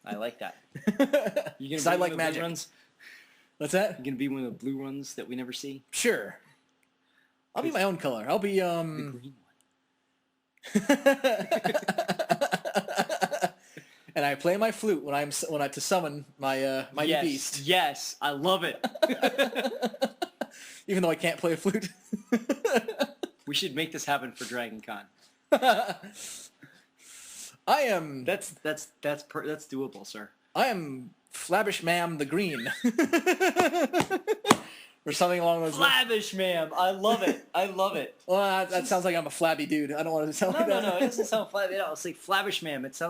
Speaker 1: I like that. You
Speaker 2: Because
Speaker 1: gonna
Speaker 2: I
Speaker 1: be
Speaker 2: like
Speaker 1: one of the
Speaker 2: magic.
Speaker 1: blue runs?
Speaker 2: What's that?
Speaker 1: You gonna be one of the blue ones that we never see?
Speaker 2: Sure. I'll be my own color. I'll be
Speaker 1: The green
Speaker 2: And I play my flute when I to summon my mighty
Speaker 1: one.
Speaker 2: beast.
Speaker 1: Yes, I love it.
Speaker 2: Even though I can't play a flute.
Speaker 1: We should make this happen for Dragon Con.
Speaker 2: I am.
Speaker 1: That's doable, sir.
Speaker 2: I am Flabbish Ma'am the Green. Or something along those lines.
Speaker 1: Flabbish, ma'am. I love it. I love it.
Speaker 2: Well, that sounds like I'm a flabby dude. I don't want to sound like that.
Speaker 1: No. It doesn't sound flabby at all. It's like Flabbish, ma'am. It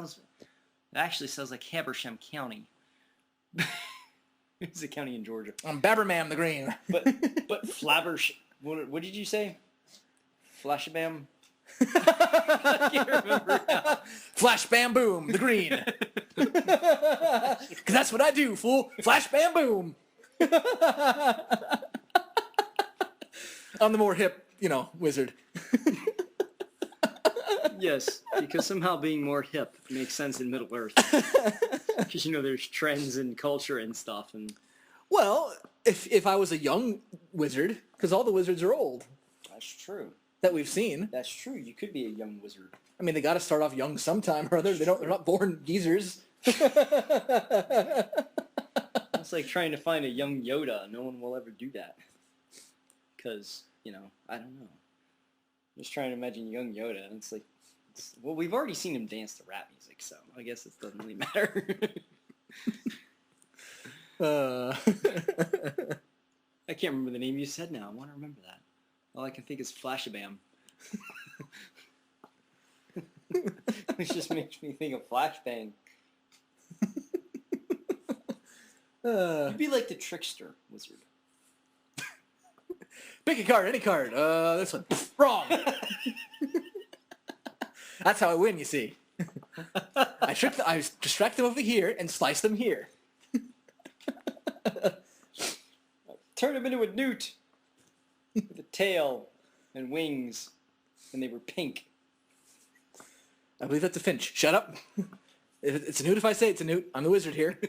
Speaker 1: actually sounds like Habersham County. It's a county in Georgia.
Speaker 2: I'm Babbermam the Green.
Speaker 1: But Flabbersh. What did you say? Flashabam. I can't remember now.
Speaker 2: Flash Bam Boom the Green. Because that's what I do, fool. Flash Bam Boom. I'm the more hip, wizard.
Speaker 1: Yes, because somehow being more hip makes sense in Middle Earth. Because there's trends and culture and stuff. And
Speaker 2: Well, if I was a young wizard, because all the wizards are old
Speaker 1: that's true.
Speaker 2: that we've seen.
Speaker 1: That's true. You could be a young wizard.
Speaker 2: I mean, they got to start off young sometime or other. They're not born geezers.
Speaker 1: It's like trying to find a young Yoda. No one will ever do that. Because, I don't know. Just trying to imagine young Yoda, and it's like, well, we've already seen him dance to rap music, so I guess it doesn't really matter. I can't remember the name you said now. I want to remember that. All I can think is Flashabam. It just makes me think of Flashbang. You'd be like the trickster wizard.
Speaker 2: Pick a card, any card. This one. Wrong. That's how I win, you see. I distract them over here and slice them here.
Speaker 1: Turn him into a newt with a tail and wings, and they were pink.
Speaker 2: I believe that's a finch. Shut up. It's a newt if I say it's a newt. I'm the wizard here.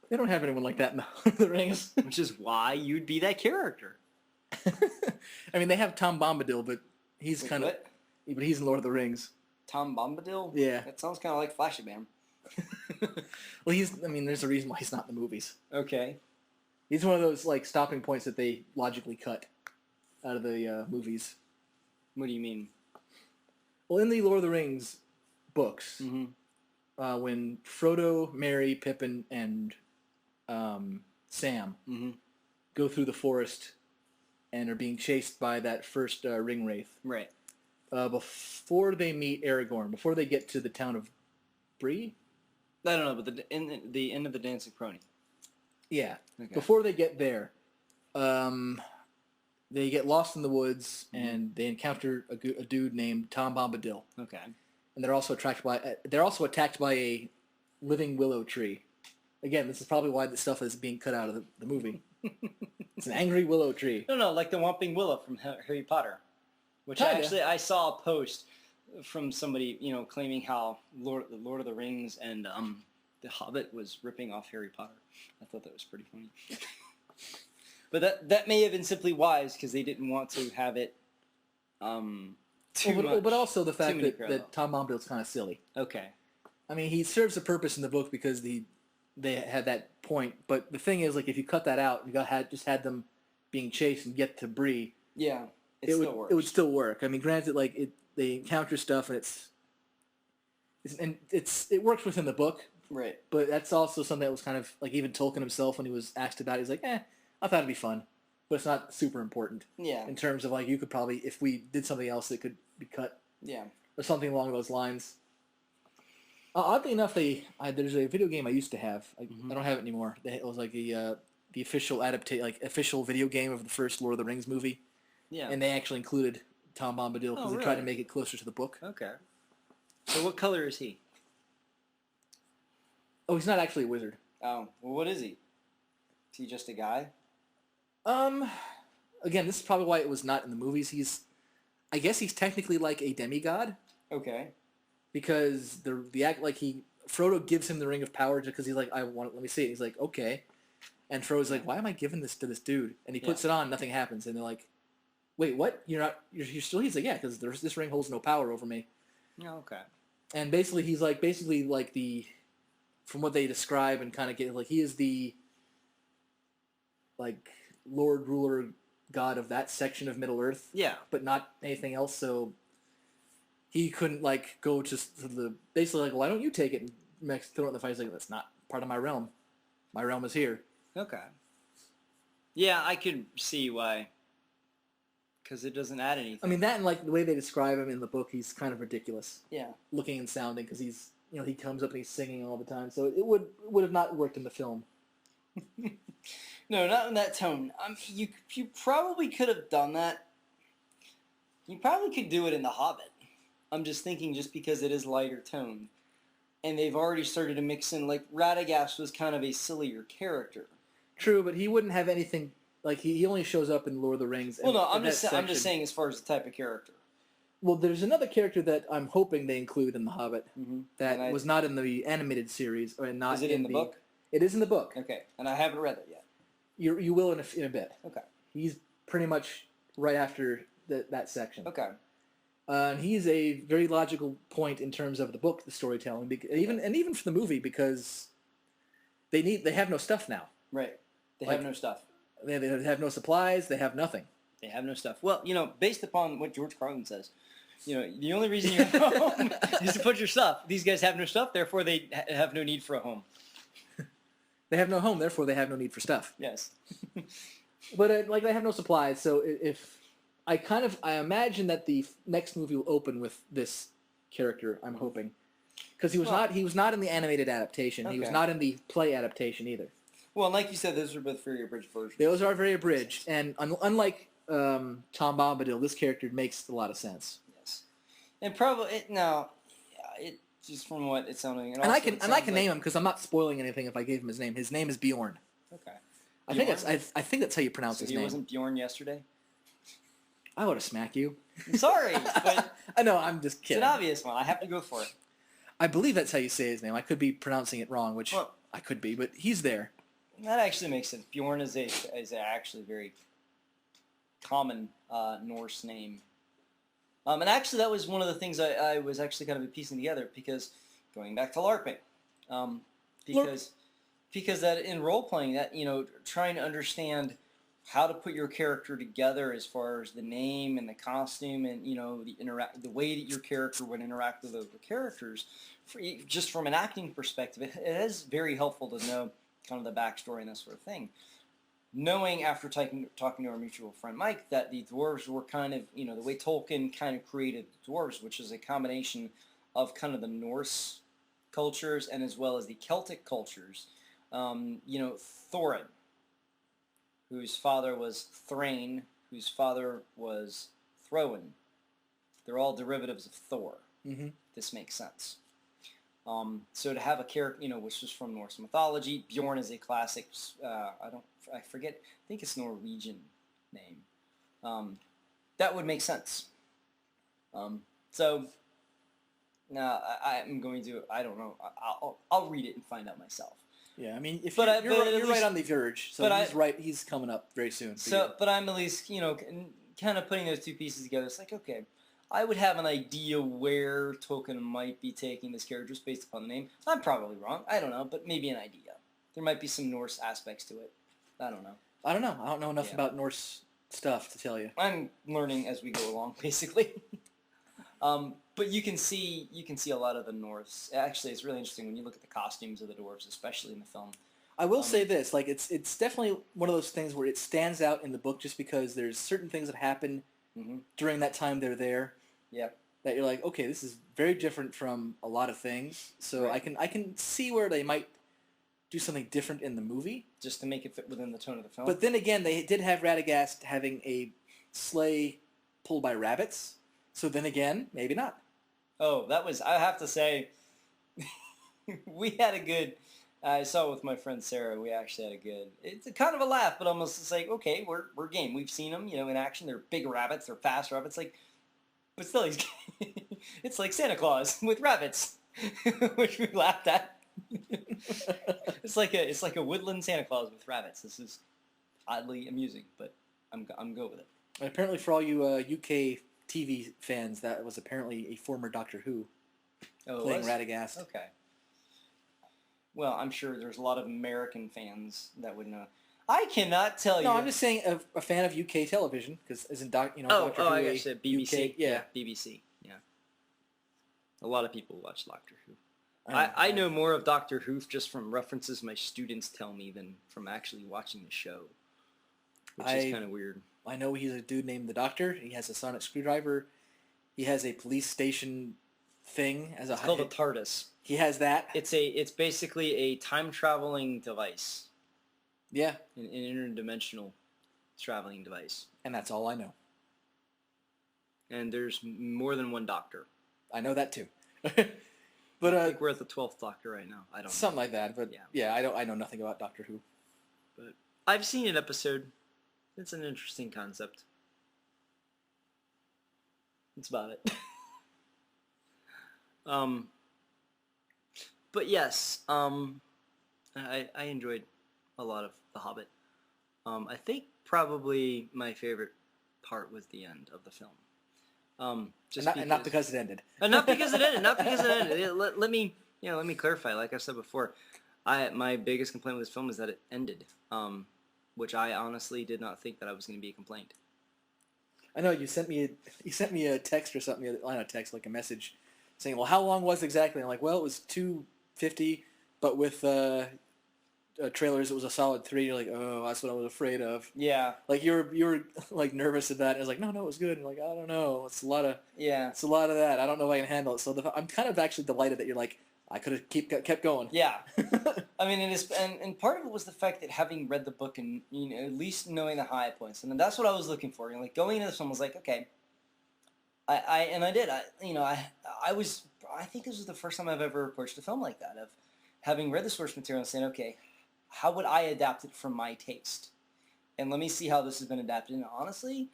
Speaker 2: They don't have anyone like that in Lord of the Rings.
Speaker 1: Which is why you'd be that character.
Speaker 2: I mean, they have Tom Bombadil, but he's kind of...
Speaker 1: What?
Speaker 2: But he's in Lord of the Rings.
Speaker 1: Tom Bombadil?
Speaker 2: Yeah.
Speaker 1: That sounds kind of like Flashy Man.
Speaker 2: Well, there's a reason why he's not in the movies.
Speaker 1: Okay.
Speaker 2: He's one of those, like, stopping points that they logically cut out of the movies.
Speaker 1: What do you mean?
Speaker 2: Well, in the Lord of the Rings books,
Speaker 1: Mm-hmm.
Speaker 2: When Frodo, Merry, Pippin, and Sam go through the forest and are being chased by that first ring wraith.
Speaker 1: Right.
Speaker 2: Before they meet Aragorn, before they get to the town of Bree?
Speaker 1: I don't know, but the end of the Dancing Crony.
Speaker 2: Yeah.
Speaker 1: Okay.
Speaker 2: Before they get there, they get lost in the woods and they encounter a dude named Tom Bombadil.
Speaker 1: Okay.
Speaker 2: And they're also attacked by a living willow tree. Again, this is probably why the stuff is being cut out of the movie. It's an angry willow tree.
Speaker 1: No, like the Whomping Willow from Harry Potter. Which
Speaker 2: Kinda.
Speaker 1: actually I saw a post from somebody, claiming how Lord of the Rings and The Hobbit was ripping off Harry Potter. I thought that was pretty funny. But that may have been simply wise because they didn't want to have it too much.
Speaker 2: But also the fact
Speaker 1: many
Speaker 2: that Tom Bombadil's kind of silly.
Speaker 1: Okay.
Speaker 2: I mean, he serves a purpose in the book because they had that point. But the thing is, like, if you cut that out, you just had them being chased and get to Bree.
Speaker 1: Yeah,
Speaker 2: It would still work. I mean, granted, like they encounter stuff and it works within the book.
Speaker 1: Right.
Speaker 2: But that's also something that was kind of like even Tolkien himself when he was asked about it, he's like, I thought it'd be fun, but it's not super important.
Speaker 1: Yeah.
Speaker 2: In terms of like you could probably, if we did something else, it could be cut.
Speaker 1: Yeah.
Speaker 2: Or something along those lines. Oddly enough, there's a video game I used to have. I don't have it anymore. It was like the official official video game of the first Lord of the Rings movie.
Speaker 1: Yeah.
Speaker 2: And they actually included Tom Bombadil because they tried to make it closer to the book.
Speaker 1: Okay. So what color is he?
Speaker 2: Oh, he's not actually a wizard.
Speaker 1: Oh, well, what is he? Is he just a guy?
Speaker 2: Again, this is probably why it was not in the movies. I guess he's technically like a demigod.
Speaker 1: Okay.
Speaker 2: Because Frodo gives him the Ring of Power just because he's like, let me see it. He's like, okay. And Frodo's like, why am I giving this to this dude? And he puts it on, nothing happens. And they're like, wait, what? You're still, he's like, yeah, because this ring holds no power over me.
Speaker 1: Oh, okay.
Speaker 2: And basically, he's like, from what they describe and kind of get, like, he is the, like, Lord, Ruler, God of that section of Middle Earth.
Speaker 1: Yeah.
Speaker 2: But not anything else, so he couldn't, like, go to the, basically, like, why don't you take it and throw it in the fire? He's like, that's not part of my realm. My realm is here.
Speaker 1: Okay. Yeah, I could see why. Because it doesn't add anything.
Speaker 2: I mean, that and, like, the way they describe him in the book, he's kind of ridiculous.
Speaker 1: Yeah.
Speaker 2: Looking and sounding, because he's, he comes up and he's singing all the time, so it would have not worked in the film.
Speaker 1: No, not in that tone. You probably could have done that. You probably could do it in The Hobbit. I'm just thinking just because it is lighter tone. And they've already started to mix in, like, Radagast was kind of a sillier character.
Speaker 2: True, but he wouldn't have anything, like, he only shows up in Lord of the Rings.
Speaker 1: Well, no, I'm just saying as far as the type of character.
Speaker 2: Well, there's another character that I'm hoping they include in The Hobbit that was not in the animated series. Or not.
Speaker 1: Is it in the book?
Speaker 2: It is in the book.
Speaker 1: Okay, and I haven't read it yet.
Speaker 2: You will in a bit.
Speaker 1: Okay.
Speaker 2: He's pretty much right after that section.
Speaker 1: Okay.
Speaker 2: He's a very logical point in terms of the book, the storytelling, even for the movie, because they have no stuff now.
Speaker 1: Right. They have no stuff.
Speaker 2: They have no supplies. They have nothing.
Speaker 1: They have no stuff. Well, based upon what George Carlin says, the only reason you're home is to put your stuff. These guys have no stuff, therefore they have no need for a home.
Speaker 2: They have no home, therefore they have no need for stuff.
Speaker 1: Yes.
Speaker 2: But they have no supplies, so if I imagine that the next movie will open with this character. I'm hoping, because he was not in the animated adaptation. Okay. He was not in the play adaptation either.
Speaker 1: Well, like you said, those are both very abridged versions.
Speaker 2: Those are very abridged, and unlike Tom Bombadil, this character makes a lot of sense.
Speaker 1: Yes, and probably it just from what it sounded.
Speaker 2: And I can name him because I'm not spoiling anything if I gave him his name. His name is Bjorn.
Speaker 1: Okay.
Speaker 2: I think that's how you pronounce his name.
Speaker 1: He wasn't Bjorn yesterday.
Speaker 2: I would have smacked you.
Speaker 1: I'm sorry, but
Speaker 2: I know, I'm just
Speaker 1: it's
Speaker 2: kidding.
Speaker 1: an obvious one. I have to go for it.
Speaker 2: I believe that's how you say his name. I could be pronouncing it wrong, which I could be, but he's there.
Speaker 1: That actually makes sense. Bjorn is actually very common Norse name. And actually, that was one of the things I was actually kind of piecing together because going back to LARPing, because that in role playing, that trying to understand how to put your character together as far as the name and the costume and the way that your character would interact with other characters, just from an acting perspective, it is very helpful to know kind of the backstory and that sort of thing. Knowing after talking to our mutual friend Mike that the dwarves were kind of, the way Tolkien kind of created the dwarves, which is a combination of kind of the Norse cultures and as well as the Celtic cultures. Thorin, whose father was Thrain, whose father was Throwan. They're all derivatives of Thor.
Speaker 2: Mm-hmm.
Speaker 1: This makes sense. So to have a character, which was from Norse mythology, Bjorn is a classic. I forget. I think it's Norwegian name. That would make sense. So now I'm going to. I don't know. I'll read it and find out myself.
Speaker 2: Yeah, I mean,
Speaker 1: you're
Speaker 2: right on the verge. So he's right. He's coming up very soon.
Speaker 1: But I'm at least kind of putting those two pieces together. It's like, okay, I would have an idea where Tolkien might be taking this character just based upon the name. I'm probably wrong. I don't know, but maybe an idea. There might be some Norse aspects to it. I don't know.
Speaker 2: I don't know enough about Norse stuff to tell you.
Speaker 1: I'm learning as we go along, basically. But you can see a lot of the Norse. Actually, it's really interesting when you look at the costumes of the dwarves, especially in the film.
Speaker 2: I will say this, like it's definitely one of those things where it stands out in the book just because there's certain things that happen during that time they're there.
Speaker 1: Yeah.
Speaker 2: That you're like, okay, this is very different from a lot of things. So right. I can see where they might do something different in the movie.
Speaker 1: Just to make it fit within the tone of the film.
Speaker 2: But then again, they did have Radagast having a sleigh pulled by rabbits. So then again, maybe not.
Speaker 1: Oh, I have to say, we had a good, I saw it with my friend Sarah, we actually had a good, it's a kind of a laugh, but almost it's like, okay, we're game. We've seen them, in action. They're big rabbits, they're fast rabbits, but still, it's like Santa Claus with rabbits, which we laughed at. It's like a woodland Santa Claus with rabbits. This is oddly amusing, but I'm good with it.
Speaker 2: And apparently for all you UK TV fans, that was apparently a former Doctor Who playing Radagast.
Speaker 1: Okay. Well, I'm sure there's a lot of American fans that would know. I cannot tell you.
Speaker 2: No, I'm just saying a fan of UK television because isn't Doctor Who
Speaker 1: I guess BBC.
Speaker 2: UK, yeah,
Speaker 1: BBC. Yeah. A lot of people watch Doctor Who. I know more of Doctor Who just from references my students tell me than from actually watching the show, which is kind of weird.
Speaker 2: I know he's a dude named the Doctor. He has a sonic screwdriver. He has a police station thing as
Speaker 1: It's called a TARDIS.
Speaker 2: He has that.
Speaker 1: It's basically a time traveling device.
Speaker 2: Yeah,
Speaker 1: an interdimensional traveling device.
Speaker 2: And that's all I know.
Speaker 1: And there's more than one Doctor.
Speaker 2: I know that too.
Speaker 1: But I think we're at the 12th Doctor right now. I don't know.
Speaker 2: Something like that. But yeah, I know nothing about Doctor Who.
Speaker 1: But I've seen an episode. It's an interesting concept. That's about it. But yes, I enjoyed a lot of The Hobbit. I think probably my favorite part was the end of the film.
Speaker 2: Not because it ended.
Speaker 1: Not because it ended. Not because it ended. Let me clarify. Like I said before, my biggest complaint with this film is that it ended. Which I honestly did not think that I was going to be a complaint.
Speaker 2: I know you sent me a text or something. Not a text, like a message, saying, "Well, how long was it exactly?" And I'm like, "Well, it was 2:50, but with trailers, it was a solid 3." You're like, "Oh, that's what I was afraid of."
Speaker 1: Yeah.
Speaker 2: Like you were like nervous of that. I was like, "No, it was good." And like, I don't know. It's a lot of that. I don't know if I can handle it. So I'm kind of actually delighted that you're like, I could have kept going.
Speaker 1: Yeah. I mean, and part of it was the fact that having read the book and at least knowing the high points, and that's what I was looking for. Like going into this one was like, okay, I did. I think this was the first time I've ever approached a film like that, of having read the source material and saying, okay, how would I adapt it from my taste? And let me see how this has been adapted. And honestly,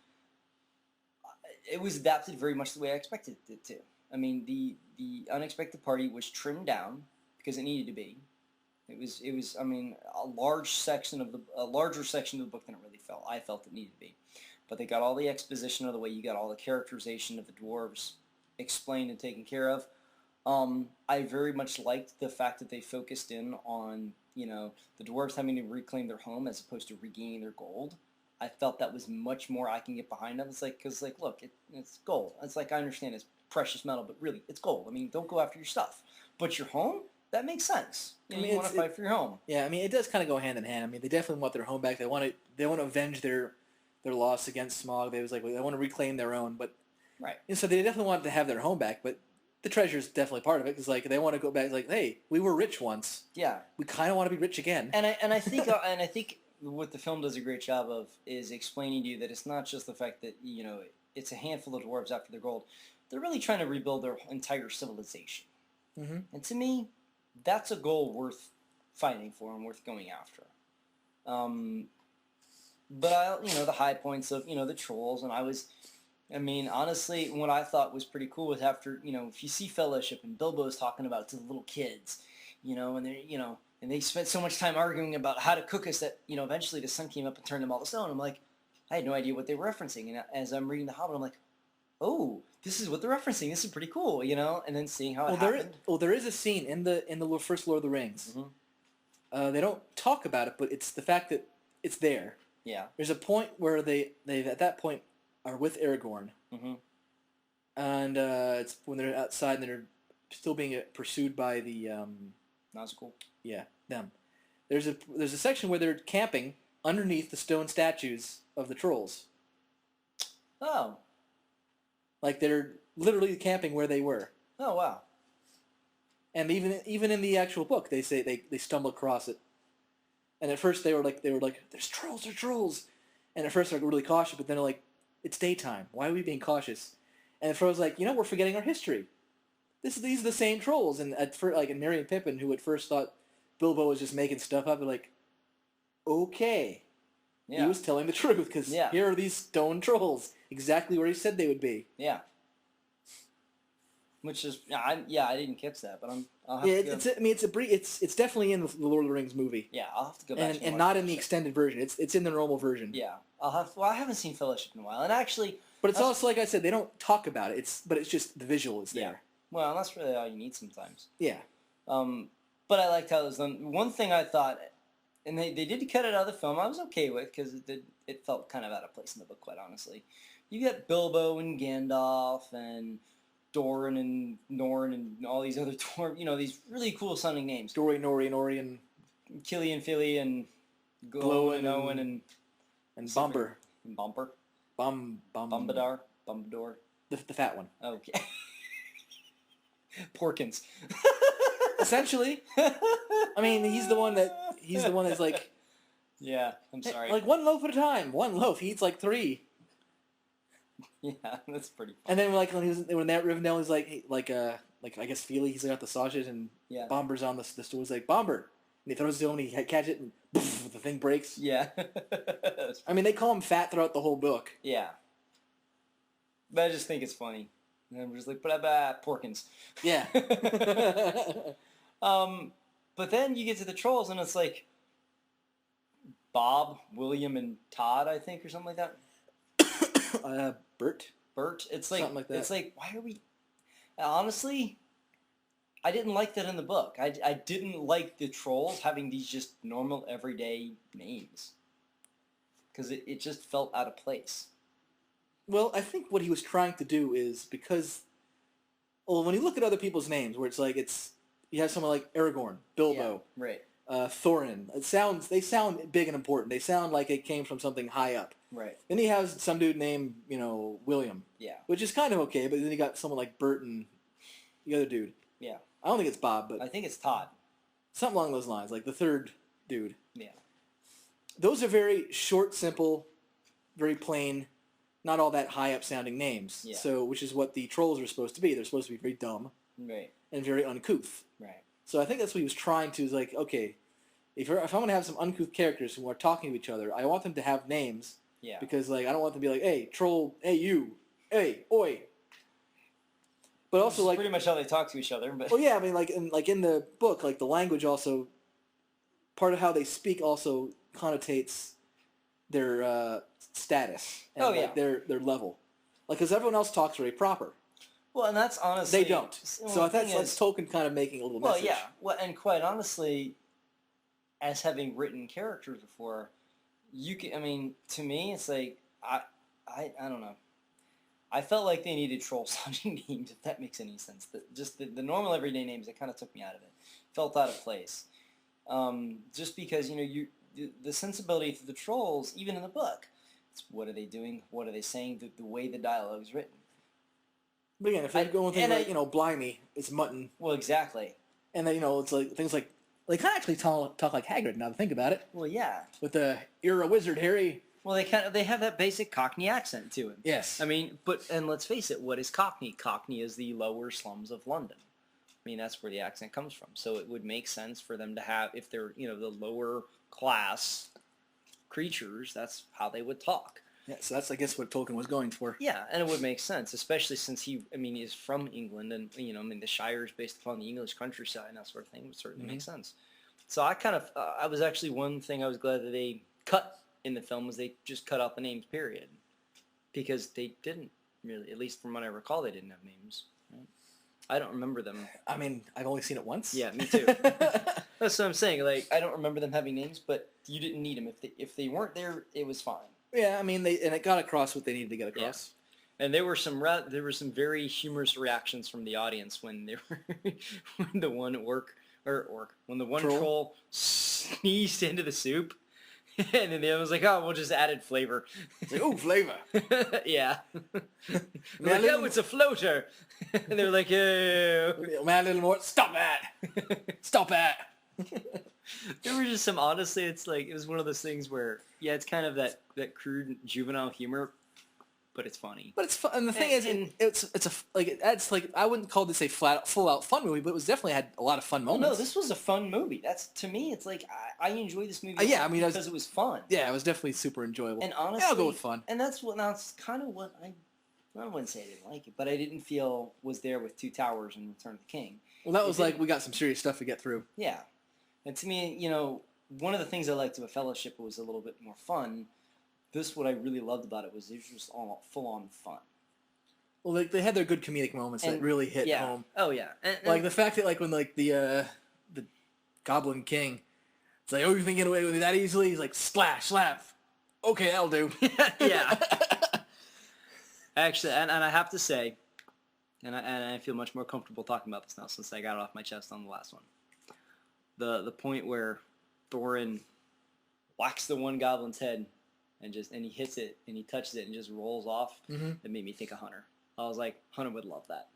Speaker 1: it was adapted very much the way I expected it to. I mean, the unexpected party was trimmed down because it needed to be. It was. I mean, a larger section of the book than I felt it needed to be. But they got all the exposition out of the way. You got all the characterization of the dwarves explained and taken care of. I very much liked the fact that they focused in on the dwarves having to reclaim their home as opposed to regaining their gold. I felt that was much more I can get behind them. It's like, because look, it's gold. It's like, I understand it's precious metal, but really, it's gold. I mean, don't go after your stuff. But your home, that makes sense. You want to fight for your home.
Speaker 2: Yeah, I mean, it does kind of go hand in hand. I mean, they definitely want their home back. They want to avenge their loss against Smaug. They want to reclaim their own, but
Speaker 1: right.
Speaker 2: And so they definitely want to have their home back, but the treasure is definitely part of it, because they want to go back. Like, hey, we were rich once.
Speaker 1: Yeah.
Speaker 2: We kind of want to be rich again.
Speaker 1: And I think what the film does a great job of is explaining to you that it's not just the fact that it's a handful of dwarves after their gold. They're really trying to rebuild their entire civilization.
Speaker 2: Mm-hmm.
Speaker 1: And to me, that's a goal worth fighting for and worth going after. But the high points of the trolls, and honestly, what I thought was pretty cool was after if you see Fellowship and Bilbo's talking about to the little kids, and they're and they spent so much time arguing about how to cook us that eventually the sun came up and turned them all to stone. I'm like, I had no idea what they were referencing, and as I'm reading The Hobbit, I'm like, oh, this is what they're referencing. This is pretty cool, and then seeing how it happened.
Speaker 2: There is a scene in the first Lord of the Rings.
Speaker 1: Mm-hmm.
Speaker 2: They don't talk about it, but it's the fact that it's there.
Speaker 1: Yeah.
Speaker 2: There's a point where they at that point are with Aragorn,
Speaker 1: mm-hmm.
Speaker 2: and it's when they're outside and they're still being pursued by the
Speaker 1: Nazgul.
Speaker 2: Yeah, them. There's a section where they're camping underneath the stone statues of the trolls.
Speaker 1: Oh.
Speaker 2: Like they're literally camping where they were.
Speaker 1: Oh wow.
Speaker 2: And even in the actual book, they say they stumble across it. And at first they were like, there's trolls. And at first they're really cautious, but then they're like, it's daytime. Why are we being cautious? And at first like, we're forgetting our history. These are the same trolls. And at first, like, Merry and Pippin, who at first thought Bilbo was just making stuff up, they're like, okay. Yeah. He was telling the truth, because here are these stone trolls, exactly where he said they would be.
Speaker 1: Yeah. Which is, I didn't catch that, but I'll have
Speaker 2: to go. It's definitely in the Lord of the Rings movie.
Speaker 1: Yeah, I'll have to go back
Speaker 2: and not in the extended version. It's in the normal version.
Speaker 1: Yeah, I haven't seen Fellowship in a while, and actually,
Speaker 2: but it's also like I said, they don't talk about it. But it's just the visual is there.
Speaker 1: Well, that's really all you need sometimes.
Speaker 2: Yeah.
Speaker 1: But I liked how it was done. One thing I thought, and they did cut it out of the film, I was okay with, because it felt kind of out of place in the book, quite honestly. You got Bilbo and Gandalf and Doran and Norn and all these other these really cool sounding names.
Speaker 2: Dory, Nori, and
Speaker 1: Killian, Philly, and Glow and Owen
Speaker 2: and Bumper.
Speaker 1: And Bumper.
Speaker 2: Bombador. The fat one.
Speaker 1: Okay. Porkins.
Speaker 2: Essentially. I mean, he's the one that's like.
Speaker 1: Yeah, I'm sorry.
Speaker 2: Like one loaf at a time. One loaf. He eats like 3.
Speaker 1: Yeah, that's pretty funny.
Speaker 2: And then like when that Rivendell is like I guess Feely, he's got the sausage, and Bomber's on the stool. He's like, Bomber, and he throws it to him, and he catches it, and poof, the thing breaks.
Speaker 1: Yeah.
Speaker 2: I mean, they call him fat throughout the whole book.
Speaker 1: Yeah. But I just think it's funny. And I'm just like, Porkins.
Speaker 2: Yeah.
Speaker 1: But then you get to the trolls, and it's like Bob, William, and Todd, I think, or something like that.
Speaker 2: Bert.
Speaker 1: It's like,
Speaker 2: something like that.
Speaker 1: It's like, why are we? Honestly, I didn't like that in the book. I didn't like the trolls having these just normal everyday names, because it just felt out of place.
Speaker 2: Well, I think what he was trying to do is because, when you look at other people's names, where you have someone like Aragorn, Bilbo,
Speaker 1: right.
Speaker 2: Thorin. They sound big and important. They sound like it came from something high up.
Speaker 1: Right.
Speaker 2: Then he has some dude named, William.
Speaker 1: Yeah.
Speaker 2: Which is kind of okay, but then you got someone like Bert and the other dude.
Speaker 1: Yeah.
Speaker 2: I don't think it's Bob, but
Speaker 1: I think it's Todd.
Speaker 2: something along those lines, like the third dude.
Speaker 1: Yeah.
Speaker 2: Those are very short, simple, very plain, not all that high up sounding names.
Speaker 1: Yeah.
Speaker 2: So, which is what the trolls are supposed to be. They're supposed to be very dumb
Speaker 1: Right.
Speaker 2: and very uncouth.
Speaker 1: Right.
Speaker 2: So I think that's what he was trying to, is like, okay, if I'm going to have some uncouth characters who are talking to each other, I want them to have names.
Speaker 1: Yeah.
Speaker 2: Because, like, I don't want them to be like, hey, troll, hey, you, hey, oi. But also, like,
Speaker 1: pretty much how they talk to each other. But
Speaker 2: well, yeah, I mean, like in the book, like the language also, part of how they speak also connotates their status and like their level, like because everyone else talks very proper.
Speaker 1: Well, and that's honestly
Speaker 2: They don't. So I think that's Tolkien kind of making a little message.
Speaker 1: Well, yeah. Well, and quite honestly, as having written characters before, you can. I mean, to me, it's like I don't know. I felt like they needed troll sounding names, if that makes any sense. The normal everyday names, it kind of took me out of it. Felt out of place. Just because, the sensibility to the trolls, even in the book, it's what are they doing? What are they saying? The way the dialogue is written.
Speaker 2: But again, if they're going with things like, blimey, it's mutton.
Speaker 1: Well, exactly.
Speaker 2: And then, it's like things like, they kind of actually talk like Hagrid now to think about it.
Speaker 1: Well, yeah.
Speaker 2: With the, you're a wizard, Harry.
Speaker 1: Well, they have that basic Cockney accent to him.
Speaker 2: Yes.
Speaker 1: I mean, and let's face it, what is Cockney? Cockney is the lower slums of London. I mean, that's where the accent comes from. So it would make sense for them to have, if they're, the lower class creatures, that's how they would talk.
Speaker 2: Yeah, so that's, I guess, what Tolkien was going for.
Speaker 1: Yeah, and it would make sense, especially since he is from England, and, the Shire is based upon the English countryside and that sort of thing. It would certainly make sense. So I kind of, I was actually, one thing I was glad that they cut in the film was they just cut out the names, period. Because they didn't really, at least from what I recall, they didn't have names. Right? I don't remember them.
Speaker 2: I mean, I've only seen it once.
Speaker 1: Yeah, me too. That's what I'm saying. Like, I don't remember them having names, but you didn't need them. If they weren't there, it was fine.
Speaker 2: Yeah, I mean, and it got across what they needed to get across.
Speaker 1: Yeah. And there were some very humorous reactions from the audience when they were when the one when the one troll sneezed into the soup. And then the other was like, oh, we'll just added flavor.
Speaker 2: It's like, oh, flavor.
Speaker 1: Yeah. Like, oh, it's a floater. And they were like, oh.
Speaker 2: Man, a little more. Stop that. Stop that.
Speaker 1: There were just some, honestly, it's like, it was one of those things where, yeah, it's kind of that crude juvenile humor, but it's funny.
Speaker 2: But it's fun. And the thing is, it adds, like, I wouldn't call this a full out fun movie, but it was definitely had a lot of fun moments.
Speaker 1: No, this was a fun movie. That's, to me, it's like, I enjoyed this movie because it was fun.
Speaker 2: Yeah, it was definitely super enjoyable.
Speaker 1: And honestly,
Speaker 2: yeah, I'll go with fun.
Speaker 1: And that's kind of what I wouldn't say I didn't like it, but I didn't feel was there with Two Towers and Return of the King.
Speaker 2: Well, that was like, we got some serious stuff to get through.
Speaker 1: Yeah. And to me, one of the things I liked about Fellowship was a little bit more fun. This, what I really loved about it was just all full-on fun.
Speaker 2: Well, they had their good comedic moments that really hit home.
Speaker 1: Oh, yeah. And
Speaker 2: like the fact that, like, when, like, the Goblin King, it's like, oh, you think you get away with it that easily? He's like, slash, slap. Okay, that'll do.
Speaker 1: Yeah. Actually, and I have to say, and I feel much more comfortable talking about this now since I got it off my chest on the last one. The point where Thorin whacks the one goblin's head and he hits it and he touches it and just rolls off, it made me think of Hunter. I was like, Hunter would love that.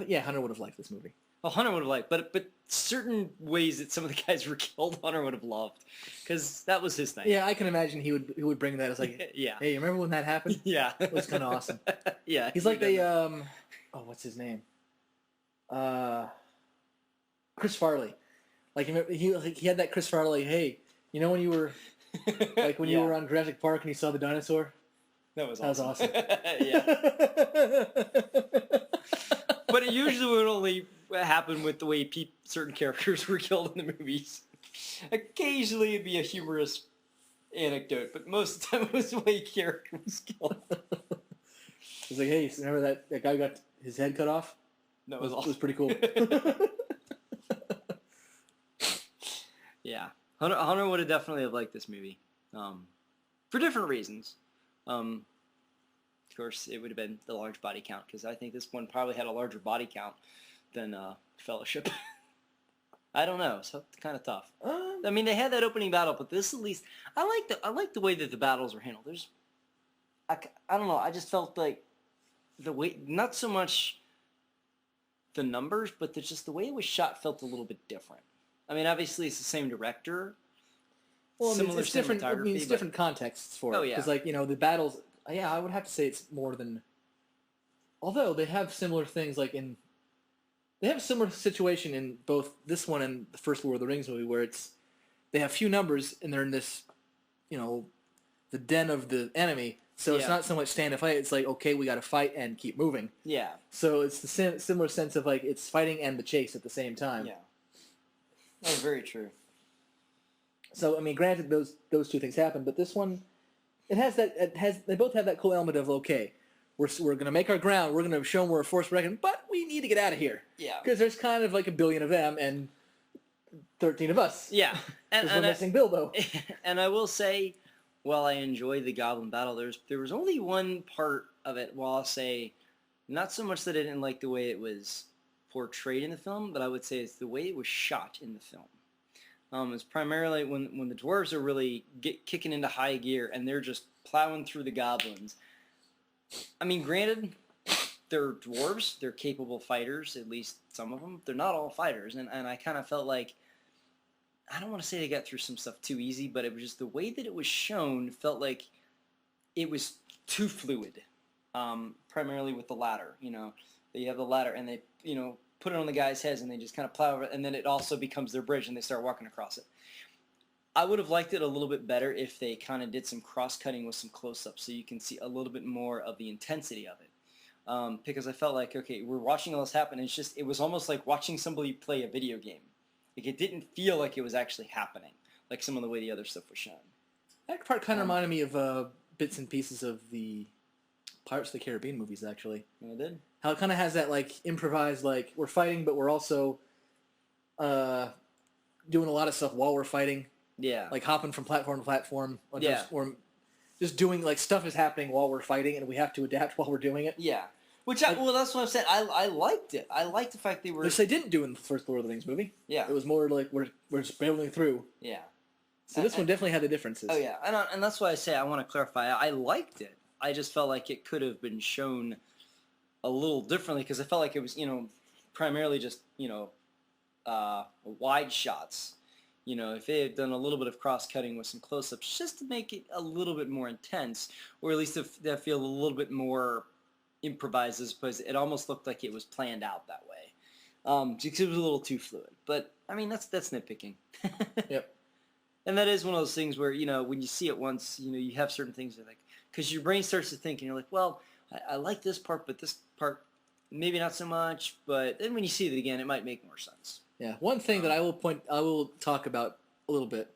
Speaker 2: Yeah, Hunter would have liked this movie.
Speaker 1: Well, Hunter would have liked, but certain ways that some of the guys were killed, Hunter would have loved, because that was his thing.
Speaker 2: Yeah, I can imagine he would bring that as like,
Speaker 1: yeah.
Speaker 2: Hey, you remember when that happened?
Speaker 1: Yeah,
Speaker 2: it was kind of awesome.
Speaker 1: Yeah,
Speaker 2: he's like what's his name? Chris Farley. Like he had that Chris Farley. Hey, you know when you were like when you were on Jurassic Park and you saw the dinosaur?
Speaker 1: That was awesome.
Speaker 2: Yeah.
Speaker 1: But it usually would only happen with the way certain characters were killed in the movies. Occasionally it'd be a humorous anecdote, but most of the time it was the way a character was killed.
Speaker 2: It's like, hey, remember that guy who got his head cut off?
Speaker 1: That was awesome.
Speaker 2: It was pretty cool.
Speaker 1: Yeah. Hunter would have definitely have liked this movie. For different reasons. Of course, it would have been the large body count, because I think this one probably had a larger body count than Fellowship. I don't know. So it's kind of tough. I mean, they had that opening battle, but this at least I like the way that the battles were handled. I don't know. I just felt like the way, not so much the numbers, but just the way it was shot felt a little bit different. I mean, obviously it's the same director.
Speaker 2: Well,
Speaker 1: Similar
Speaker 2: it's different. I mean, it's
Speaker 1: cinematography,
Speaker 2: different contexts for it.
Speaker 1: Oh, yeah.
Speaker 2: Because, like, the battles. Yeah, I would have to say it's more than. Although they have similar things, like they have a similar situation in both this one and the first Lord of the Rings movie, where they have few numbers and they're in this, the den of the enemy. So it's not so much stand and fight. It's like, okay, we got to fight and keep moving.
Speaker 1: Yeah.
Speaker 2: So it's the similar sense of like it's fighting and the chase at the same time.
Speaker 1: Yeah. That's very true.
Speaker 2: So I mean, granted, those two things happen, but this one, they both have that cool element of okay, we're gonna make our ground, we're gonna show them we're a force reckon, but we need to get out of here.
Speaker 1: Yeah.
Speaker 2: Because there's kind of like 1 billion of them and 13 of us.
Speaker 1: Yeah.
Speaker 2: And we're missing Bilbo.
Speaker 1: And I will say, while I enjoyed the Goblin battle, there was only one part of it. Well, I'll say, not so much that I didn't like the way it was portrayed in the film, but I would say it's the way it was shot in the film. It's primarily when the dwarves are really kicking into high gear and they're just plowing through the goblins. I mean, granted, they're dwarves. They're capable fighters, at least some of them. They're not all fighters, and I kind of felt like, I don't want to say they got through some stuff too easy, but it was just the way that it was shown felt like it was too fluid, primarily with the ladder. They have the ladder and they, put it on the guys' heads and they just kind of plow over it, and then it also becomes their bridge and they start walking across it. I would have liked it a little bit better if they kind of did some cross-cutting with some close-ups so you can see a little bit more of the intensity of it. Because I felt like, okay, we're watching all this happen, and it was almost like watching somebody play a video game. Like, it didn't feel like it was actually happening, like some of the way the other stuff was shown.
Speaker 2: That part kind of reminded me of bits and pieces of the Pirates of the Caribbean movies, actually.
Speaker 1: Yeah, it did.
Speaker 2: How it kind of has that, like, improvised, like, we're fighting, but we're also doing a lot of stuff while we're fighting.
Speaker 1: Yeah.
Speaker 2: Like, hopping from platform to platform.
Speaker 1: Yeah.
Speaker 2: Or just doing, like, stuff is happening while we're fighting, and we have to adapt while we're doing it.
Speaker 1: Yeah. Well, that's what I'm saying. I liked it. I liked the fact they were...
Speaker 2: Which they didn't do in the first Lord of the Rings movie.
Speaker 1: Yeah.
Speaker 2: It was more like, we're just barreling through.
Speaker 1: Yeah.
Speaker 2: So this one definitely had the differences.
Speaker 1: Oh, yeah. And that's why I say I want to clarify. I liked it. I just felt like it could have been shown a little differently because I felt like it was, primarily just, wide shots. If they had done a little bit of cross-cutting with some close-ups just to make it a little bit more intense, or at least if they feel a little bit more improvised as opposed to, it almost looked like it was planned out that way. Because it was a little too fluid. But, I mean, that's nitpicking.
Speaker 2: Yep.
Speaker 1: And that is one of those things where, when you see it once, you have certain things that like, because your brain starts to think and you're like, well, I like this part, but this part, maybe not so much. But then when you see it again, it might make more sense.
Speaker 2: Yeah. One thing that I will talk about a little bit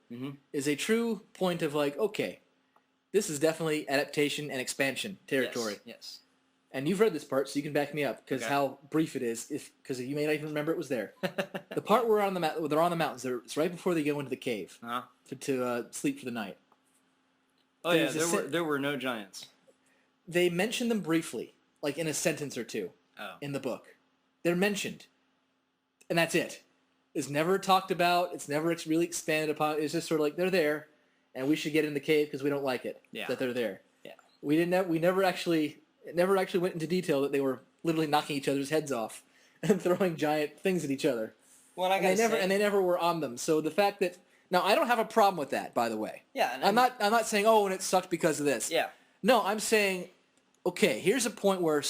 Speaker 2: is a true point of like, okay, this is definitely adaptation and expansion territory.
Speaker 1: Yes.
Speaker 2: And you've read this part, so you can back me up because how brief it is. Because you may not even remember it was there. The part where they're on the mountains. It's right before they go into the cave to sleep for the night.
Speaker 1: Oh yeah, there were no giants.
Speaker 2: They mention them briefly, like in a sentence or two in the book. They're mentioned, and that's it. It's never talked about. It's never really expanded upon. It's just sort of like they're there, and we should get in the cave because we don't like it that they're there.
Speaker 1: Yeah.
Speaker 2: We never actually went into detail that they were literally knocking each other's heads off and throwing giant things at each other.
Speaker 1: Well,
Speaker 2: and they never were on them. So the fact that now I don't have a problem with that, by the way.
Speaker 1: Yeah.
Speaker 2: I'm not saying and it sucked because of this.
Speaker 1: Yeah.
Speaker 2: No, I'm saying, okay, here's a point where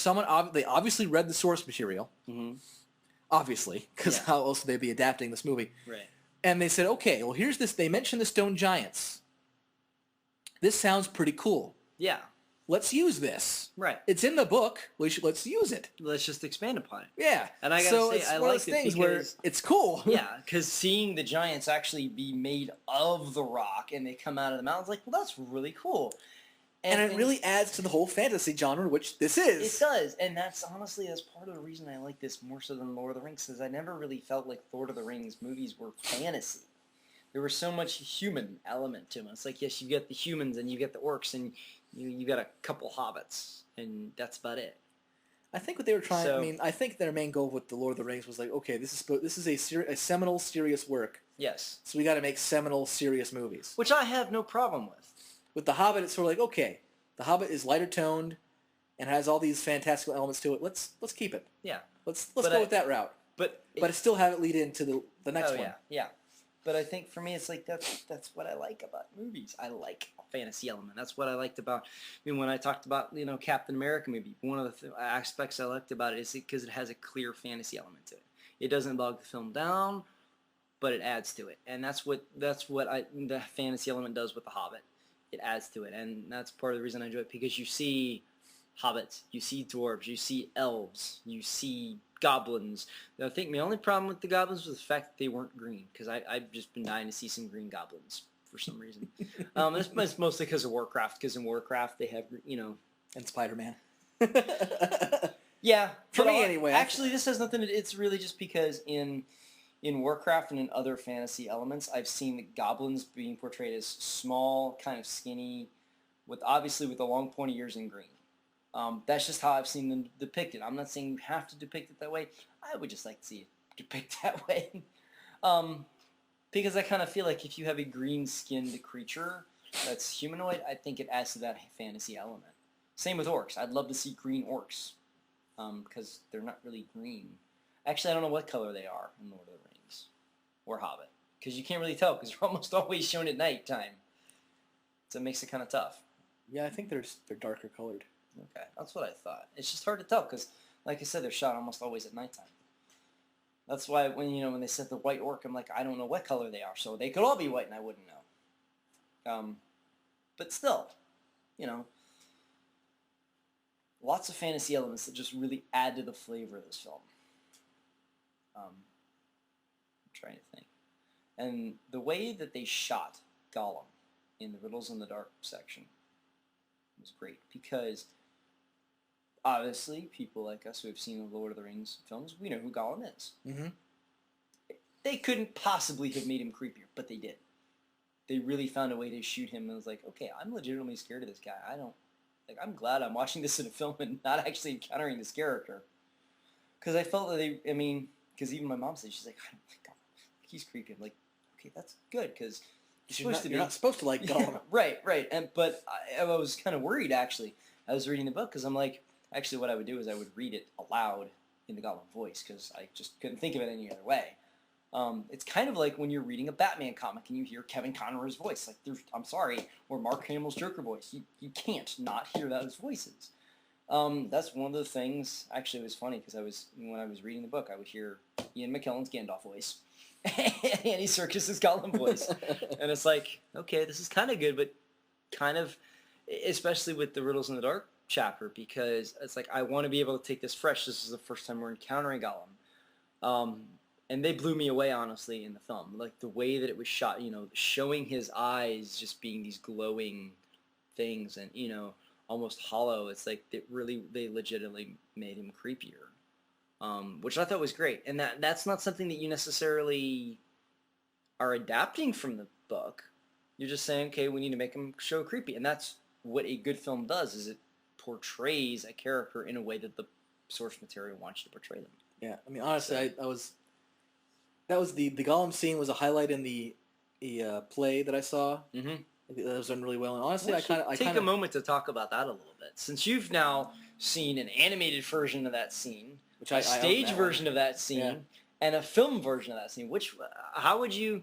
Speaker 2: they obviously read the source material. Mm-hmm. Obviously, because how else would they be adapting this movie?
Speaker 1: Right.
Speaker 2: And they said, okay, well, here's this. They mentioned the stone giants. This sounds pretty cool.
Speaker 1: Yeah.
Speaker 2: Let's use this.
Speaker 1: Right.
Speaker 2: It's in the book. Let's use it.
Speaker 1: Let's just expand upon it.
Speaker 2: Yeah.
Speaker 1: And I gotta say, I like
Speaker 2: things where it's cool.
Speaker 1: Yeah, because seeing the giants actually be made of the rock and they come out of the mountains, like, well, that's really cool.
Speaker 2: And it really adds to the whole fantasy genre, which this is.
Speaker 1: It does, and that's part of the reason I like this more so than Lord of the Rings, because I never really felt like Lord of the Rings movies were fantasy. There was so much human element to them. It's like, yes, you get the humans and you get the orcs and you got a couple hobbits, and that's about it.
Speaker 2: I think what they were trying. I think their main goal with the Lord of the Rings was like, okay, this is a seminal, serious work.
Speaker 1: Yes.
Speaker 2: So we got to make seminal, serious movies.
Speaker 1: Which I have no problem with.
Speaker 2: With The Hobbit, it's sort of like, okay, The Hobbit is lighter toned and has all these fantastical elements to it. Let's keep it.
Speaker 1: Yeah.
Speaker 2: Let's go with that route.
Speaker 1: But
Speaker 2: still have it lead into the next one.
Speaker 1: Yeah. But I think for me, it's like that's what I like about movies. I like a fantasy element. That's what I liked about. I mean, when I talked about Captain America movie, one of the aspects I liked about it is because it has a clear fantasy element to it. It doesn't bog the film down, but it adds to it, and that's what the fantasy element does with The Hobbit. It adds to it, and that's part of the reason I enjoy it, because you see hobbits, you see dwarves, you see elves, you see goblins. I think my only problem with the goblins was the fact that they weren't green, because I've just been dying to see some green goblins for some reason. It's mostly because of Warcraft, because in Warcraft they have,
Speaker 2: And Spider-Man.
Speaker 1: Yeah.
Speaker 2: For me, anyway.
Speaker 1: Actually, this has nothing to do. It's really just because in Warcraft and in other fantasy elements, I've seen the goblins being portrayed as small, kind of skinny, with a long pointy ears and green. That's just how I've seen them depicted. I'm not saying you have to depict it that way. I would just like to see it depicted that way. Because I kind of feel like if you have a green-skinned creature that's humanoid, I think it adds to that fantasy element. Same with orcs. I'd love to see green orcs, because they're not really green. Actually, I don't know what color they are in Lord of the Rings or Hobbit, because you can't really tell, because they're almost always shown at night time. So it makes it kind of tough.
Speaker 2: Yeah, I think they're darker colored.
Speaker 1: Okay, that's what I thought. It's just hard to tell, because, like I said, they're shot almost always at nighttime. That's why when they said the white orc, I'm like, I don't know what color they are, so they could all be white and I wouldn't know. But still, lots of fantasy elements that just really add to the flavor of this film. I'm trying to think. And the way that they shot Gollum in the Riddles in the Dark section was great, because obviously people like us who have seen the Lord of the Rings films, we know who Gollum is. Mm-hmm. They couldn't possibly have made him creepier, but they did. They really found a way to shoot him, and was like, okay, I'm legitimately scared of this guy. I'm glad I'm watching this in a film and not actually encountering this character. Because I felt that because even my mom said, she's like, I don't like Gollum. He's creepy. I'm like, okay, that's good, because
Speaker 2: you're not supposed to like Gollum.
Speaker 1: Yeah, right. But I was kind of worried, actually. I was reading the book, because I'm like, actually what I would do is I would read it aloud in the Gollum voice, because I just couldn't think of it any other way. It's kind of like when you're reading a Batman comic and you hear Kevin Conroy's voice. Like, I'm sorry, or Mark Hamill's Joker voice. You can't not hear those voices. That's one of the things. Actually, it was funny, because when I was reading the book, I would hear Ian McKellen's Gandalf voice, Andy Serkis's Gollum voice, and it's like, okay, this is kind of good, but kind of, especially with the Riddles in the Dark chapter, because it's like, I want to be able to take this fresh. This is the first time we're encountering Gollum. And they blew me away, honestly, in the film. Like, the way that it was shot, showing his eyes just being these glowing things and, almost hollow. It's like they legitimately made him creepier, which I thought was great. And that's not something that you necessarily are adapting from the book. You're just saying, okay, we need to make him show creepy. And that's what a good film does, is it portrays a character in a way that the source material wants you to portray them.
Speaker 2: Yeah, I mean, honestly, that was the Gollum scene was a highlight in the play that I saw. Mm-hmm. That was done really well, and honestly, I take
Speaker 1: a moment to talk about that a little bit, since you've now seen an animated version of that scene, a stage version of that scene, and a film version of that scene. How would you?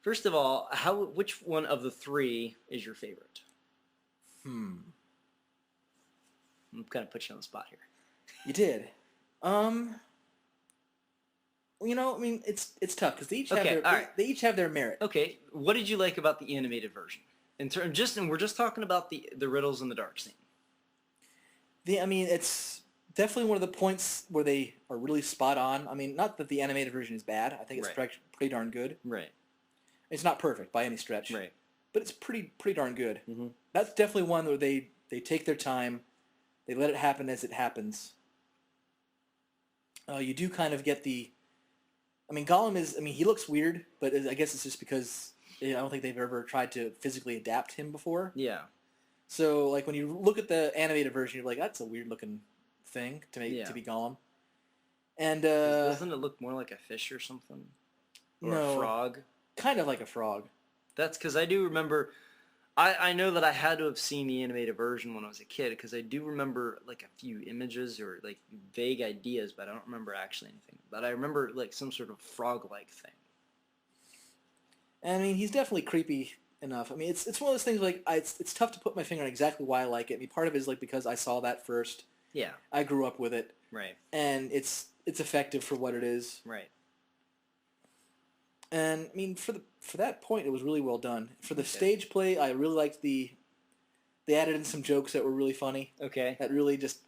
Speaker 1: First of all, which one of the three is your favorite? I'm gonna put you on the spot here.
Speaker 2: You did. It's tough, because they each have their merit.
Speaker 1: Okay, what did you like about the animated version? And we're just talking about the Riddles in the Dark scene.
Speaker 2: It's definitely one of the points where they are really spot on. I mean, not that the animated version is bad. I think it's pretty darn good.
Speaker 1: Right.
Speaker 2: It's not perfect by any stretch.
Speaker 1: Right.
Speaker 2: But it's pretty darn good. Mm-hmm. That's definitely one where they take their time. They let it happen as it happens. You do kind of get the... Gollum he looks weird, but I guess it's just because I don't think they've ever tried to physically adapt him before.
Speaker 1: Yeah.
Speaker 2: So, like, when you look at the animated version, you're like, that's a weird-looking thing to be Gollum. And,
Speaker 1: doesn't it look more like a fish or something? Or a frog?
Speaker 2: Kind of like a frog.
Speaker 1: That's because I do remember, I know that I had to have seen the animated version when I was a kid because I do remember like a few images or like vague ideas, but I don't remember actually anything. But I remember like some sort of frog-like thing.
Speaker 2: I mean, he's definitely creepy enough. I mean, it's one of those things like it's tough to put my finger on exactly why I like it. I mean, part of it is like because I saw that first.
Speaker 1: Yeah.
Speaker 2: I grew up with it.
Speaker 1: Right.
Speaker 2: And it's effective for what it is.
Speaker 1: Right.
Speaker 2: And I mean, for that point, it was really well done. For the stage play, I really liked they added in some jokes that were really funny.
Speaker 1: Okay.
Speaker 2: That really just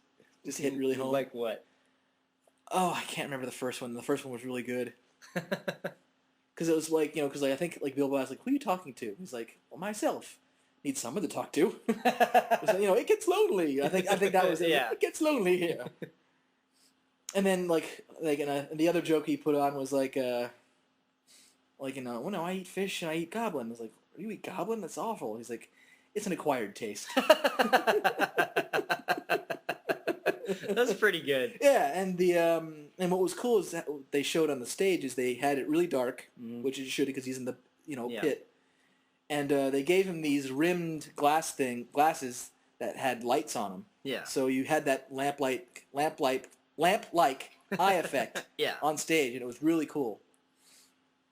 Speaker 2: hit really home.
Speaker 1: Like what?
Speaker 2: Oh, I can't remember the first one. The first one was really good. Because it was like, because like, I think like Bilbo was like, who are you talking to? He's like, well, myself. Need someone to talk to. So, it gets lonely. I think that was it.
Speaker 1: Yeah.
Speaker 2: It gets lonely here. And then like and the other joke he put on was like well, no, I eat fish and I eat goblin. I was like, you eat goblin? That's awful. He's like, it's an acquired taste.
Speaker 1: That's pretty good.
Speaker 2: Yeah, and and what was cool is that they showed on the stage is they had it really dark, which it should because he's in the pit, and they gave him these rimmed glasses that had lights on them.
Speaker 1: Yeah.
Speaker 2: So you had that lamp-like eye effect on stage, and it was really cool.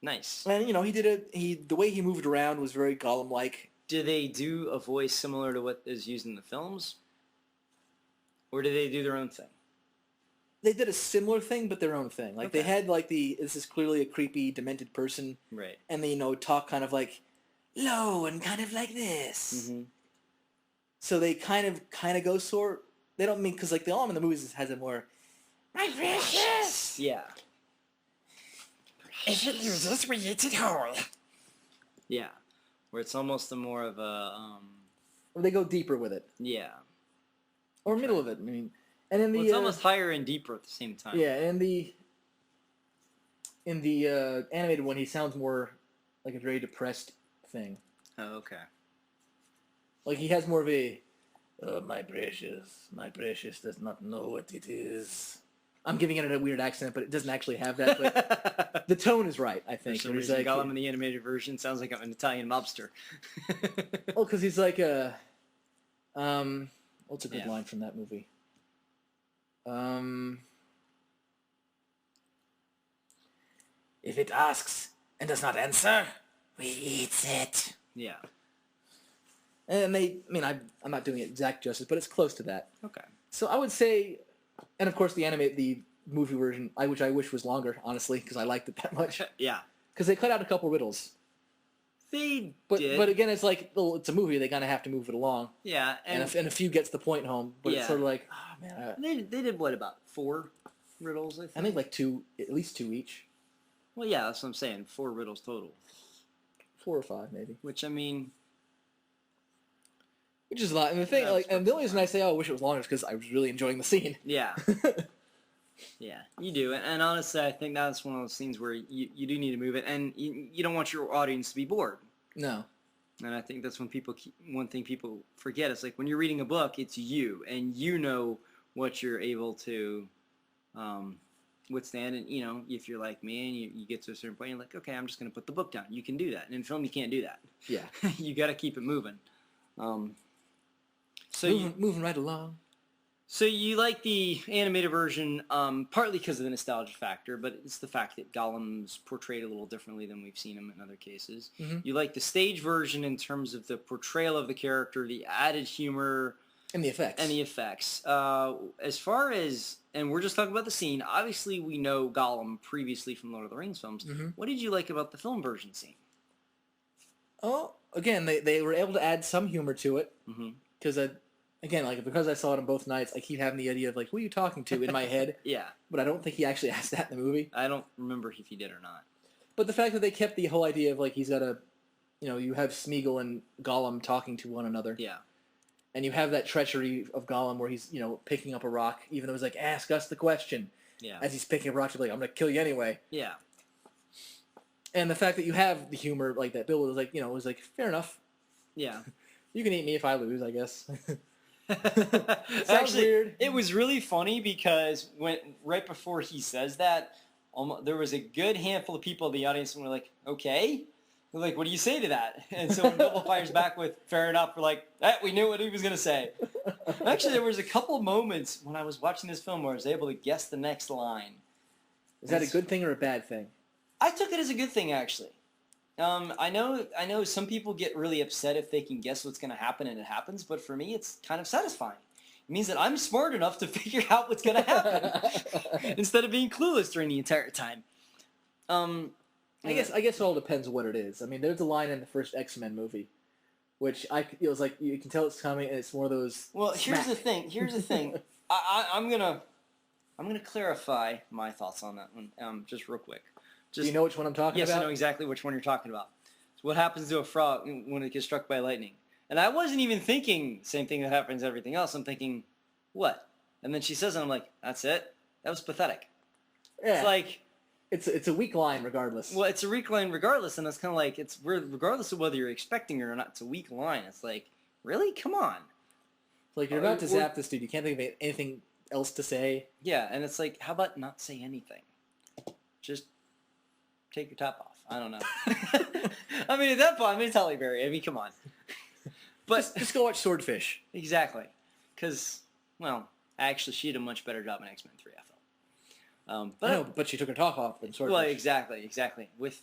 Speaker 1: Nice.
Speaker 2: And the way he moved around was very Gollum-like.
Speaker 1: Do they do a voice similar to what is used in the films? Or do they do their own thing?
Speaker 2: They did a similar thing, but their own thing. Like, they had, like, this is clearly a creepy, demented person.
Speaker 1: Right.
Speaker 2: And they, talk kind of, like, low and kind of like this. Mm-hmm. So they kind of go sort... They don't mean... Because, like, the Gollum in the movies has a more... My precious!
Speaker 1: Yeah.
Speaker 4: If it loses, we eat it whole.
Speaker 1: Yeah. Where it's almost a more of a...
Speaker 2: Or they go deeper with it.
Speaker 1: Yeah.
Speaker 2: Or middle of it. I mean... And in the,
Speaker 1: it's almost higher and deeper at the same time.
Speaker 2: Yeah, in the animated one, he sounds more like a very depressed thing.
Speaker 1: Oh, okay.
Speaker 2: Like he has more of a, my precious does not know what it is. I'm giving it a weird accent, but it doesn't actually have that. But the tone is right, I think.
Speaker 1: For some reason, Gollum in the animated version sounds like an Italian mobster.
Speaker 2: Oh, because he's like a, what's a good line from that movie? If it asks and does not answer, we eat it.
Speaker 1: Yeah.
Speaker 2: And I'm not doing it exact justice, but it's close to that.
Speaker 1: Okay.
Speaker 2: So I would say, and of course the movie version, which I wish was longer, honestly, because I liked it that much.
Speaker 1: Yeah.
Speaker 2: Because they cut out a couple riddles.
Speaker 1: Did.
Speaker 2: But again, it's like, well, it's a movie. They kind of have to move it along.
Speaker 1: Yeah.
Speaker 2: And a few gets the point home. But it's sort of like, oh, man.
Speaker 1: They did what, about 4 riddles, I think?
Speaker 2: I think like 2, at least 2 each.
Speaker 1: Well, yeah, that's what I'm saying. 4 riddles total.
Speaker 2: 4 or 5, maybe.
Speaker 1: Which, I mean...
Speaker 2: Which is a lot. And the thing, and the only reason I say, I wish it was longer is because I was really enjoying the scene.
Speaker 1: Yeah. Yeah, you do. And honestly, I think that's one of those scenes where you do need to move it, and you don't want your audience to be bored.
Speaker 2: No.
Speaker 1: And I think that's one thing people forget. It's like when you're reading a book, it's you, and you know what you're able to withstand. And, if you're like me and you get to a certain point, you're like, okay, I'm just going to put the book down. You can do that. And in film, you can't do that.
Speaker 2: Yeah.
Speaker 1: You got to keep it moving.
Speaker 2: Moving right along.
Speaker 1: So you like the animated version partly because of the nostalgia factor, but it's the fact that Gollum's portrayed a little differently than we've seen him in other cases. Mm-hmm. You like the stage version in terms of the portrayal of the character, the added humor,
Speaker 2: and the effects.
Speaker 1: As far as, and we're just talking about the scene, obviously we know Gollum previously from Lord of the Rings films. Mm-hmm. What did you like about the film version scene?
Speaker 2: Oh, again, they were able to add some humor to it. Because because I saw it on both nights, I keep having the idea of, like, who are you talking to in my head?
Speaker 1: Yeah.
Speaker 2: But I don't think he actually asked that in the movie.
Speaker 1: I don't remember if he did or not.
Speaker 2: But the fact that they kept the whole idea of, like, he's got a, you have Smeagol and Gollum talking to one another.
Speaker 1: Yeah.
Speaker 2: And you have that treachery of Gollum where he's, picking up a rock, even though he's like, ask us the question.
Speaker 1: Yeah.
Speaker 2: As he's picking up a rock, he's like, I'm going to kill you anyway.
Speaker 1: Yeah.
Speaker 2: And the fact that you have the humor, like that Bill was like, was like, fair enough.
Speaker 1: Yeah.
Speaker 2: You can eat me if I lose, I guess.
Speaker 1: Actually,
Speaker 2: weird.
Speaker 1: It was really funny because right before he says that, there was a good handful of people in the audience and were like, okay, We're like, what do you say to that? And so when Bilbo fires back with fair enough, we're like, we knew what he was going to say. Actually, there was a couple moments when I was watching this film where I was able to guess the next line.
Speaker 2: Is that a good thing or a bad thing?
Speaker 1: I took it as a good thing, actually. I know some people get really upset if they can guess what's going to happen and it happens, but for me, it's kind of satisfying. It means that I'm smart enough to figure out what's going to happen instead of being clueless during the entire time.
Speaker 2: I guess it all depends what it is. I mean, there's a line in the first X-Men movie, which it was like you can tell it's coming, and it's one of those.
Speaker 1: Well, here's the thing. I'm gonna clarify my thoughts on that one, just real quick.
Speaker 2: Do you know which one I'm talking about?
Speaker 1: Yes, I know exactly which one you're talking about. So what happens to a frog when it gets struck by lightning? And I wasn't even thinking same thing that happens to everything else. I'm thinking, what? And then she says it, and I'm like, that's it? That was pathetic.
Speaker 2: Yeah.
Speaker 1: It's like...
Speaker 2: It's a weak line regardless.
Speaker 1: Well, it's a weak line regardless, and it's kind of like, regardless of whether you're expecting it or not, it's a weak line. It's like, really? Come on.
Speaker 2: Like, you're about to zap this dude. You can't think of anything else to say.
Speaker 1: Yeah, and it's like, how about not say anything? Just... take your top off. I don't know. I mean, at that point, it's Halle Berry. I mean, come on. But
Speaker 2: just go watch Swordfish.
Speaker 1: Exactly. Because, well, actually, she did a much better job in X-Men 3, I felt.
Speaker 2: But she took her top off in Swordfish.
Speaker 1: Well, exactly. With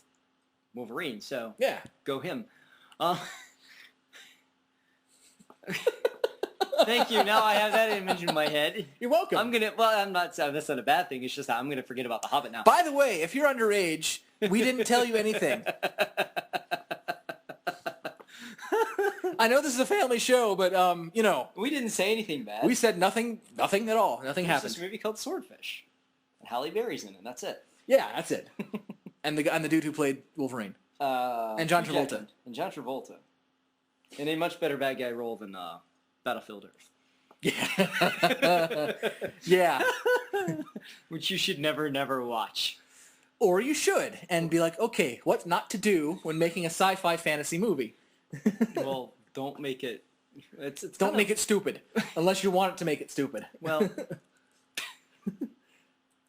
Speaker 1: Wolverine, so
Speaker 2: yeah,
Speaker 1: go him. Thank you. Now I have that image in my head.
Speaker 2: You're welcome.
Speaker 1: I'm not. That's not a bad thing. It's just that I'm gonna forget about the Hobbit now.
Speaker 2: By the way, if you're underage, we didn't tell you anything. I know this is a family show, but
Speaker 1: we didn't say anything bad.
Speaker 2: We said nothing at all. Nothing happened.
Speaker 1: There's this movie called Swordfish. And Halle Berry's in it. That's it.
Speaker 2: Yeah, that's it. and the dude who played Wolverine. And John Travolta.
Speaker 1: And John Travolta. In a much better bad guy role than Battlefield Earth.
Speaker 2: Yeah. Yeah.
Speaker 1: Which you should never watch.
Speaker 2: Or you should, and be like, okay, what not to do when making a sci-fi fantasy movie?
Speaker 1: Well, don't make it...
Speaker 2: Don't make it stupid, unless you want it to make it stupid.
Speaker 1: Well...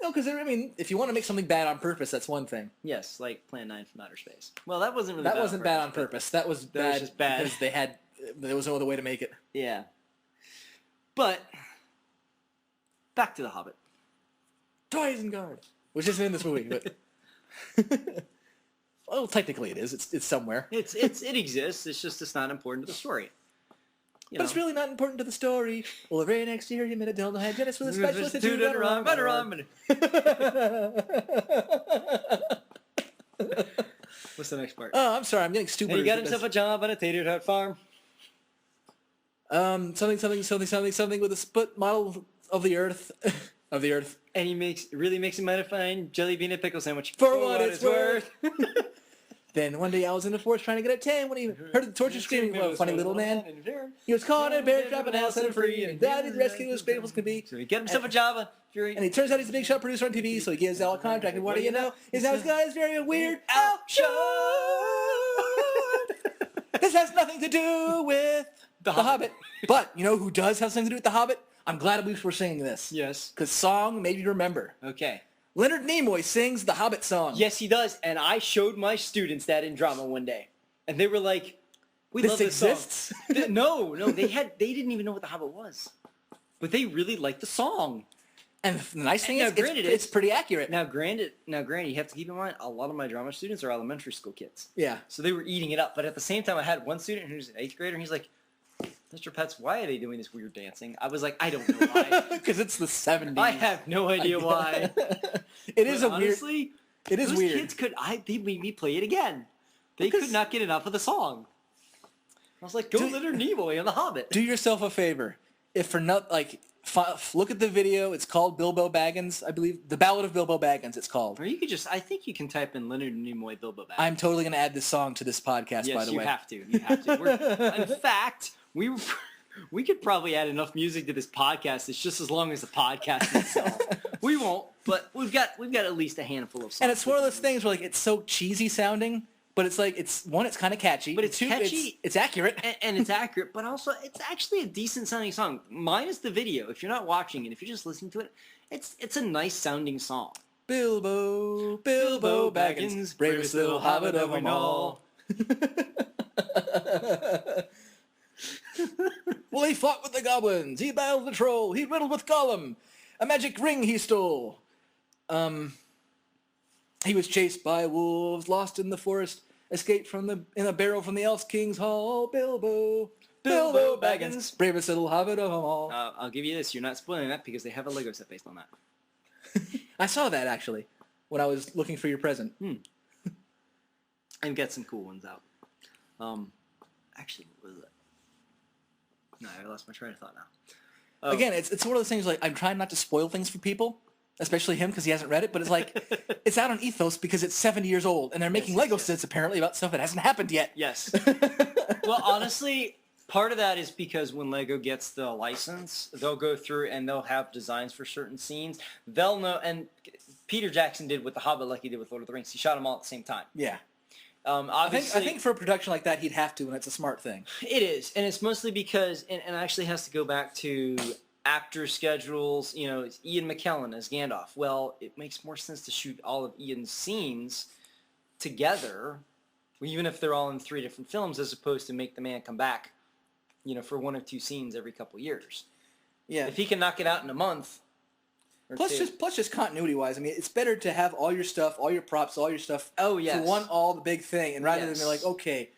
Speaker 2: No, because, I mean, if you want to make something bad on purpose, that's one thing.
Speaker 1: Yes, like Plan 9 from Outer Space. Well, that wasn't really
Speaker 2: bad. That wasn't bad on purpose. That was
Speaker 1: just bad.
Speaker 2: Because there was no other way to make it.
Speaker 1: Yeah. But, back to The Hobbit.
Speaker 2: Isengard. Which isn't in this movie, but... Well, technically it is. It's somewhere.
Speaker 1: It exists. It's just it's not important to the story.
Speaker 2: But it's really not important to the story. Well, the very next year, he made a dildo head Dennis with a specialist attitude.
Speaker 1: What's the next part?
Speaker 2: Oh, I'm sorry. I'm getting stupid.
Speaker 1: And he got himself a job on a tater tot farm.
Speaker 2: Something with a split model of the Earth. Of the Earth.
Speaker 1: And he really makes him a fine jelly bean and pickle sandwich.
Speaker 2: For what it's worth. Then one day I was in the forest trying to get a tan when he heard the torture screaming of a funny little man. He was caught in a bear trap and now set him free, and died in rescue as grateful as could be.
Speaker 1: So he got himself a job on Fury.
Speaker 2: And he turns out he's a big shot producer on TV, so he gives Al a contract. And what do you know? His house guy is very weird. Al This has nothing to do with The Hobbit. But you know who does have something to do with The Hobbit? I'm glad we're singing this.
Speaker 1: Yes.
Speaker 2: Because song made you remember.
Speaker 1: Okay.
Speaker 2: Leonard Nimoy sings the Hobbit song.
Speaker 1: Yes, he does. And I showed my students that in drama one day. And they were like, we love this
Speaker 2: exists?
Speaker 1: Song. No, they didn't even know what the Hobbit was. But they really liked the song.
Speaker 2: And the nice thing is, it's pretty accurate.
Speaker 1: Now, granted, you have to keep in mind, a lot of my drama students are elementary school kids.
Speaker 2: Yeah.
Speaker 1: So they were eating it up. But at the same time, I had one student who's an 8th grader, and he's like, Mr. Puetz, why are they doing this weird dancing? I was like, I don't know why.
Speaker 2: Because it's the 70s.
Speaker 1: I have no idea why.
Speaker 2: It is
Speaker 1: honestly,
Speaker 2: it is
Speaker 1: those
Speaker 2: weird.
Speaker 1: Kids they made me play it again. They could not get enough of the song. I was like, go Leonard Nimoy on The Hobbit.
Speaker 2: Do yourself a favor. If for not look at the video. It's called Bilbo Baggins, I believe. The Ballad of Bilbo Baggins, it's called.
Speaker 1: Or you could I think you can type in Leonard Nimoy Bilbo Baggins.
Speaker 2: I'm totally going to add this song to this podcast, by the way.
Speaker 1: Yes, you have to. In fact, we could probably add enough music to this podcast. It's just as long as the podcast itself. We won't, but we've got at least a handful of songs.
Speaker 2: And it's one of those things where it's so cheesy sounding, but it's it's kind of catchy.
Speaker 1: But it's catchy.
Speaker 2: It's accurate.
Speaker 1: And it's accurate, but also it's actually a decent sounding song. Minus the video. If you're not watching it, if you're just listening to it, it's a nice sounding song.
Speaker 2: Bilbo Baggins, bravest little hobbit of them all. Well, he fought with the goblins. He battled the troll. He riddled with Gollum. A magic ring he stole. He was chased by wolves, lost in the forest, escaped in a barrel from the Elf King's Hall. Bilbo Baggins, bravest little hobbit of them all.
Speaker 1: I'll give you this. You're not spoiling that because they have a Lego set based on that.
Speaker 2: I saw that, actually, when I was looking for your present.
Speaker 1: And get some cool ones out. Actually, what was it? No, I lost my train of thought now. Oh.
Speaker 2: Again, it's one of those things like I'm trying not to spoil things for people, especially him because he hasn't read it, but it's like it's out on Ethos because it's 70 years old and they're making Lego sets apparently about stuff that hasn't happened yet.
Speaker 1: Yes. Well, honestly, part of that is because when Lego gets the license, they'll go through and they'll have designs for certain scenes. They'll know, and Peter Jackson did with The Hobbit like he did with Lord of the Rings. He shot them all at the same time.
Speaker 2: Yeah.
Speaker 1: Obviously,
Speaker 2: I think for a production like that, he'd have to, and it's a smart thing.
Speaker 1: It is, and it's mostly because, and actually has to go back to actor schedules. You know, it's Ian McKellen as Gandalf. Well, it makes more sense to shoot all of Ian's scenes together, even if they're all in 3 different films, as opposed to make the man come back, you know, for 1 or 2 scenes every couple years.
Speaker 2: Yeah.
Speaker 1: If he can knock it out in a month.
Speaker 2: Plus just continuity wise, I mean, it's better to have all your stuff, all your props, all your stuff.
Speaker 1: Oh, yes.
Speaker 2: For one, all the big thing, and rather than be like, okay,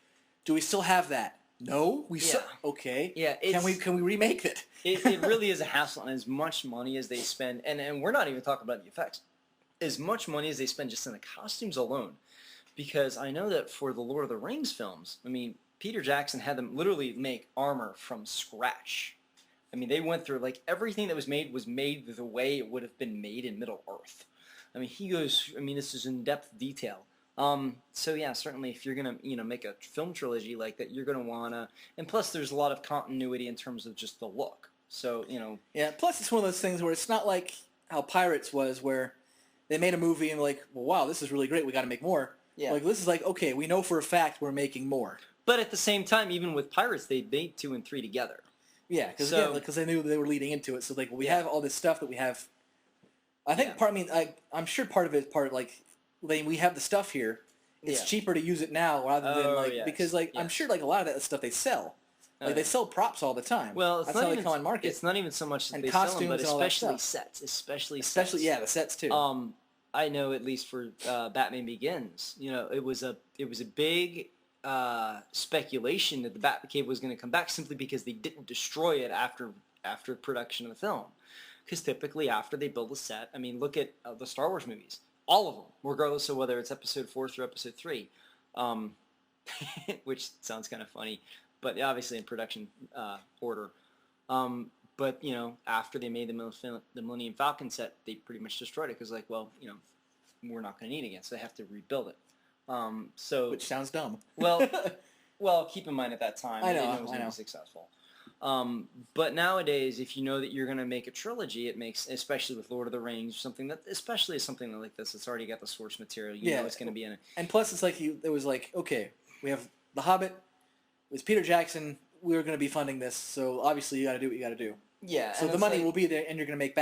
Speaker 2: do we still have that? No, we still okay.
Speaker 1: Yeah,
Speaker 2: can we remake it?
Speaker 1: It really is a hassle, and as much money as they spend, and we're not even talking about the effects, as much money as they spend just in the costumes alone, because I know that for the Lord of the Rings films, I mean, Peter Jackson had them literally make armor from scratch. I mean, they went through, like, everything that was made the way it would have been made in Middle Earth. I mean, this is in-depth detail. So yeah, certainly if you're going to, make a film trilogy like that, you're going to want to, and plus there's a lot of continuity in terms of just the look. So,
Speaker 2: Yeah, plus it's one of those things where it's not like how Pirates was, where they made a movie and like, well, wow, this is really great, we got to make more.
Speaker 1: Yeah.
Speaker 2: Like, this is like, okay, we know for a fact we're making more.
Speaker 1: But at the same time, even with Pirates, they made 2 and 3 together.
Speaker 2: Yeah, because they knew they were leading into it. So like, we have all this stuff that we have. I think I'm sure part of it is we have the stuff here. It's cheaper to use it now rather than because I'm sure like a lot of that stuff they sell. Like they sell props all the time.
Speaker 1: Well,
Speaker 2: that's how they come on market.
Speaker 1: It's not even so much that
Speaker 2: and
Speaker 1: they
Speaker 2: costumes
Speaker 1: sell them, but
Speaker 2: and all that
Speaker 1: especially
Speaker 2: stuff.
Speaker 1: sets, especially
Speaker 2: the sets too.
Speaker 1: I know at least for Batman Begins, it was a big speculation that the Batcave was going to come back simply because they didn't destroy it after production of the film. Because typically after they build a set, I mean, look at the Star Wars movies. All of them, regardless of whether it's Episode 4 through Episode 3, which sounds kind of funny, but obviously in production order. But, after they made the Millennium Falcon set, they pretty much destroyed it because, we're not going to need it again, so they have to rebuild it.
Speaker 2: Which sounds dumb.
Speaker 1: Well, keep in mind at that time,
Speaker 2: I know,
Speaker 1: it was going to be successful. But nowadays, if you know that you're going to make a trilogy, it makes, especially with Lord of the Rings, something like this, it's already got the source material. You know it's going to be in it.
Speaker 2: And plus, it's like it was like, okay, we have The Hobbit. It was Peter Jackson. We were going to be funding this, so obviously you got to do what you got to do.
Speaker 1: Yeah.
Speaker 2: So the money will be there, and you're going to make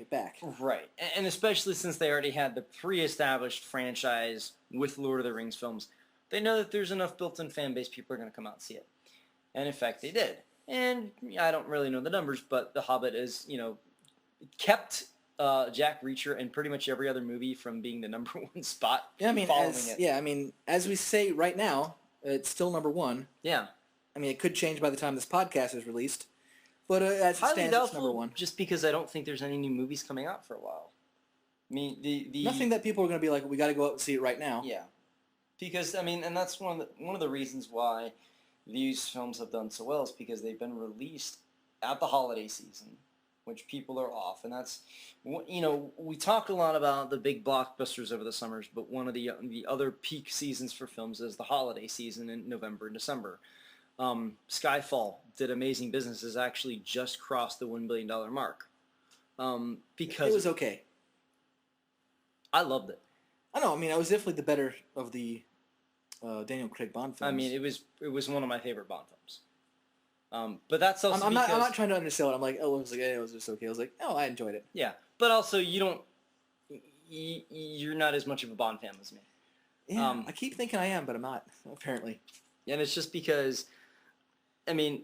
Speaker 2: it back.
Speaker 1: Right, and especially since they already had the pre-established franchise with Lord of the Rings films, they know that there's enough built-in fan base, people are going to come out and see it. And in fact, they did. And I don't really know the numbers, but The Hobbit is, kept Jack Reacher and pretty much every other movie from being the number 1 spot.
Speaker 2: Yeah, I mean, as we say right now, it's still number 1.
Speaker 1: Yeah. I
Speaker 2: mean, it could change by the time this podcast is released, but as it stands, it's number 1.
Speaker 1: Just because I don't think there's any new movies coming out for a while. I mean,
Speaker 2: nothing that people are going to be like, we got to go out and see it right now.
Speaker 1: Yeah, because and that's one of the reasons why these films have done so well is because they've been released at the holiday season, which people are off, and that's we talk a lot about the big blockbusters over the summers, but one of the other peak seasons for films is the holiday season in November and December. Skyfall did amazing business, has actually just crossed the $1 billion mark. Because
Speaker 2: it was okay.
Speaker 1: I loved it.
Speaker 2: I know. I mean, I was definitely the better of the Daniel Craig Bond films.
Speaker 1: I mean, it was one of my favorite Bond films. But that's also
Speaker 2: I'm not trying to undersell it. I'm like, oh, it was just okay. I was like, oh, I enjoyed it.
Speaker 1: Yeah, but also you're not as much of a Bond fan as me.
Speaker 2: Yeah, I keep thinking I am, but I'm not, apparently.
Speaker 1: And it's just because, I mean,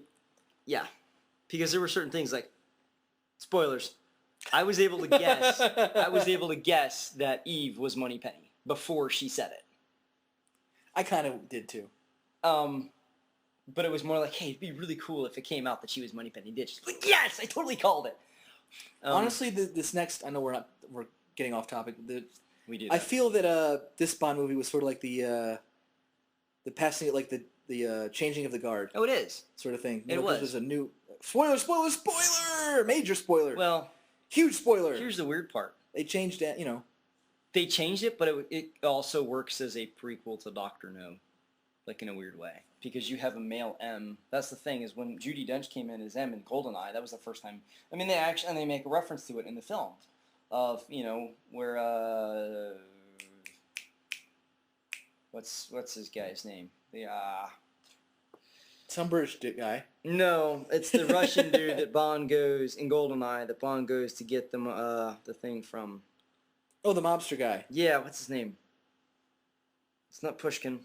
Speaker 1: yeah, because there were certain things like, spoilers, I was able to guess, that Eve was Moneypenny before she said it.
Speaker 2: I kind of did too.
Speaker 1: But it was more like, hey, it'd be really cool if it came out that she was Moneypenny. Did she's like, yes, I totally called it.
Speaker 2: Honestly, this next, I know we're getting off topic.
Speaker 1: We do.
Speaker 2: I feel that this Bond movie was sort of like the passing, like the changing of the guard.
Speaker 1: Oh, it is.
Speaker 2: Sort of thing.
Speaker 1: It was.
Speaker 2: There's a new spoiler, major spoiler.
Speaker 1: Well,
Speaker 2: huge spoiler.
Speaker 1: Here's the weird part.
Speaker 2: They changed it,
Speaker 1: They changed it, but it also works as a prequel to Doctor No, like in a weird way, because you have a male M. That's the thing, is when Judi Dench came in as M in GoldenEye, that was the first time. I mean, they make a reference to it in the film, of where what's his guy's name?
Speaker 2: Some British guy.
Speaker 1: No, it's the Russian dude that Bond goes in GoldenEye. That Bond goes to get them the thing from.
Speaker 2: Oh, the mobster guy.
Speaker 1: Yeah, what's his name? It's not Pushkin.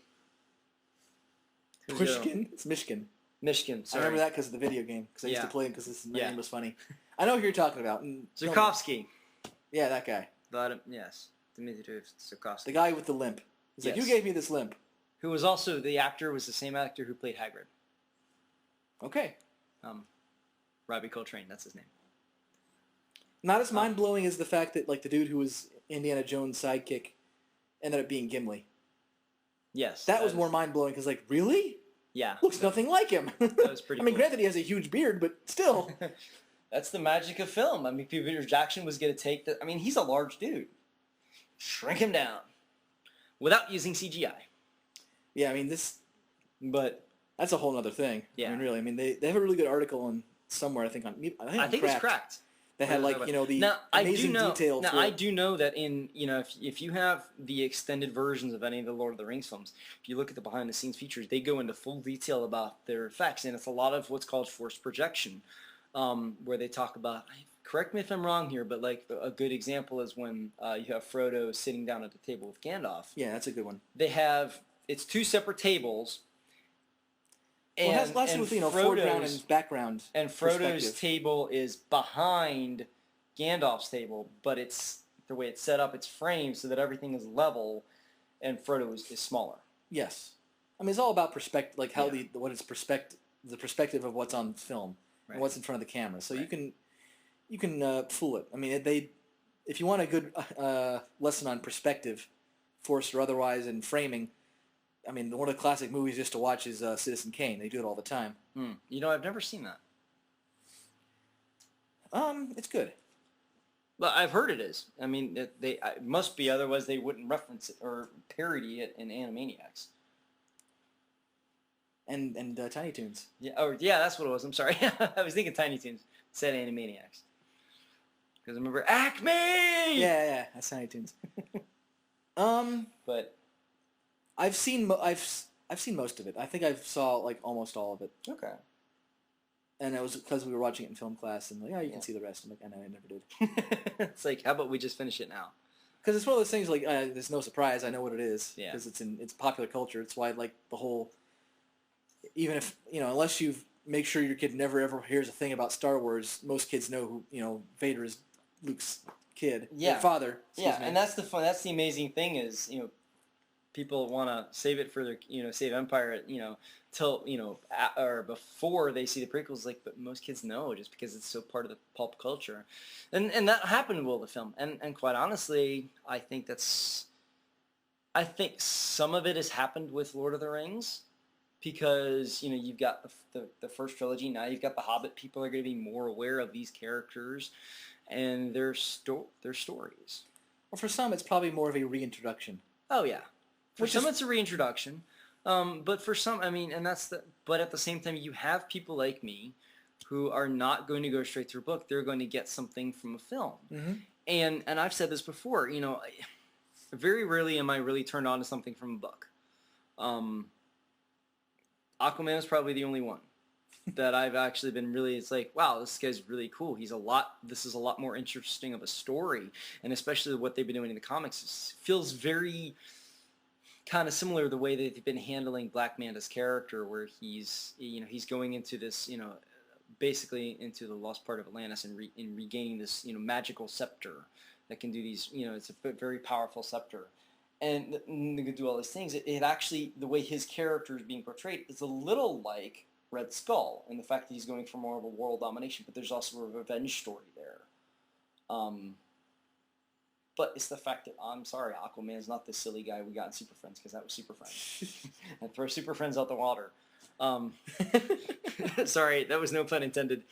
Speaker 2: Pushkin? It's Mishkin.
Speaker 1: Mishkin, sorry.
Speaker 2: I remember that because of the video game, because I used to play him because his name was funny. I know who you're talking about.
Speaker 1: Zukovsky.
Speaker 2: Yeah, that guy.
Speaker 1: Yes. Dmitry Zukovsky.
Speaker 2: The guy with the limp. He's like, you gave me this limp.
Speaker 1: Who was also, the actor was the same actor who played Hagrid.
Speaker 2: Okay.
Speaker 1: Robbie Coltrane, that's his name.
Speaker 2: Not as mind-blowing as the fact that, like, the dude who was Indiana Jones' sidekick ended up being Gimli.
Speaker 1: Yes.
Speaker 2: That was more mind-blowing because, like, really?
Speaker 1: Yeah.
Speaker 2: Looks nothing like him.
Speaker 1: That was pretty
Speaker 2: I mean,
Speaker 1: cool.
Speaker 2: granted, he has a huge beard, but still.
Speaker 1: That's the magic of film. I mean, Peter Jackson was going to take the... I mean, he's a large dude. Shrink him down. Without using CGI.
Speaker 2: Yeah, I mean, this...
Speaker 1: But...
Speaker 2: That's a whole other thing.
Speaker 1: Yeah.
Speaker 2: I mean, really. I mean, they have a really good article on somewhere, I think
Speaker 1: it's Cracked.
Speaker 2: They had, like, the amazing detail.
Speaker 1: Now, I do know that in, if you have the extended versions of any of the Lord of the Rings films, if you look at the behind-the-scenes features, they go into full detail about their effects, and it's a lot of what's called forced projection, where they talk about, correct me if I'm wrong here, but, like, a good example is when you have Frodo sitting down at the table with Gandalf.
Speaker 2: Yeah, that's a good one.
Speaker 1: They have, it's two separate tables.
Speaker 2: Well, it has lots to do with, foreground and background.
Speaker 1: And Frodo's table is behind Gandalf's table, but it's the way it's set up, it's framed so that everything is level, and Frodo is smaller.
Speaker 2: Yes. I mean, it's all about perspective, like how the perspective of what's on film and what's in front of the camera. So you can fool it. I mean, if you want a good lesson on perspective, forced or otherwise, and framing. I mean, one of the classic movies just to watch is Citizen Kane. They do it all the time.
Speaker 1: I've never seen that.
Speaker 2: It's good.
Speaker 1: But I've heard it is. I mean, it must be, otherwise they wouldn't reference it or parody it in Animaniacs.
Speaker 2: And Tiny Toons.
Speaker 1: Yeah, that's what it was. I'm sorry. I was thinking Tiny Toons. It said Animaniacs. Because I remember Acme!
Speaker 2: Yeah, that's Tiny Toons.
Speaker 1: But...
Speaker 2: I've seen most of it. I think I saw like almost all of it.
Speaker 1: Okay.
Speaker 2: And it was because we were watching it in film class, and like, you can see the rest. I'm like, I know, I never did.
Speaker 1: It's like, how about we just finish it now?
Speaker 2: Because it's one of those things like, there's no surprise. I know what it is.
Speaker 1: Yeah.
Speaker 2: Because it's popular culture. It's why like the whole, even if unless you make sure your kid never ever hears a thing about Star Wars, most kids know who Vader is Luke's kid.
Speaker 1: Yeah.
Speaker 2: Father.
Speaker 1: Yeah, and that's the amazing thing is people want to save it for their, save Empire, till, or before they see the prequels, like, but most kids know just because it's so part of the pulp culture. And that happened with the film. And quite honestly, I think some of it has happened with Lord of the Rings because, you've got the first trilogy, now you've got the Hobbit. People are going to be more aware of these characters and their stories.
Speaker 2: Well, for some, it's probably more of a reintroduction.
Speaker 1: Oh, yeah. For some, it's a reintroduction, but for some, I mean, but at the same time, you have people like me who are not going to go straight through a book. They're going to get something from a film. Mm-hmm. And I've said this before, very rarely am I really turned on to something from a book. Aquaman is probably the only one that I've actually been really, it's like, wow, this guy's really cool. This is a lot more interesting of a story. And especially what they've been doing in the comics feels very... kind of similar to the way they've been handling Black Manta's character, where he's going into this, basically into the lost part of Atlantis and regaining this, magical scepter that can do these, it's a very powerful scepter. And they could do all these things. It actually, the way his character is being portrayed is a little like Red Skull, and the fact that he's going for more of a world domination, but there's also a revenge story there. But it's the fact that, I'm sorry, Aquaman's not the silly guy we got in Super Friends, because that was Super Friends. And throw Super Friends out the water. Sorry, that was no pun intended,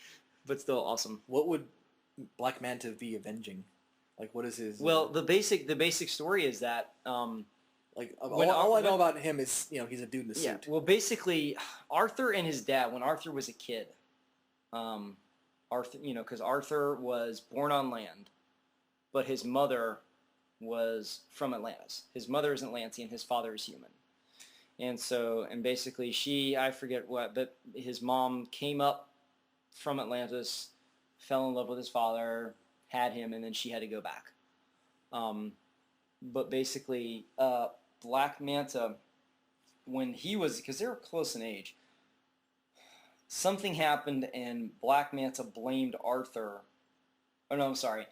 Speaker 1: but still awesome.
Speaker 2: What would Black Manta be avenging? Like, what is his...
Speaker 1: Well, the basic story is that...
Speaker 2: all I know about him is, he's a dude in a suit.
Speaker 1: Yeah, well, basically, Arthur and his dad, when Arthur was a kid, because Arthur was born on land, but his mother was from Atlantis. His mother is Atlantean, his father is human. And basically I forget what, but his mom came up from Atlantis, fell in love with his father, had him, and then she had to go back. But basically, Black Manta, when he was, because they were close in age, something happened and Black Manta blamed Arthur. Oh no, I'm sorry.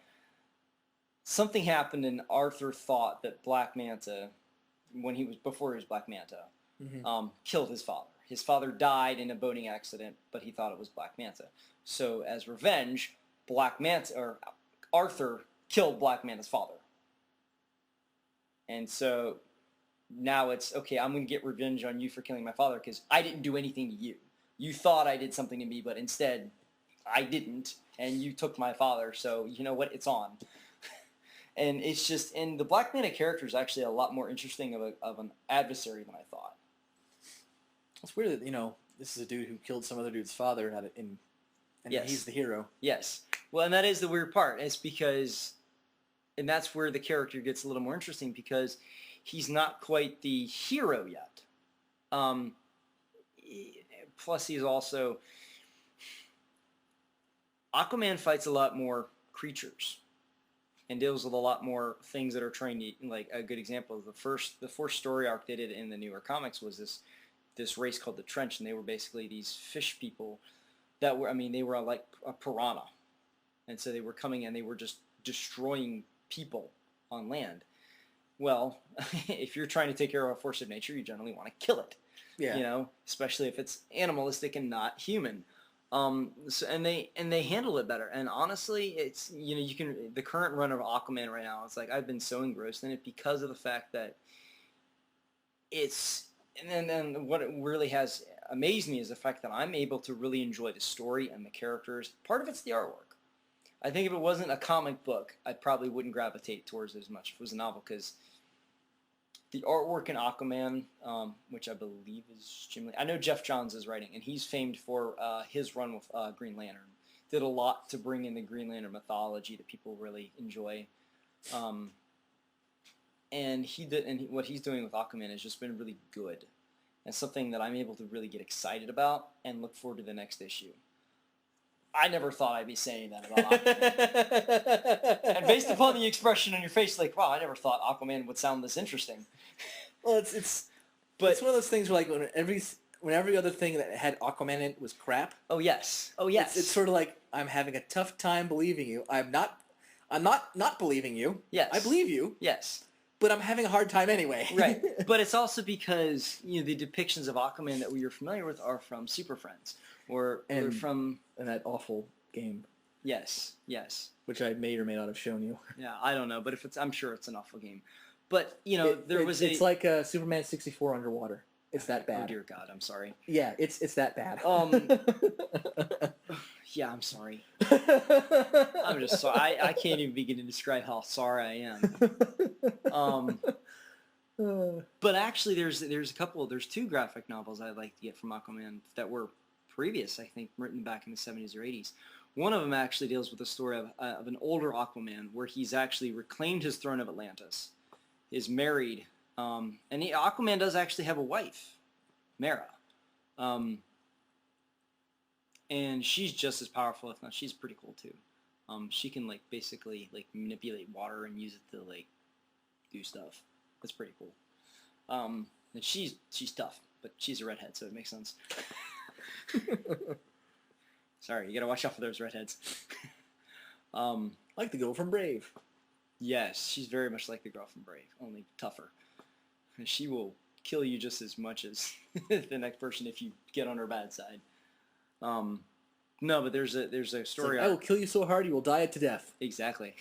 Speaker 1: Something happened and Arthur thought that Black Manta, before he was Black Manta, killed his father. His father died in a boating accident, but he thought it was Black Manta. So as revenge, Arthur killed Black Manta's father. And so now it's, okay, I'm going to get revenge on you for killing my father because I didn't do anything to you. You thought I did something to me, but instead I didn't, and you took my father, so you know what? It's on. And it's just, and the Black Manta character is actually a lot more interesting of an adversary than I thought.
Speaker 2: It's weird that, this is a dude who killed some other dude's father, and
Speaker 1: yes.
Speaker 2: He's the hero.
Speaker 1: Yes. Well, and that is the weird part. It's because, and that's where the character gets a little more interesting, because he's not quite the hero yet. Plus, he's also, Aquaman fights a lot more creatures and deals with a lot more things that are trying to, like, a good example of the first story arc they did in the newer comics was this race called the Trench, and they were basically these fish people that were, they were like a piranha. And so they were coming and they were just destroying people on land. Well, if you're trying to take care of a force of nature, you generally want to kill it.
Speaker 2: Yeah.
Speaker 1: Especially if it's animalistic and not human. And they handle it better. And honestly, it's, the current run of Aquaman right now, it's like I've been so engrossed in it because of the fact that it's, and then what it really has amazed me is the fact that I'm able to really enjoy the story and the characters. Part of it's the artwork. I think if it wasn't a comic book, I probably wouldn't gravitate towards it as much if it was a novel, because the artwork in Aquaman, which I believe is Jim Lee. I know Jeff Johns is writing, and he's famed for his run with Green Lantern. Did a lot to bring in the Green Lantern mythology that people really enjoy. And what he's doing with Aquaman has just been really good. And something that I'm able to really get excited about and look forward to the next issue. I never thought I'd be saying that about Aquaman. And based upon the expression on your face, like, wow, I never thought Aquaman would sound this interesting.
Speaker 2: Well, it's one of those things where, like, when every other thing that had Aquaman in it was crap.
Speaker 1: Oh yes. Oh yes.
Speaker 2: It's sort of like, I'm having a tough time believing you. I'm not believing you.
Speaker 1: Yes.
Speaker 2: I believe you.
Speaker 1: Yes.
Speaker 2: But I'm having a hard time anyway.
Speaker 1: Right. But it's also because, the depictions of Aquaman that we are familiar with are from Super Friends. Or they're from...
Speaker 2: And that awful game.
Speaker 1: Yes. Yes.
Speaker 2: Which I may or may not have shown you.
Speaker 1: Yeah, I don't know. But I'm sure it's an awful game. But,
Speaker 2: It's like Superman 64 underwater. It's that bad.
Speaker 1: Oh, dear God. I'm sorry.
Speaker 2: Yeah, it's that bad.
Speaker 1: Yeah, I'm sorry. I'm just sorry. I can't even begin to describe how sorry I am. But actually, there's two graphic novels I'd like to get from Aquaman that were previous, I think, written back in the 70s or 80s. One of them actually deals with the story of an older Aquaman, where he's actually reclaimed his throne of Atlantis, is married, and Aquaman does actually have a wife, Mera. And she's just as powerful, if not, she's pretty cool too. She can basically manipulate water and use it to do stuff. That's pretty cool. And she's tough, but she's a redhead, so it makes sense. Sorry, you gotta watch out for those redheads.
Speaker 2: Like the girl from Brave.
Speaker 1: Yes, she's very much like the girl from Brave, only tougher. And she will kill you just as much as the next person if you get on her bad side. No, but there's a story.
Speaker 2: I will kill you so hard you will die to death.
Speaker 1: Exactly.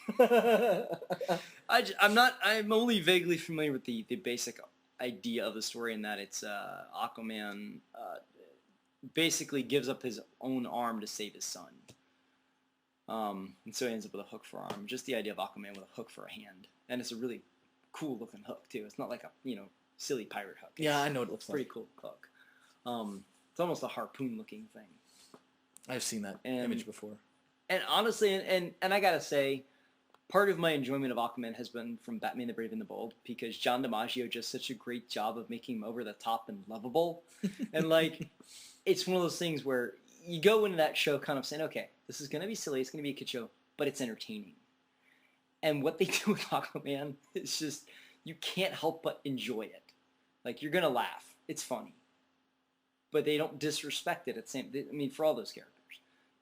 Speaker 1: I'm only vaguely familiar with the basic idea of the story in that it's Aquaman basically gives up his own arm to save his son. And so he ends up with a hook for arm. Just the idea of Aquaman with a hook for a hand. And it's a really cool looking hook too. It's not like a, silly pirate hook.
Speaker 2: Yeah, I know what it looks like.
Speaker 1: Pretty cool hook. It's almost a harpoon looking thing.
Speaker 2: I've seen that image before.
Speaker 1: And honestly, and I gotta say, part of my enjoyment of Aquaman has been from Batman the Brave and the Bold, because John DiMaggio does such a great job of making him over the top and lovable. And it's one of those things where you go into that show kind of saying, okay, this is going to be silly, it's going to be a kid show, but it's entertaining. And what they do with Aquaman is just, you can't help but enjoy it. You're going to laugh. It's funny. But they don't disrespect it at the same, for all those characters.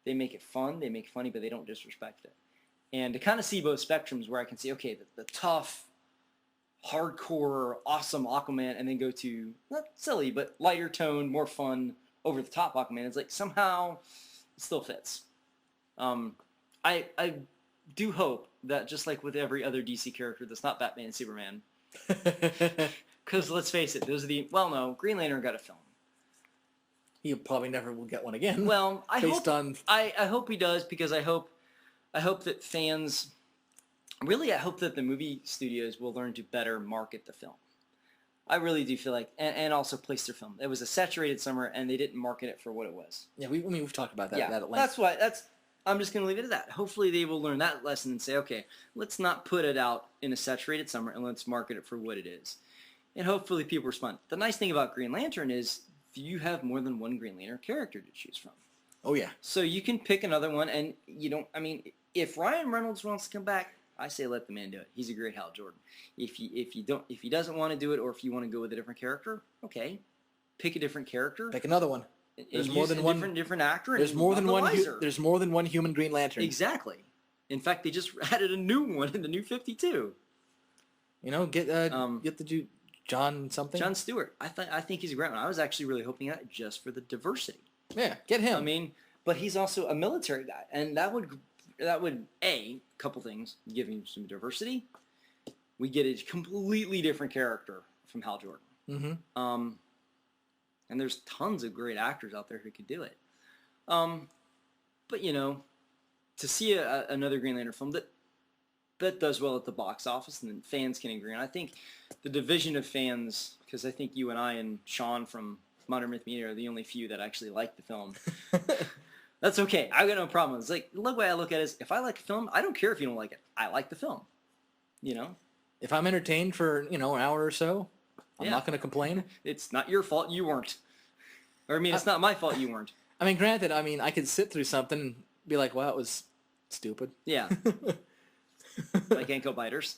Speaker 1: They make it fun, they make it funny, but they don't disrespect it. And to kind of see both spectrums where I can see, okay, the tough, hardcore, awesome Aquaman, and then go to, not silly, but lighter tone, more fun, over-the-top Aquaman. It's somehow it still fits. I do hope that, just like with every other DC character that's not Batman and Superman, because let's face it, those are Green Lantern got a film.
Speaker 2: He probably never will get one again.
Speaker 1: Well, I hope he does, because I hope that fans, really, I hope that the movie studios will learn to better market the film. I really do feel like, and also place their film. It was a saturated summer, and they didn't market it for what it was.
Speaker 2: Yeah, we've talked about that.
Speaker 1: Yeah,
Speaker 2: that at length.
Speaker 1: I'm just going to leave it at that. Hopefully they will learn that lesson and say, okay, let's not put it out in a saturated summer, and let's market it for what it is. And hopefully people respond. The nice thing about Green Lantern is you have more than one Green Lantern character to choose from.
Speaker 2: Oh, yeah.
Speaker 1: So you can pick another one, and if Ryan Reynolds wants to come back, I say let the man do it. He's a great Hal Jordan. If he doesn't want to do it, or if you want to go with a different character, okay, pick a different character.
Speaker 2: Pick another one.
Speaker 1: There's more than one different actor.
Speaker 2: There's more than one. There's more than one human Green Lantern.
Speaker 1: Exactly. In fact, they just added a new one in the New 52.
Speaker 2: Get the John something.
Speaker 1: John Stewart. I think he's a great one. I was actually really hoping that just for the diversity.
Speaker 2: Yeah, get him.
Speaker 1: But he's also a military guy, and that would a couple things, give him some diversity. We get a completely different character from Hal Jordan.
Speaker 2: Mm-hmm.
Speaker 1: And there's tons of great actors out there who could do it. But to see another Green Lantern film that does well at the box office, and then fans can agree on. I think the division of fans, because I think you and I and Sean from Modern Myth Media are the only few that actually like the film. That's okay. I've got no problem. It's the way I look at it is, if I like a film, I don't care if you don't like it. I like the film.
Speaker 2: If I'm entertained for, an hour or so, I'm not going to complain.
Speaker 1: It's not your fault you weren't. Or, it's not my fault you weren't.
Speaker 2: Granted, I could sit through something and be like, wow, it was stupid.
Speaker 1: Yeah. Like ankle biters.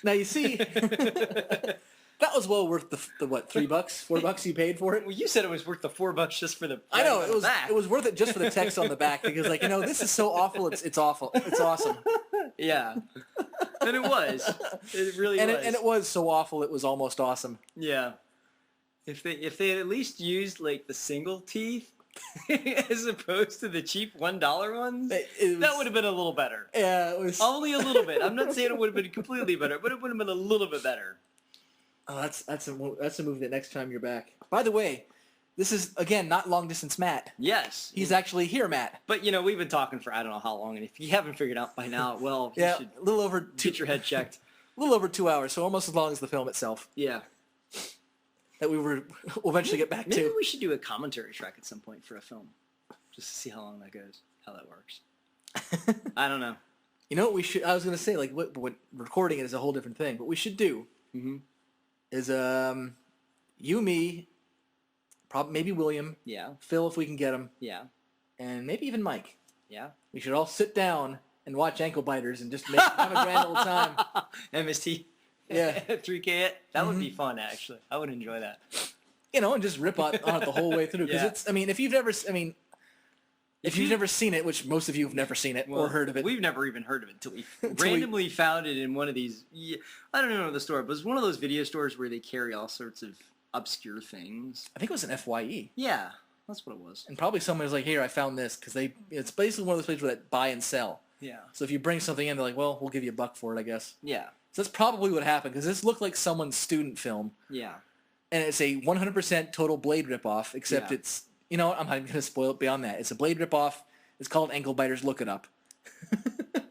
Speaker 2: Now, you see, that was well worth the what, $3, $4 you paid for it?
Speaker 1: Well, you said it was worth the $4 just for the
Speaker 2: I know, it was worth it just for the text on the back, because this is so awful, it's awful. It's awesome.
Speaker 1: Yeah. And it was. It really was.
Speaker 2: And it was so awful it was almost awesome.
Speaker 1: Yeah. If they had at least used the single teeth as opposed to the cheap $1 ones, that would have been a little better.
Speaker 2: Yeah, it was
Speaker 1: only a little bit. I'm not saying it would have been completely better, but it would have been a little bit better.
Speaker 2: Oh, that's a movie that next time you're back. By the way, this is again not long distance Matt.
Speaker 1: Yes,
Speaker 2: he's actually here, Matt.
Speaker 1: But we've been talking for I don't know how long, and if you haven't figured out by now, well, you should
Speaker 2: a little over
Speaker 1: get your head checked.
Speaker 2: A little over 2 hours, so almost as long as the film itself.
Speaker 1: Yeah.
Speaker 2: That we'll eventually get back to.
Speaker 1: Maybe we should do a commentary track at some point for a film, just to see how long that goes, how that works. I don't know.
Speaker 2: What we should? I was going to say, what recording it is a whole different thing, but we should do is you, me, probably maybe William, Phil if we can get him, and maybe even Mike.
Speaker 1: Yeah.
Speaker 2: We should all sit down and watch Ankle Biters and just have a grand old time.
Speaker 1: MST.
Speaker 2: Yeah.
Speaker 1: 3K it. That would be fun, actually. I would enjoy that.
Speaker 2: You know, and just rip on it the whole way through. Because
Speaker 1: Yeah.
Speaker 2: it's, I mean, if you've never seen it, which most of you have never seen it or heard of it.
Speaker 1: We've never even heard of it until we randomly found it in one of these. I don't know the store, but it's one of those video stores where they carry all sorts of obscure things.
Speaker 2: I think it was an FYE.
Speaker 1: Yeah, that's what it was.
Speaker 2: And probably someone was like, here, I found this. Because it's basically one of those places where they buy and sell.
Speaker 1: Yeah.
Speaker 2: So if you bring something in, they're like, well, we'll give you $1 for it, I guess.
Speaker 1: Yeah.
Speaker 2: So that's probably what happened. Because this looked like someone's student film.
Speaker 1: Yeah.
Speaker 2: And it's a 100% total Blade ripoff, except it's, you know what, I'm not even going to spoil it beyond that. It's a Blade ripoff. It's called Ankle Biters. Look it up.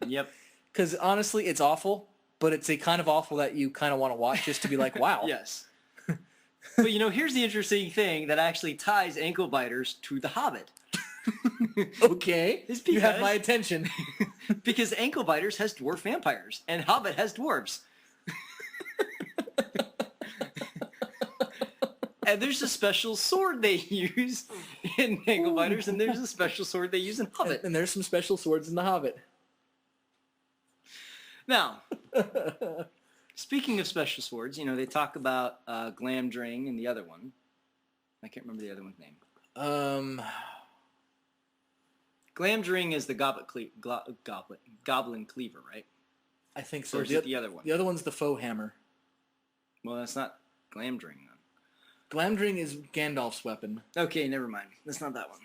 Speaker 1: Yep.
Speaker 2: Because honestly, it's awful, but it's a kind of awful that you kind of want to watch just to be like, wow.
Speaker 1: Yes. But here's the interesting thing that actually ties Ankle Biters to The Hobbit.
Speaker 2: Okay.
Speaker 1: It's
Speaker 2: You have
Speaker 1: because-
Speaker 2: my attention.
Speaker 1: Because Ankle Biters has dwarf vampires, and Hobbit has dwarves. And there's a special sword they use in Ankle Biters, and there's a special sword they use in Hobbit.
Speaker 2: And there's some special swords in The Hobbit.
Speaker 1: Now, speaking of special swords, they talk about Glamdring and the other one. I can't remember the other one's name. Glamdring is the goblin cleaver, right?
Speaker 2: I think so.
Speaker 1: Or is it the other one?
Speaker 2: The other one's the faux hammer.
Speaker 1: Well, that's not Glamdring, then.
Speaker 2: Glamdring is Gandalf's weapon.
Speaker 1: Okay, never mind. That's not that one.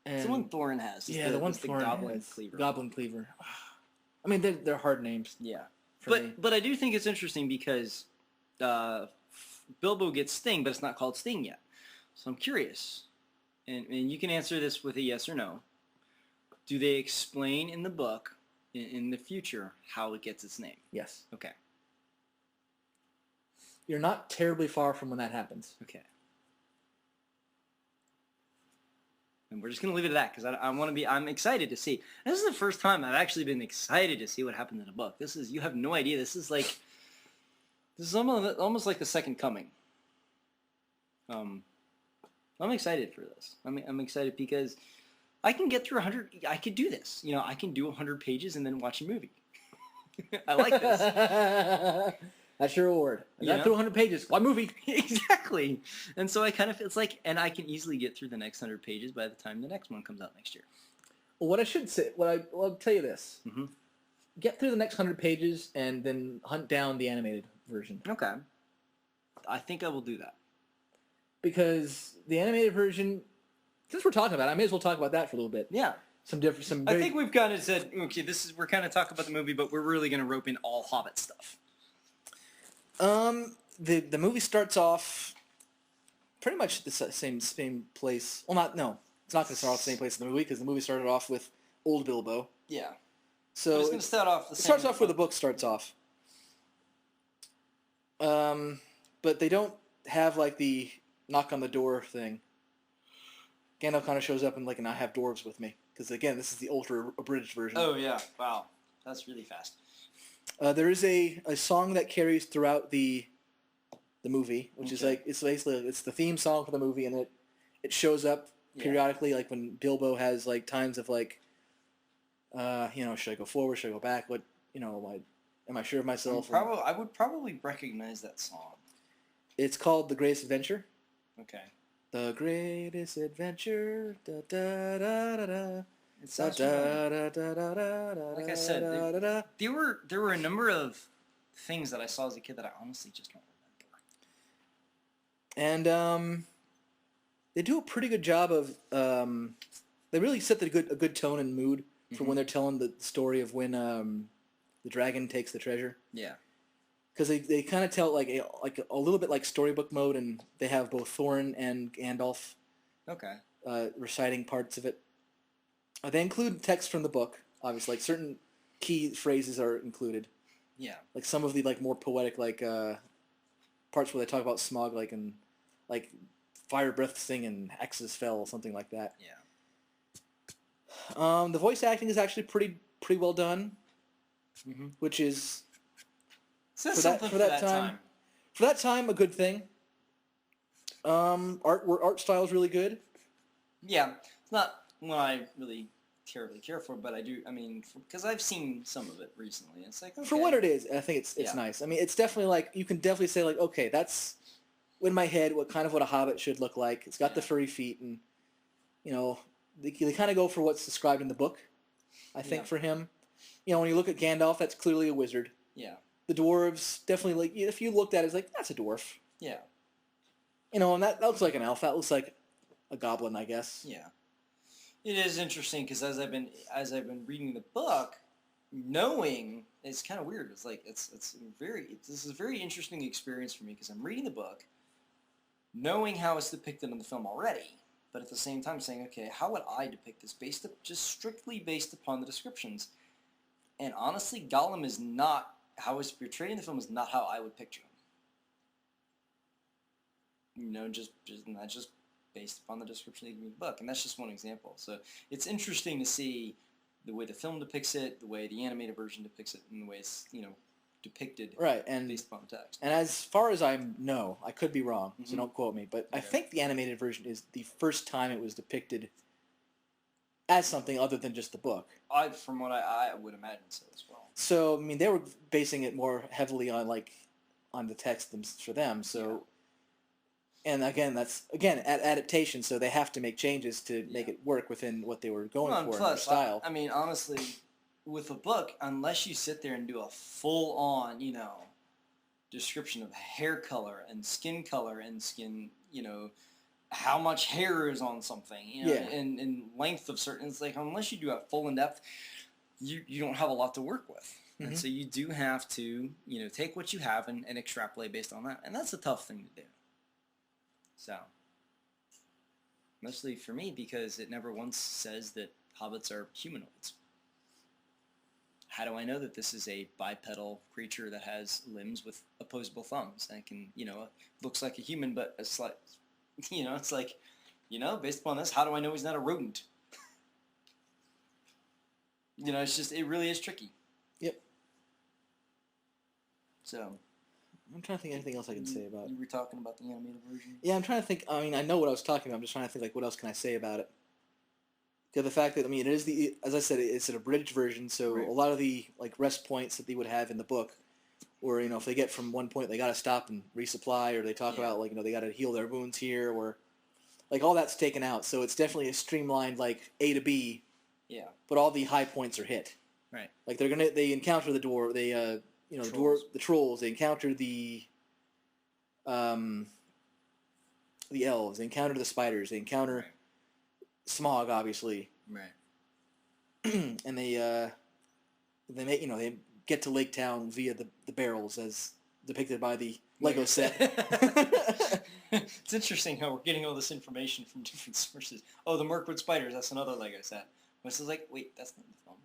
Speaker 1: It's the one Thorin has.
Speaker 2: Yeah, the one Thorin
Speaker 1: Goblin
Speaker 2: has.
Speaker 1: Cleaver.
Speaker 2: Goblin Cleaver. I mean, they're hard names.
Speaker 1: Yeah.
Speaker 2: for me.
Speaker 1: But I do think it's interesting because Bilbo gets Sting, but it's not called Sting yet. So I'm curious, and you can answer this with a yes or no. Do they explain in the book, in the future, how it gets its name?
Speaker 2: Yes.
Speaker 1: Okay.
Speaker 2: You're not terribly far from when that happens.
Speaker 1: Okay. And we're just going to leave it at that because I'm excited to see. This is the first time I've actually been excited to see what happens in a book. You have no idea. This is almost like the second coming. I'm excited for this. I'm excited because I can get through 100. I could do this. I can do 100 pages and then watch a movie. I like this.
Speaker 2: That's your reward. I got through 100 pages. One movie.
Speaker 1: Exactly. And so it's like, and I can easily get through the next 100 pages by the time the next one comes out next year.
Speaker 2: Well, what I should say, I'll tell you this.
Speaker 1: Mm-hmm.
Speaker 2: Get through the next 100 pages and then hunt down the animated version.
Speaker 1: Okay. I think I will do that.
Speaker 2: Because the animated version, since we're talking about it, I may as well talk about that for a little bit.
Speaker 1: Yeah.
Speaker 2: I
Speaker 1: I think we've kind of said, okay, we're kind of talking about the movie, but we're really going to rope in all Hobbit stuff.
Speaker 2: The movie starts off pretty much the same place. Well, it's not going to start off the same place in the movie because the movie started off with old Bilbo.
Speaker 1: Yeah.
Speaker 2: So
Speaker 1: it's going to start off the same.
Speaker 2: It starts off where the book starts off. But they don't have like the knock on the door thing. Gandalf kind of shows up and and I have dwarves with me because again this is the ultra abridged version.
Speaker 1: Oh yeah! Wow, that's really fast.
Speaker 2: There is a song that carries throughout the movie, which is it's the theme song for the movie, and it shows up periodically, like when Bilbo has times of should I go forward, should I go back? What am I sure of myself?
Speaker 1: I would probably recognize that song.
Speaker 2: It's called The Greatest Adventure.
Speaker 1: Okay.
Speaker 2: The Greatest Adventure. Da, da, da, da, da.
Speaker 1: It sounds like I said, there were a number of things that I saw as a kid that I honestly just don't remember.
Speaker 2: And they do a pretty good job of they really set a good tone and mood for when they're telling the story of when the dragon takes the treasure.
Speaker 1: Yeah.
Speaker 2: Because they kind of tell like a little bit like storybook mode, and they have both Thorin and Gandalf
Speaker 1: Okay.
Speaker 2: Reciting parts of it. They include text from the book, obviously. Certain key phrases are included.
Speaker 1: Yeah.
Speaker 2: Like some of the more poetic parts where they talk about Smaug, and fire breath sting and axes fell, something like that.
Speaker 1: Yeah.
Speaker 2: The voice acting is actually pretty well done, which is
Speaker 1: Says something for that time.
Speaker 2: For that time, a good thing. Art style is really good.
Speaker 1: Yeah. It's not one I really terribly care for, but I do. I mean, because I've seen some of it recently. It's like, okay.
Speaker 2: For what it is, I think it's
Speaker 1: Yeah.
Speaker 2: nice. I mean, it's definitely like you can definitely say like, okay, that's in my head what a Hobbit should look like. It's got the
Speaker 1: Yeah.
Speaker 2: furry feet, and you know they kind of go for what's described in the book. I think
Speaker 1: Yeah.
Speaker 2: for him, you know, when you look at Gandalf, that's clearly a wizard.
Speaker 1: Yeah.
Speaker 2: The dwarves definitely like if you looked at it, it's like that's a dwarf.
Speaker 1: Yeah.
Speaker 2: You know, and that looks like an elf. That looks like a goblin, I guess.
Speaker 1: Yeah. It is interesting because as I've been reading the book, knowing it's kind of weird. It's like this is a very interesting experience for me because I'm reading the book, knowing how it's depicted in the film already, but at the same time saying, okay, how would I depict this just strictly based upon the descriptions? And honestly, Gollum is not how it's portrayed in the film is not how I would picture him. You know, just not just based upon the description they give me in the book, and that's just one example. So it's interesting to see the way the film depicts it, the way the animated version depicts it, and the way it's depicted
Speaker 2: Right, and
Speaker 1: based upon the text.
Speaker 2: And as far as I know, I could be wrong, so
Speaker 1: Mhm.
Speaker 2: don't quote me, but I
Speaker 1: Okay.
Speaker 2: think the animated version is the first time it was depicted as something other than just the book.
Speaker 1: From what I would imagine so as well.
Speaker 2: So, I mean, they were basing it more heavily on the text for them, so... And again, that's adaptation, so they have to make changes to make it work within what they were going
Speaker 1: And
Speaker 2: for in their
Speaker 1: plus,
Speaker 2: style.
Speaker 1: I mean, honestly, with a book, unless you sit there and do a full-on, description of hair color and skin, how much hair is on something, and length of certain, it's like, unless you do a full in-depth, you don't have a lot to work with.
Speaker 2: Mhm.
Speaker 1: And so you do have to, take what you have and extrapolate based on that. And that's a tough thing to do. So, mostly for me, because it never once says that hobbits are humanoids. How do I know that this is a bipedal creature that has limbs with opposable thumbs and can, looks like a human, but a slight, it's like, based upon this, how do I know he's not a rodent? It's just, it really is tricky.
Speaker 2: Yep.
Speaker 1: So...
Speaker 2: I'm trying to think of anything else I can say about it.
Speaker 1: You were talking about the animated version?
Speaker 2: Yeah, I'm trying to think. I mean, I know what I was talking about. I'm just trying to think, what else can I say about it? Because the fact that, I mean, it is as I said, it's an abridged version, so
Speaker 1: Right.
Speaker 2: a lot of the, rest points that they would have in the book, or, if they get from one point, they got to stop and resupply, or they talk about, they got to heal their wounds here, or, all that's taken out. So it's definitely a streamlined, A to B,
Speaker 1: Yeah.
Speaker 2: but all the high points are hit.
Speaker 1: Right.
Speaker 2: They encounter the dwarf, the trolls, they encounter the elves, they encounter the spiders, they encounter
Speaker 1: Right.
Speaker 2: Smog, obviously,
Speaker 1: Right.
Speaker 2: and they get to Lake Town via the barrels as depicted by the Lego set.
Speaker 1: It's interesting how we're getting all this information from different sources. Oh, the Mirkwood spiders, that's another Lego set. Which is like, wait, that's not the film.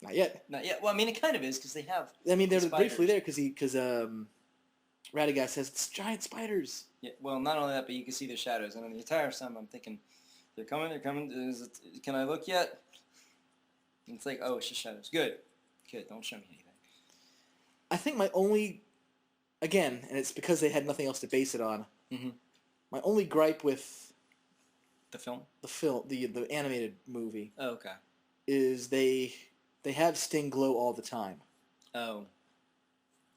Speaker 2: Not yet.
Speaker 1: Not yet. Well, I mean, it kind of is because they have.
Speaker 2: I mean, they're
Speaker 1: the
Speaker 2: briefly
Speaker 1: spiders.
Speaker 2: there because Radagast says it's giant spiders.
Speaker 1: Yeah. Well, not only that, but you can see the shadows, and in the entire time, I'm thinking, they're coming. Can I look yet? And it's like, oh, it's just shadows. Good. Don't show me anything.
Speaker 2: I think my only, again, and it's because they had nothing else to base it on.
Speaker 1: Mm-hmm.
Speaker 2: My only gripe with
Speaker 1: The film.
Speaker 2: the animated movie,
Speaker 1: Oh, okay.
Speaker 2: is they have Sting glow all the time,
Speaker 1: Oh.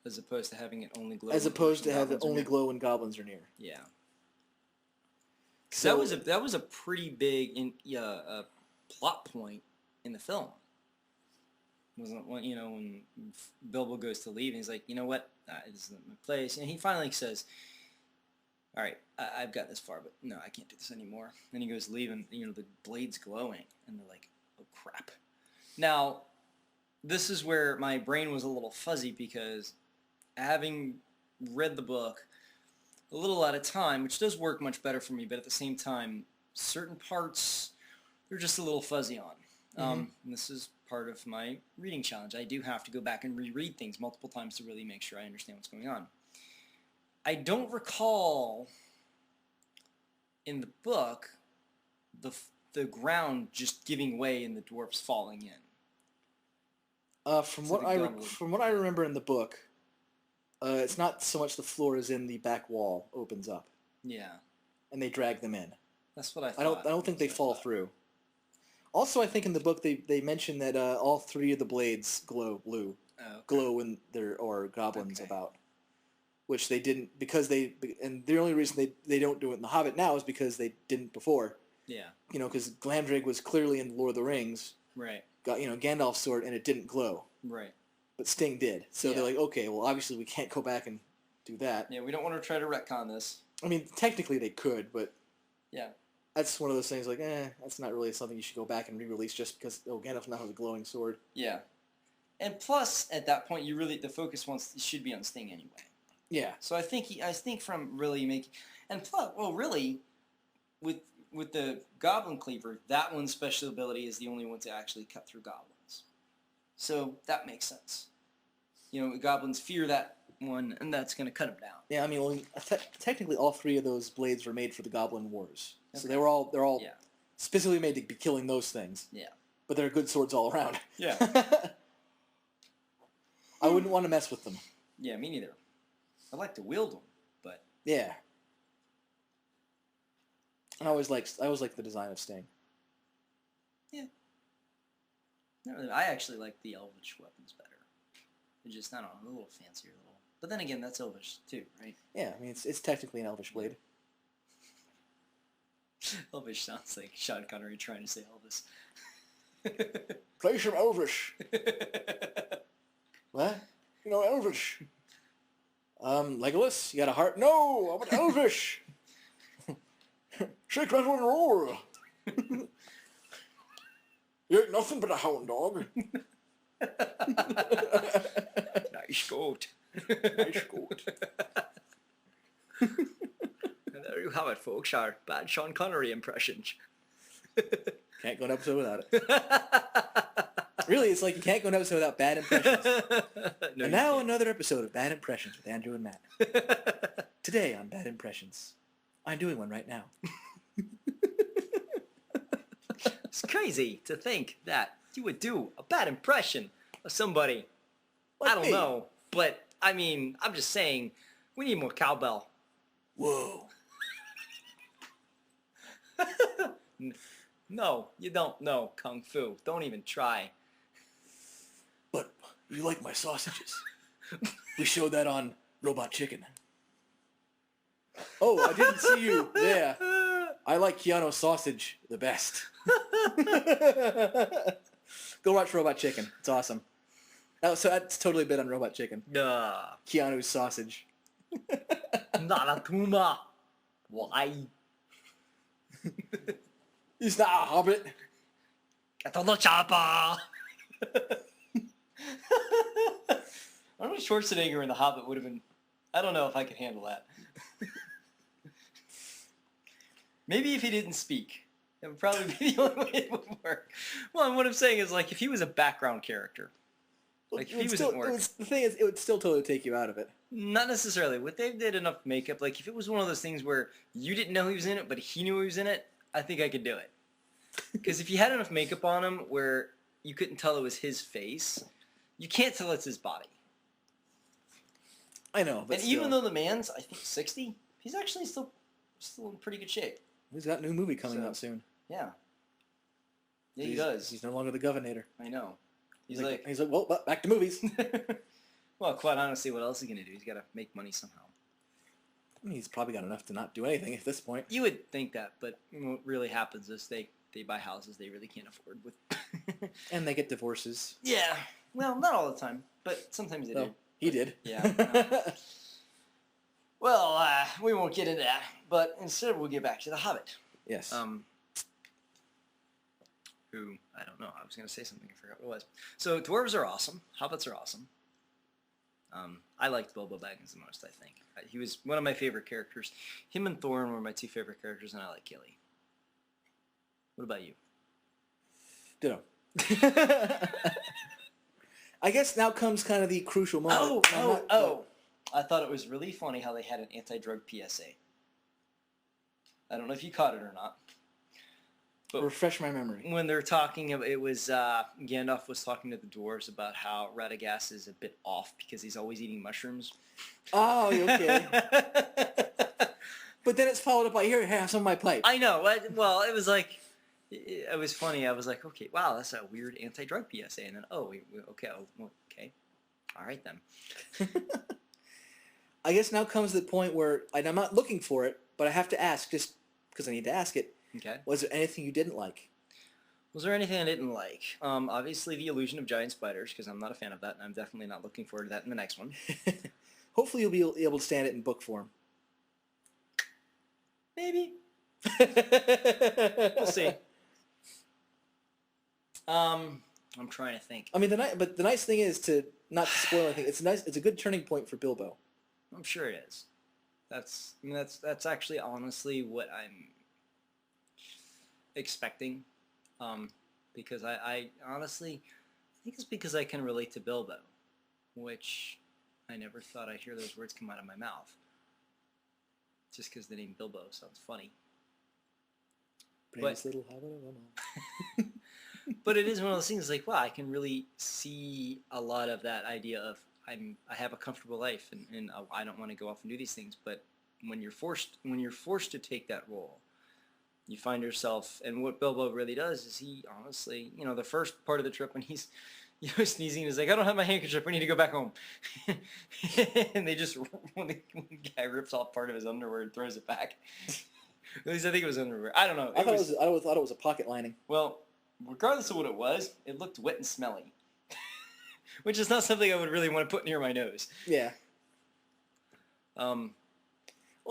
Speaker 1: As opposed to having it only glow.
Speaker 2: as opposed to have it
Speaker 1: goblins are
Speaker 2: only
Speaker 1: near.
Speaker 2: glow when goblins are near.
Speaker 1: Yeah.
Speaker 2: So
Speaker 1: that was a pretty big plot point in the film. Wasn't when Bilbo goes to leave and he's like, you know what, this isn't my place, and he finally says, all right, I've got this far, but no, I can't do this anymore. Then he goes to leave and the blade's glowing and they're like, oh crap. Now, this is where my brain was a little fuzzy because having read the book a little at a time, which does work much better for me, but at the same time, certain parts they're just a little fuzzy on. And this is part of my reading challenge. I do have to go back and reread things multiple times to really make sure I understand what's going on. I don't recall in the book the ground just giving way and the dwarfs falling in.
Speaker 2: From
Speaker 1: So
Speaker 2: what
Speaker 1: the
Speaker 2: I
Speaker 1: goblet-
Speaker 2: from what I remember in the book, it's not so much the floor as in the back wall opens up
Speaker 1: Yeah,
Speaker 2: and they drag them in.
Speaker 1: that's what I thought.
Speaker 2: I don't think they
Speaker 1: That's what I
Speaker 2: fall
Speaker 1: thought.
Speaker 2: through. Also, I think in the book they mention that all 3 of the blades glow blue, glow when they're goblins about, which they didn't and the only reason they don't do it in the Hobbit now is because they didn't before.
Speaker 1: Yeah.
Speaker 2: Because Glamdring was clearly in Lord of the Rings.
Speaker 1: Right.
Speaker 2: Got Gandalf's sword and it didn't glow.
Speaker 1: Right.
Speaker 2: But Sting did. So they're like, okay, well obviously we can't go back and do that.
Speaker 1: Yeah, we don't want to try to retcon this.
Speaker 2: I mean, technically they could, but
Speaker 1: yeah,
Speaker 2: that's one of those things like, that's not really something you should go back and re-release just because Gandalf now has a glowing sword.
Speaker 1: Yeah. And plus, at that point, the focus should be on Sting anyway.
Speaker 2: Yeah.
Speaker 1: So I think from really making, and plus, well, really, with the Goblin Cleaver, that one's special ability is the only one to actually cut through goblins. So that makes sense. Goblins fear that one, and that's going to cut them down.
Speaker 2: Yeah, I mean, well, technically all 3 of those blades were made for the Goblin Wars. Okay. So they're all specifically made to be killing those things. Yeah. But they're good swords all around.
Speaker 1: Yeah.
Speaker 2: I wouldn't want to mess with them.
Speaker 1: Yeah, me neither. I like to wield them, but...
Speaker 2: Yeah. I always liked the design of Sting.
Speaker 1: Yeah. I actually like the Elvish weapons better. They're just, I don't know, a little fancier. But then again, that's Elvish too, right?
Speaker 2: Yeah, I mean, it's technically an Elvish blade.
Speaker 1: Elvish sounds like Sean Connery trying to say Elvis.
Speaker 3: Play some Elvish.
Speaker 2: What?
Speaker 3: Elvish.
Speaker 2: Legolas, you got a heart?
Speaker 3: No, I'm an Elvish. Shake, rattle, and roll. You ain't nothing but a hound dog.
Speaker 1: Nice goat.
Speaker 3: Nice goat.
Speaker 1: And there you have it, folks, our bad Sean Connery impressions.
Speaker 2: Can't go an episode without it. Really, it's like you can't go an episode without bad impressions.
Speaker 1: No,
Speaker 2: and now another episode of Bad Impressions with Andrew and Matt. Today on Bad Impressions. I'm doing one right now.
Speaker 1: It's crazy to think that you would do a bad impression of somebody.
Speaker 2: Like
Speaker 1: I don't
Speaker 2: me.
Speaker 1: know, but I mean, I'm just saying, we need more cowbell.
Speaker 2: Whoa.
Speaker 1: No, you don't know Kung Fu. Don't even try.
Speaker 2: But you like my sausages. We showed that on Robot Chicken. Oh, I didn't see you. Yeah. I like Keanu's sausage the best. Go watch Robot Chicken. It's awesome. So that's totally a bit on Robot Chicken. Keanu's sausage.
Speaker 1: Naratuma. Why?
Speaker 2: He's not a hobbit.
Speaker 1: Get on the chopper. Arnold Schwarzenegger in The Hobbit would have been... I don't know if I could handle that. Maybe if he didn't speak. That would probably be the only way it would work. Well, what I'm saying is, like, if he was a background character. Like, if he was at work.
Speaker 2: The thing is, it would still totally take you out of it.
Speaker 1: Not necessarily. What they did enough makeup, like, if it was one of those things where you didn't know he was in it, but he knew he was in it, I think I could do it. Because if you had enough makeup on him where you couldn't tell it was his face, you can't tell it's his body.
Speaker 2: I know, but
Speaker 1: and
Speaker 2: still.
Speaker 1: even though the man's, I think, 60, he's actually still in pretty good shape.
Speaker 2: He's got a new movie coming out soon.
Speaker 1: Yeah. Yeah, he does.
Speaker 2: He's no longer the Governor.
Speaker 1: I know.
Speaker 2: He's like, well, back to movies.
Speaker 1: Well, quite honestly, what else is he going to do? He's got to make money somehow.
Speaker 2: I mean, he's probably got enough to not do anything at this point.
Speaker 1: You would think that, but what really happens is they buy houses they really can't afford with.
Speaker 2: And they get divorces.
Speaker 1: Yeah. Well, not all the time, but sometimes they do.
Speaker 2: He did.
Speaker 1: Yeah. Well, we won't get into that, but instead we'll get back to The Hobbit.
Speaker 2: Yes.
Speaker 1: Who, I don't know, I was going to say something, I forgot what it was. So, dwarves are awesome. Hobbits are awesome. I liked Bilbo Baggins the most, I think. He was one of my favorite characters. Him and Thorin were my 2 favorite characters, and I like Gilly. What about you?
Speaker 2: Ditto. I guess now comes kind of the crucial moment.
Speaker 1: I thought it was really funny how they had an anti-drug PSA. I don't know if you caught it or not. But
Speaker 2: refresh my memory.
Speaker 1: When they're talking, it was Gandalf was talking to the dwarves about how Radagast is a bit off because he's always eating mushrooms.
Speaker 2: Oh, okay. But then it's followed up by, here, have some of my pipe.
Speaker 1: I know. Well, it was like, it was funny. I was like, okay, wow, that's a weird anti-drug PSA. And then, okay, okay. All right, then.
Speaker 2: I guess now comes the point where, and I'm not looking for it, but I have to ask just because I need to ask it.
Speaker 1: Okay.
Speaker 2: Was there anything you didn't like?
Speaker 1: Was there anything I didn't like? Obviously, the illusion of giant spiders, because I'm not a fan of that, and I'm definitely not looking forward to that in the next one.
Speaker 2: Hopefully you'll be able to stand it in book form.
Speaker 1: Maybe. We'll see. I'm trying to think.
Speaker 2: I mean, but the nice thing is to not spoil anything. It's nice. It's a good turning point for Bilbo.
Speaker 1: I'm sure it is. That's actually honestly what I'm expecting. Because I honestly think it's because I can relate to Bilbo, which I never thought I'd hear those words come out of my mouth. Just because the name Bilbo sounds funny.
Speaker 2: Brainless little hobbit of them all.
Speaker 1: But it is one of those things like, wow, I can really see a lot of that idea of I have a comfortable life and I don't want to go off and do these things. But when you're forced to take that role, you find yourself, and what Bilbo really does is he honestly, the first part of the trip when he's sneezing, he's like, I don't have my handkerchief, we need to go back home. And they just, when the guy rips off part of his underwear and throws it back. At least I think it was underwear. I don't know.
Speaker 2: I thought it was a pocket lining.
Speaker 1: Well, regardless of what it looked wet and smelly. Which is not something I would really want to put near my nose.
Speaker 2: Yeah. Well,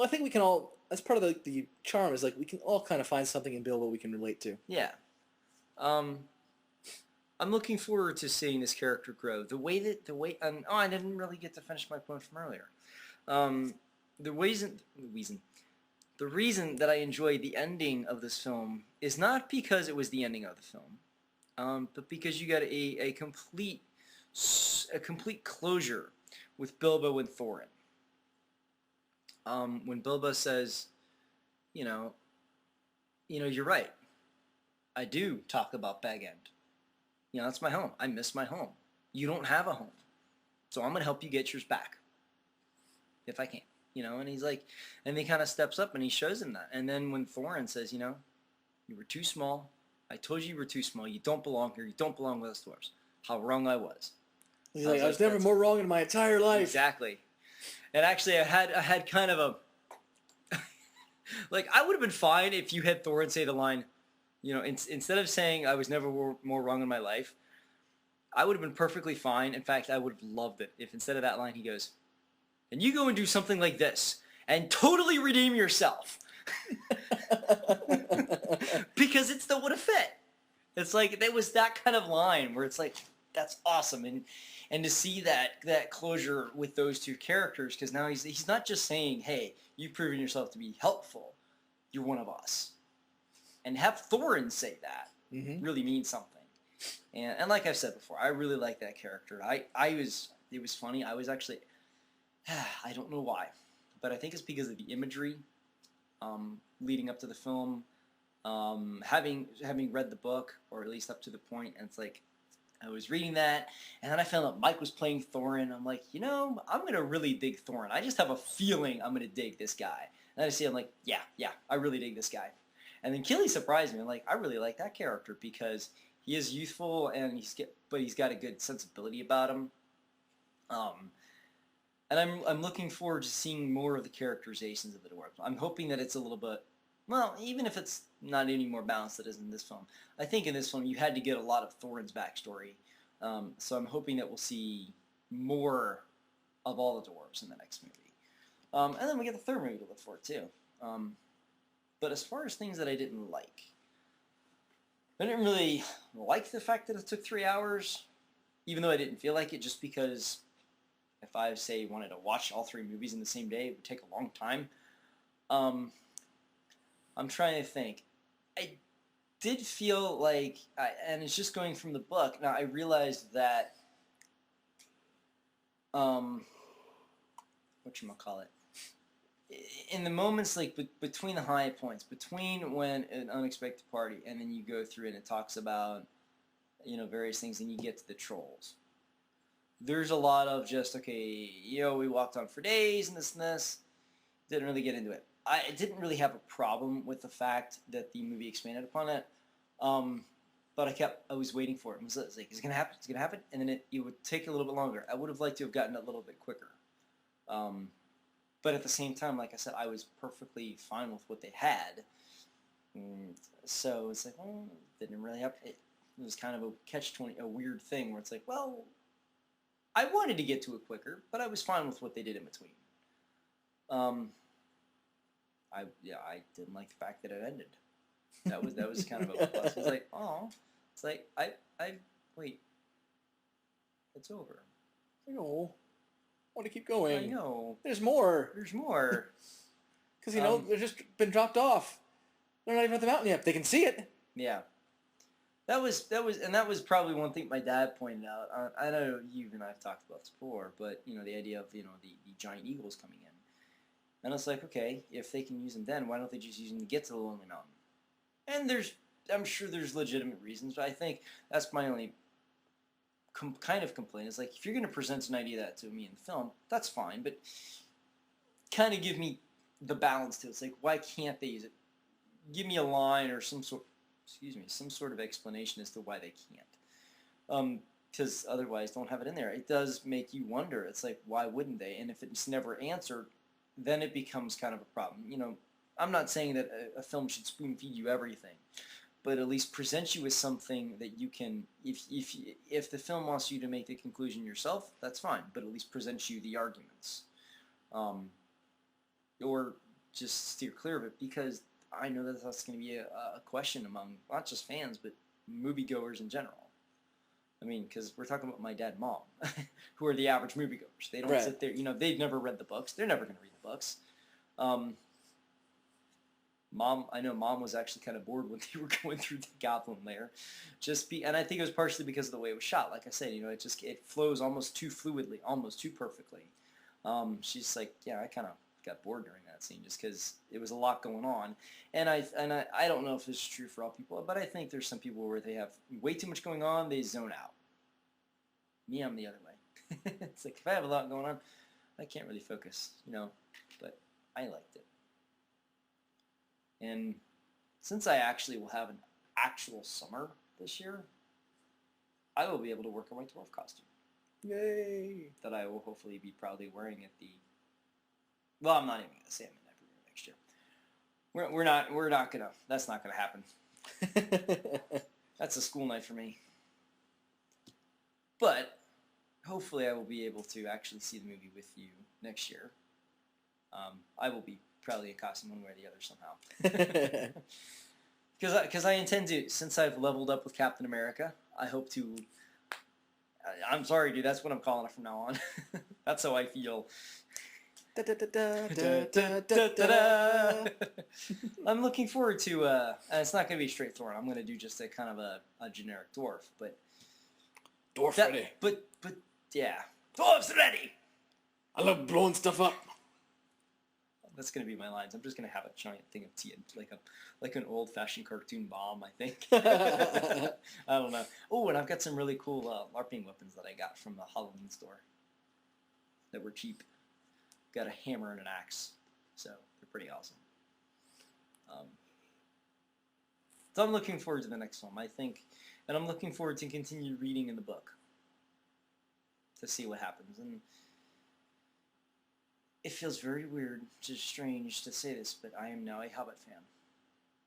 Speaker 2: I think we can all, that's part of the charm, is like we can all kind of find something in Bilbo we can relate to.
Speaker 1: Yeah. I'm looking forward to seeing this character grow. The I didn't really get to finish my point from earlier. The reason that I enjoyed the ending of this film is not because it was the ending of the film, but because you got a complete closure with Bilbo and Thorin. When Bilbo says, you're right. I do talk about Bag End. That's my home. I miss my home. You don't have a home. So I'm going to help you get yours back. If I can. And he's like, and he kind of steps up and he shows him that. And then when Thorin says, you were too small. I told you were too small. You don't belong here. You don't belong with us dwarves. How wrong I was.
Speaker 2: He's like, I was never more wrong in my entire life.
Speaker 1: Exactly. And actually, I had kind of a, like, I would have been fine if you had Thorin say the line, instead of saying I was never more wrong in my life, I would have been perfectly fine. In fact, I would have loved it if instead of that line he goes, and you go and do something like this and totally redeem yourself. Because it still would have fit. It's like, there was that kind of line where it's like, that's awesome. And to see that closure with those two characters, because now he's not just saying, hey, you've proven yourself to be helpful. You're one of us. And have Thorin say that really means something. And like I've said before, I really like that character. It was funny. I was actually, I don't know why, but I think it's because of the imagery leading up to the film. Having read the book, or at least up to the point, and it's like, I was reading that, and then I found out Mike was playing Thorin. I'm like, I'm going to really dig Thorin. I just have a feeling I'm going to dig this guy. And I see, I'm like, yeah, I really dig this guy. And then Killy surprised me. I'm like, I really like that character because he is youthful, and but he's got a good sensibility about him. And I'm looking forward to seeing more of the characterizations of the dwarves. I'm hoping that it's a little bit, well, even if it's not any more balanced than it is in this film. I think in this film you had to get a lot of Thorin's backstory. So I'm hoping that we'll see more of all the dwarves in the next movie. And then we get the third movie to look forward to. But as far as things that I didn't like, I didn't really like the fact that it took 3 hours, even though I didn't feel like it, just because if I, say, wanted to watch all 3 movies in the same day, it would take a long time. I'm trying to think. I did feel like, and it's just going from the book, now I realized that, whatchamacallit, in the moments, like, between the high points, between when an unexpected party, and then you go through and it talks about, various things, and you get to the trolls. There's a lot of just, okay, we walked on for days and this. Didn't really get into it. I didn't really have a problem with the fact that the movie expanded upon it. But I was waiting for it. It was like, is it gonna happen? Is it gonna happen? And then it would take a little bit longer. I would have liked to have gotten it a little bit quicker. But at the same time, like I said, I was perfectly fine with what they had. So it's like, well, it didn't really happen. It was kind of a catch-20, a weird thing where it's like, well, I wanted to get to it quicker, but I was fine with what they did in between. I didn't like the fact that it ended. That was kind of a plus. It was like, oh, it's like I wait, it's over.
Speaker 2: I know. I want to keep going.
Speaker 1: I know.
Speaker 2: There's more.
Speaker 1: There's more.
Speaker 2: Because they've just been dropped off. They're not even at the mountain yet. They can see it.
Speaker 1: Yeah. That was probably one thing my dad pointed out. I know you and I have talked about this before, but the idea of the giant eagles coming in, and it's like, okay, if they can use them then, why don't they just use them to get to the Lonely Mountain? And I'm sure there's legitimate reasons, but I think that's my only kind of complaint. Is like, if you're going to present an idea that to me in film, that's fine, but kind of give me the balance to it. It's like, why can't they use it? Give me a line or some sort of explanation as to why they can't. Because otherwise, don't have it in there. It does make you wonder. It's like, why wouldn't they? And if it's never answered, then it becomes kind of a problem. I'm not saying that a film should spoon feed you everything, but at least present you with something that you can. If the film wants you to make the conclusion yourself, that's fine. But at least present you the arguments, or just steer clear of it, because I know that that's going to be a question among not just fans, but moviegoers in general. I mean, because we're talking about my dad and mom, who are the average moviegoers. They don't sit there, they've never read the books. They're never going to read the books. I know mom was actually kind of bored when they were going through the Goblin Lair. And I think it was partially because of the way it was shot. Like I said, it flows almost too fluidly, almost too perfectly. She's like, yeah, I kind of got bored during that scene just because it was a lot going on. And I don't know if this is true for all people, but I think there's some people where they have way too much going on, they zone out. Me, I'm the other way. It's like, if I have a lot going on, I can't really focus, but I liked it. And since I actually will have an actual summer this year, I will be able to work on my dwarf costume.
Speaker 2: Yay!
Speaker 1: That I will hopefully be proudly wearing at the... Well, I'm not even going to say I'm in everywhere next year. We're not going to... That's not going to happen. That's a school night for me. But hopefully I will be able to actually see the movie with you next year. I will be probably in costume one way or the other somehow. Because I intend to, since I've leveled up with Captain America, I hope to... I'm sorry, dude, that's what I'm calling it from now on. That's how I feel. I'm looking forward to, and it's not going to be straight Thor. I'm going to do just a kind of a generic dwarf, but...
Speaker 3: Dwarf ready.
Speaker 1: But, yeah. Dwarf's ready!
Speaker 3: I love blowing stuff up.
Speaker 1: That's going to be my lines. I'm just going to have a giant thing of tea, like an old-fashioned cartoon bomb, I think. I don't know. Oh, and I've got some really cool LARPing weapons that I got from the Halloween store that were cheap. Got a hammer and an axe, so they're pretty awesome. So I'm looking forward to the next film, I think, and I'm looking forward to continue reading in the book to see what happens. And it feels very weird, just strange to say this, but I am now a Hobbit fan.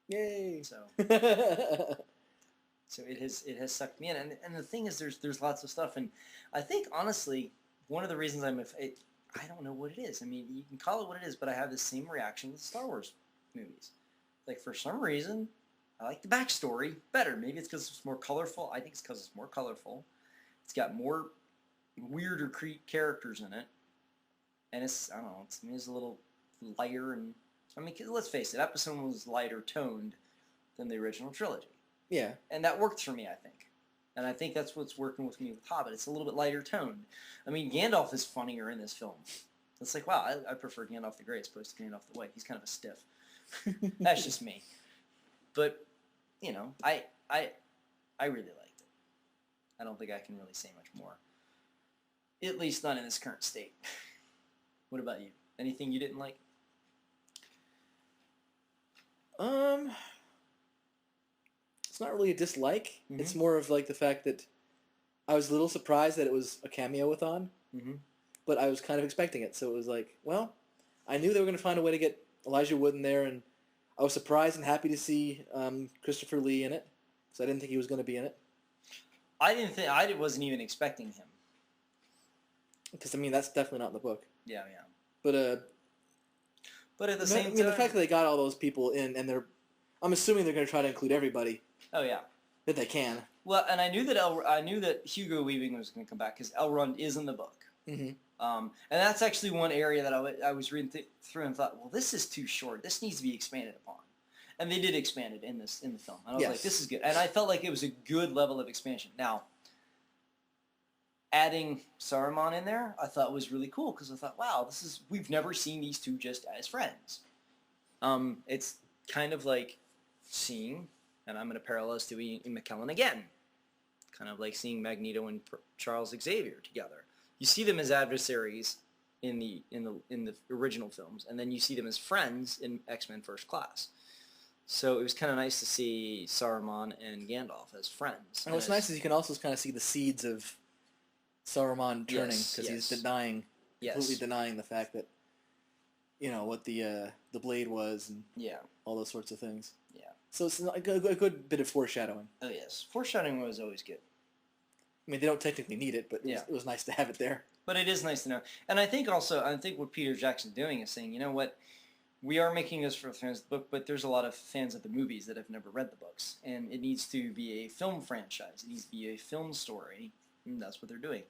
Speaker 2: Yay!
Speaker 1: So, so it has sucked me in, and the thing is, there's lots of stuff, and I think honestly, one of the reasons I don't know what it is. I mean, you can call it what it is, but I have the same reaction with Star Wars movies. Like, for some reason, I like the backstory better. Maybe it's because it's more colorful. I think it's because it's more colorful. It's got more weirder characters in it. And it's, I don't know, it's a little lighter. And I mean, let's face it, Episode 1 was lighter toned than the original trilogy.
Speaker 2: Yeah.
Speaker 1: And that worked for me, I think. And I think that's what's working with me with Hobbit. It's a little bit lighter toned. I mean, Gandalf is funnier in this film. It's like, wow, I prefer Gandalf the Grey as opposed to Gandalf the White. He's kind of a stiff. That's just me. But, I really liked it. I don't think I can really say much more. At least not in this current state. What about you? Anything you didn't like?
Speaker 2: it's not really a dislike.
Speaker 1: Mhm.
Speaker 2: It's more of like the fact that I was a little surprised that it was a cameo with Han, but I was kind of expecting it. So it was like, well, I knew they were going to find a way to get Elijah Wood in there, and I was surprised and happy to see Christopher Lee in it, because I didn't think he was going to be in it.
Speaker 1: I wasn't even expecting him.
Speaker 2: Because, I mean, that's definitely not in the book.
Speaker 1: Yeah.
Speaker 2: But
Speaker 1: at the same time,
Speaker 2: the fact that they got all those people in, and I'm assuming they're going to try to include everybody.
Speaker 1: Oh yeah.
Speaker 2: That they can.
Speaker 1: Well, and I knew that Hugo Weaving was going to come back because Elrond is in the book.
Speaker 2: Mm-hmm.
Speaker 1: And that's actually one area that I was reading through and thought, well, this is too short. This needs to be expanded upon. And they did expand it in the film. And I was like, this is good. And I felt like it was a good level of expansion. Now, adding Saruman in there, I thought was really cool because I thought, wow, we've never seen these two just as friends. It's kind of like seeing, and I'm going to parallel this to Ian McKellen again, kind of like seeing Magneto and Charles Xavier together. You see them as adversaries in the original films, and then you see them as friends in X-Men First Class. So it was kind of nice to see Saruman and Gandalf as friends.
Speaker 2: And what's nice is you can also kind of see the seeds of Saruman turning, because he's completely denying the fact that, what the blade was and all those sorts of things. Yeah. So it's a good bit of foreshadowing.
Speaker 1: Oh yes, foreshadowing was always good.
Speaker 2: I mean, they don't technically need it, but it was nice to have it there.
Speaker 1: But it is nice to know. And I think what Peter Jackson's doing is saying, you know what, we are making this for fans of the book, but there's a lot of fans of the movies that have never read the books. And it needs to be a film franchise. It needs to be a film story. And that's what they're doing.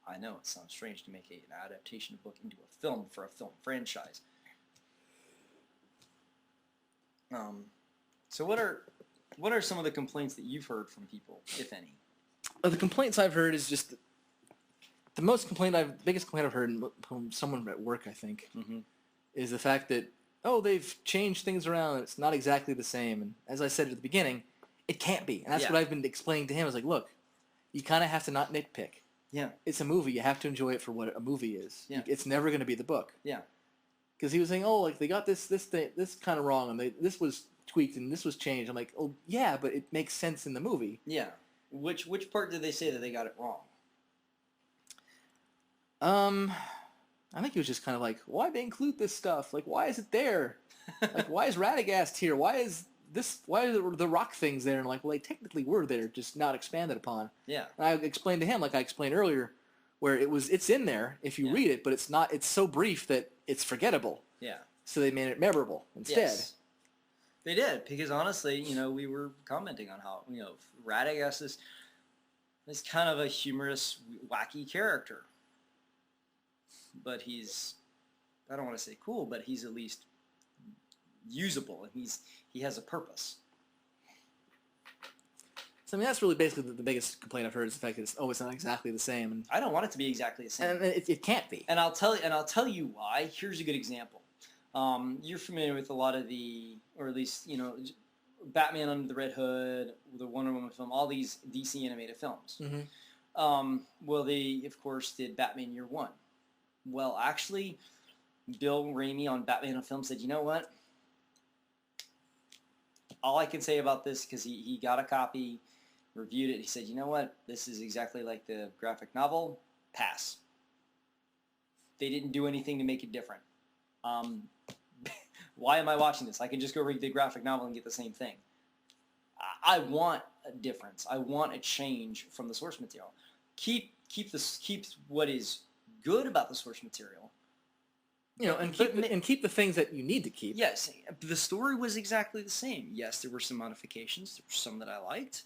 Speaker 1: I know it sounds strange to make an adaptation of a book into a film for a film franchise. So what are some of the complaints that you've heard from people, if any?
Speaker 2: The complaints I've heard is just the biggest complaint I've heard from someone at work, I think, is the fact that they've changed things around and it's not exactly the same. And as I said at the beginning, it can't be. And that's what I've been explaining to him. I was like, look, you kind of have to not nitpick. Yeah. It's a movie. You have to enjoy it for what a movie is. Yeah. It's never going to be the book. Yeah. Because he was saying, they got this kind of wrong, and this was tweaked and this was changed. I'm like, oh yeah, but it makes sense in the movie. Yeah.
Speaker 1: Which part did they say that they got it wrong?
Speaker 2: I think he was just kind of like, why they include this stuff? Like, why is it there? Like, why is Radagast here? Why are the rock things there? And like, well, they technically were there, just not expanded upon. Yeah. And I explained to him, like I explained earlier, where it's in there if you read it, but it's so brief that it's forgettable. Yeah. So they made it memorable instead. Yes.
Speaker 1: They did, because honestly, we were commenting on how, Radagast is kind of a humorous, wacky character. But I don't want to say cool, but he's at least usable, and he has a purpose.
Speaker 2: So I mean, that's really basically the biggest complaint I've heard is the fact that it's not exactly the same. And
Speaker 1: I don't want it to be exactly the same.
Speaker 2: And it can't be.
Speaker 1: And I'll tell you why. Here's a good example. You're familiar with a lot of or at least Batman Under the Red Hood, the Wonder Woman film, all these DC animated films. Mm-hmm. Well, they of course did Batman Year One. Well, actually, Bill Raimi on Batman film said, you know what? All I can say about this, because he got a copy, reviewed it, he said, you know what? This is exactly like the graphic novel. Pass. They didn't do anything to make it different. Why am I watching this? I can just go read the graphic novel and get the same thing. I want a difference. I want a change from the source material. Keep what is good about the source material,
Speaker 2: and keep the things that you need to keep.
Speaker 1: Yes, the story was exactly the same. Yes, there were some modifications. There were some that I liked.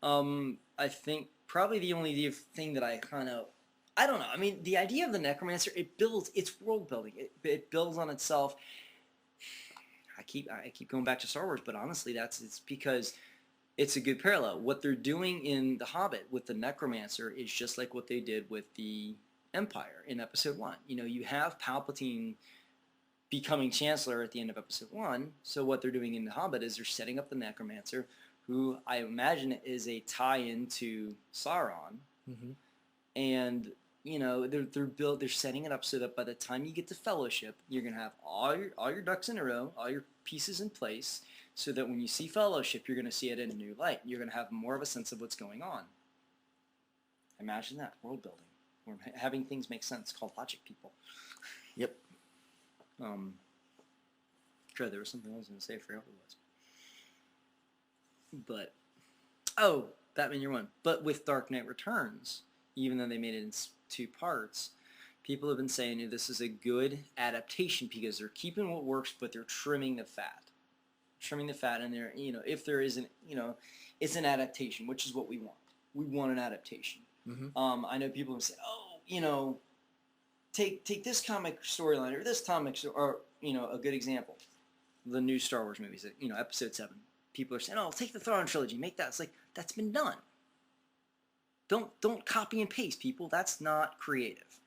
Speaker 1: I think probably the only thing that I don't know. I mean, the idea of the necromancer, it's world building. It builds on itself. I keep going back to Star Wars, but honestly, it's because it's a good parallel. What they're doing in The Hobbit with the necromancer is just like what they did with the Empire in Episode 1. You have Palpatine becoming Chancellor at the end of Episode 1, so what they're doing in The Hobbit is they're setting up the Necromancer, who I imagine is a tie-in to Sauron, and they're setting it up so that by the time you get to Fellowship, you're going to have all your ducks in a row, all your pieces in place, so that when you see Fellowship, you're going to see it in a new light. You're going to have more of a sense of what's going on. Imagine that, world building. We're having things make sense, called logic, people.
Speaker 2: Yep.
Speaker 1: Sure, there was something I was going to say, I forgot what it was. But, oh, Batman Year One. But with Dark Knight Returns, even though they made it in 2 parts, people have been saying this is a good adaptation because they're keeping what works, but they're trimming the fat. Trimming the fat, and they're, if there isn't, it's an adaptation, which is what we want. We want an adaptation. Mm-hmm. I know people have said, oh, take this comic storyline or this comic, or, a good example, the new Star Wars movies, Episode 7. People are saying, oh, take the Thrawn trilogy, make that. It's like, that's been done. Don't copy and paste, people. That's not creative.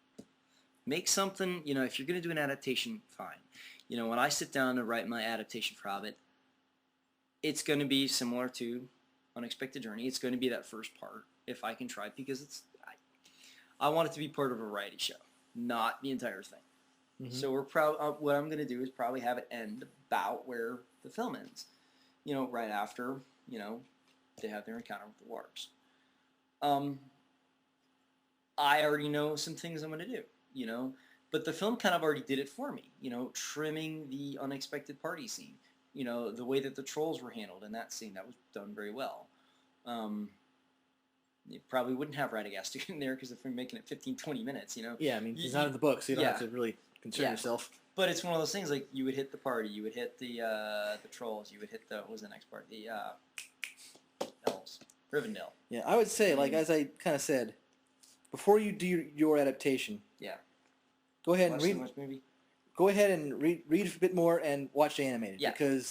Speaker 1: Make something, if you're going to do an adaptation, fine. When I sit down to write my adaptation for Hobbit, it's going to be similar to Unexpected Journey. It's going to be that first part, if I can try, because I want it to be part of a variety show, not the entire thing. Mm-hmm. So what I'm going to do is probably have it end about where the film ends. Right after, they have their encounter with the wargs. I already know some things I'm going to do, but the film kind of already did it for me, trimming the unexpected party scene, the way that the trolls were handled in that scene, that was done very well. You probably wouldn't have Radagast in there because if we're making it 15, 20 minutes,
Speaker 2: Yeah, I mean, he's not in the book, so you don't have to really concern yourself.
Speaker 1: But it's one of those things, like, you would hit the party, you would hit the trolls, you would hit what was the next part? The elves. Rivendell.
Speaker 2: Yeah, I would say, like, as I kind of said, before you do your adaptation, go ahead and read. Go ahead and read a bit more and watch the animated.
Speaker 1: Yeah.
Speaker 2: Because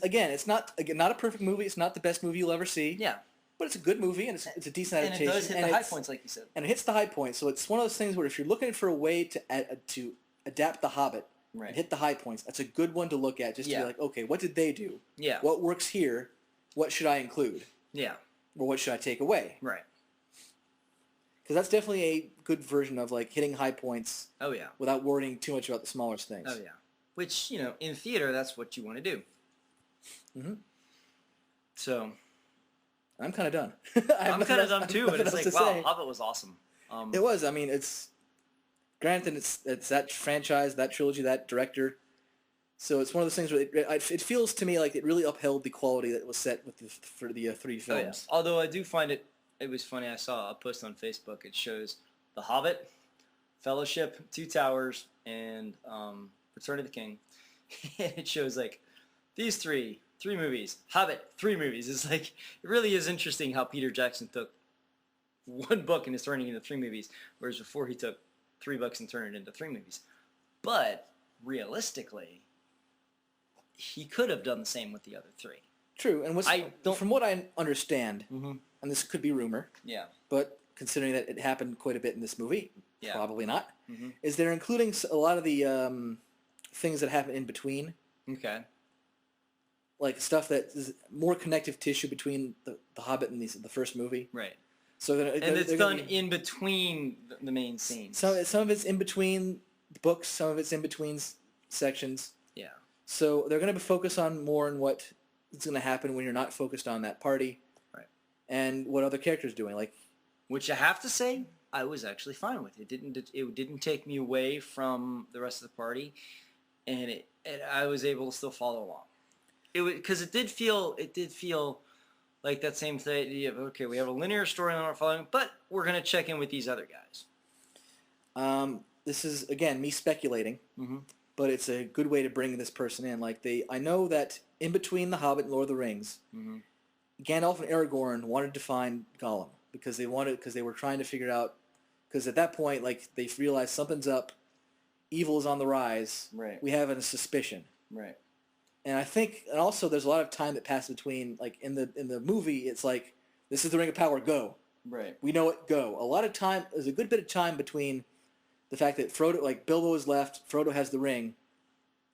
Speaker 2: again, it's not a perfect movie. It's not the best movie you'll ever see.
Speaker 1: Yeah.
Speaker 2: But it's a good movie and it's a decent adaptation.
Speaker 1: And it does hit the high points, like you said.
Speaker 2: And it hits the high points. So it's one of those things where if you're looking for a way to adapt The Hobbit and hit the high points, that's a good one to look at. Just to be like, okay, what did they do?
Speaker 1: Yeah.
Speaker 2: What works here? What should I include?
Speaker 1: Yeah.
Speaker 2: Or what should I take away?
Speaker 1: Right.
Speaker 2: Because that's definitely a good version of like hitting high points.
Speaker 1: Oh yeah.
Speaker 2: Without worrying too much about the smaller things.
Speaker 1: Oh yeah. Which in theater, that's what you want to do. Mm-hmm. So.
Speaker 2: I'm kind of done.
Speaker 1: I'm kind of done too, but it's like, wow, Hobbit was awesome.
Speaker 2: It was. I mean, it's granted it's that franchise, that trilogy, that director. So it's one of those things where it feels to me like it really upheld the quality that was set for the 3 films.
Speaker 1: Oh, yeah. Although I do find it was funny. I saw a post on Facebook. It shows The Hobbit, Fellowship, 2 Towers, and Return of the King. And it shows like these 3 movies. Hobbit, 3 movies. It's like, it really is interesting how Peter Jackson took 1 book and is turning it into 3 movies, whereas before he took 3 books and turned it into 3 movies. But realistically, he could have done the same with the other 3.
Speaker 2: True, and from what I understand, and this could be rumor, but considering that it happened quite a bit in this movie, probably not, is they're including a lot of the things that happen in between. Okay. Like stuff that is more connective tissue between the Hobbit and the first movie. Right. So
Speaker 1: it's done in between the main scenes.
Speaker 2: So some of it's in between the books, some of it's in between sections. Yeah. So they're going to focus on more on what is going to happen when you're not focused on that party. Right. And what other characters doing, like.
Speaker 1: Which I have to say, I was actually fine with. It didn't take me away from the rest of the party, and I was able to still follow along. Because it did feel like that same thing. Okay, we have a linear storyline we're following, but we're going to check in with these other guys.
Speaker 2: This is, again, me speculating, but it's a good way to bring this person in. Like I know that in between The Hobbit and Lord of the Rings, Gandalf and Aragorn wanted to find Gollum because they were trying to figure out, because at that point, like, they realized something's up, evil is on the rise. Right. We have a suspicion. Right. And I think, and also there's a lot of time that passes between, like, in the movie, it's like, this is the Ring of Power, go. Right. We know it, go. A lot of time, there's a good bit of time between the fact that Frodo, like, Bilbo is left, Frodo has the ring,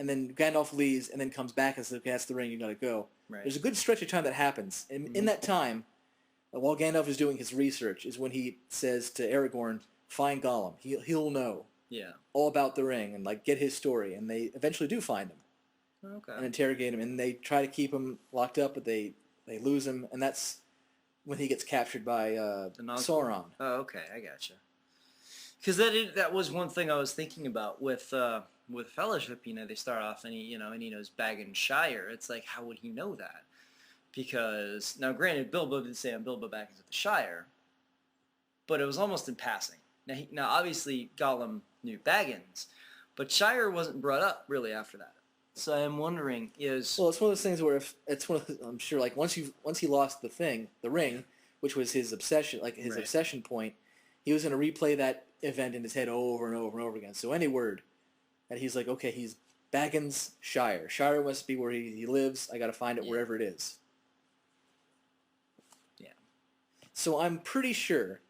Speaker 2: and then Gandalf leaves, and then comes back and says, okay, that's the ring, you gotta go. Right. There's a good stretch of time that happens. And in that time, while Gandalf is doing his research, is when he says to Aragorn, find Gollum. He'll know all about the ring and, like, get his story. And they eventually do find him.
Speaker 1: Okay.
Speaker 2: and interrogate him, and they try to keep him locked up, but they lose him, and that's when he gets captured by Sauron.
Speaker 1: Oh, okay, I gotcha. Because that was one thing I was thinking about with Fellowship. They start off and he knows Baggins Shire. It's like, how would he know that? Because now, granted, Bilbo did say I'm Bilbo Baggins of the Shire, but it was almost in passing. Now obviously Gollum knew Baggins, but Shire wasn't brought up really after that. So I'm wondering is...
Speaker 2: Well, it's one of those things where I'm sure, like, once he lost the ring, which was his obsession, like his obsession point, he was going to replay that event in his head over and over and over again. So any word that he's like, okay, he's Baggins Shire. Shire must be where he lives. I got to find it wherever it is.
Speaker 1: Yeah.
Speaker 2: So I'm pretty sure,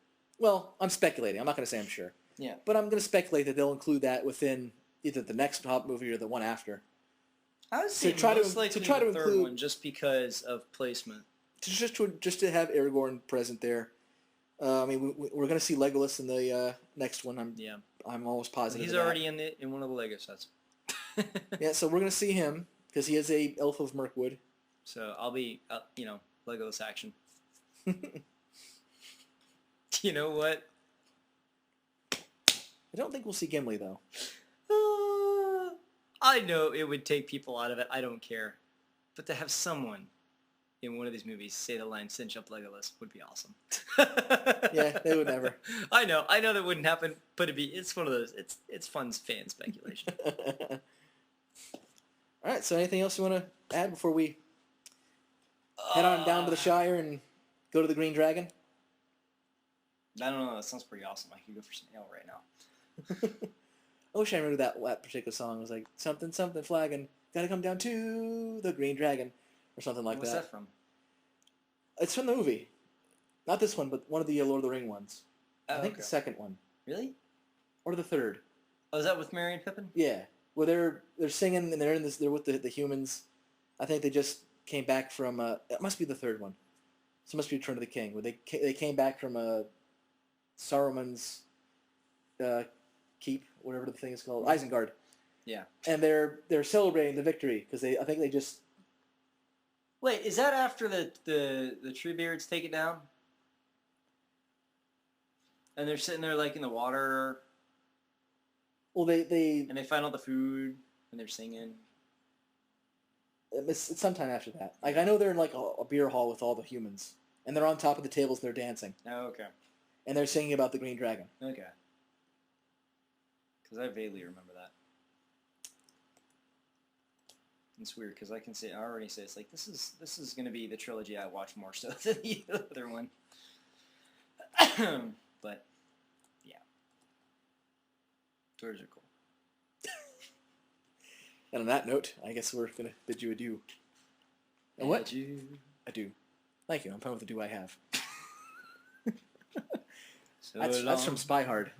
Speaker 2: well, I'm speculating. I'm not going to say I'm sure.
Speaker 1: Yeah.
Speaker 2: But I'm going to speculate that they'll include that within either the next Hobbit movie or the one after.
Speaker 1: I would say most likely the third one, just because of placement.
Speaker 2: Just to have Aragorn present there. I mean, we're going to see Legolas in the next one. I'm almost positive.
Speaker 1: He's already in one of the Lego sets.
Speaker 2: Yeah, so we're going to see him because he is a elf of Mirkwood.
Speaker 1: So I'll be, Legolas action. You know what?
Speaker 2: I don't think we'll see Gimli though.
Speaker 1: I know it would take people out of it. I don't care. But to have someone in one of these movies say the line "cinch up Legolas" would be awesome.
Speaker 2: Yeah, they would never.
Speaker 1: I know that wouldn't happen, but it's one of those. It's fun fan speculation.
Speaker 2: All right. So anything else you want to add before we head on down to the Shire and go to the Green Dragon?
Speaker 1: I don't know. That sounds pretty awesome. I could go for some ale right now.
Speaker 2: I wish I remembered that particular song. It was like something flagon. Gotta come down to the Green Dragon, or something like that.
Speaker 1: What's that from?
Speaker 2: It's from the movie. Not this one, but one of the Lord of the Ring ones.
Speaker 1: Oh,
Speaker 2: I think
Speaker 1: okay.
Speaker 2: the second one.
Speaker 1: Really?
Speaker 2: Or the third.
Speaker 1: Oh, is that with Merry and Pippin?
Speaker 2: Yeah. Well, they're singing and they're with the humans. I think they just came back from it must be the third one. So it must be Return of the King, where they came back from Saruman's keep, whatever the thing is called, Isengard.
Speaker 1: Yeah.
Speaker 2: And they're celebrating the victory because I think they just...
Speaker 1: Wait, is that after the Treebeards take it down? And they're sitting there like in the water.
Speaker 2: Well, they
Speaker 1: and they find all the food and they're singing.
Speaker 2: It's sometime after that. Like, I know they're in like a beer hall with all the humans, and they're on top of the tables and they're dancing.
Speaker 1: Oh, okay.
Speaker 2: And they're singing about the Green Dragon.
Speaker 1: Okay. Because I vaguely remember that. It's weird because I already say it's like this is going to be the trilogy I watch more so than the other one. But yeah, tours are cool.
Speaker 2: And on that note, I guess we're gonna bid you adieu. And what? Adieu. Thank you. I'm fine with the do I have. That's from Spy Hard.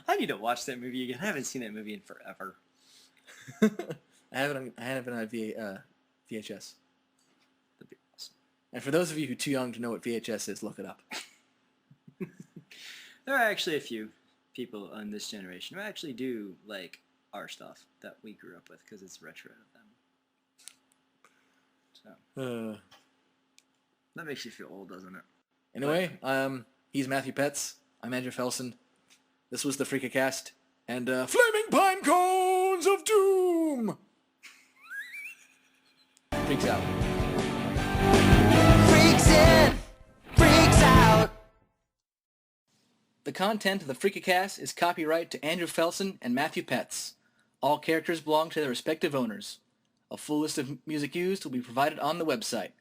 Speaker 1: I need to watch that movie again. I haven't seen that movie in forever.
Speaker 2: I have it on VHS.
Speaker 1: That'd be awesome.
Speaker 2: And for those of you who are too young to know what VHS is, look it up.
Speaker 1: There are actually a few people in this generation who actually do like our stuff that we grew up with because it's retro of them. So that makes you feel old, doesn't it?
Speaker 2: Anyway, he's Matthew Puetz. I'm Andrew Felson. This was the Freakacast. And Flaming Pine Cones of Doom! Freaks out.
Speaker 5: Freaks in, freaks out.
Speaker 2: The content of the Freakacast is copyright to Andrew Felson and Matthew Puetz. All characters belong to their respective owners. A full list of music used will be provided on the website.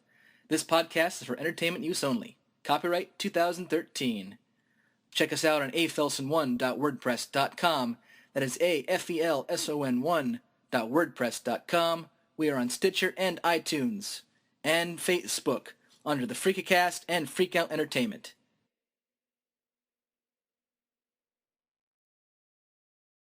Speaker 2: This podcast is for entertainment use only. Copyright 2013. Check us out on afelson1.wordpress.com. That is afelson1.wordpress.com. We are on Stitcher and iTunes. And Facebook under the Freakacast and Freakout Entertainment.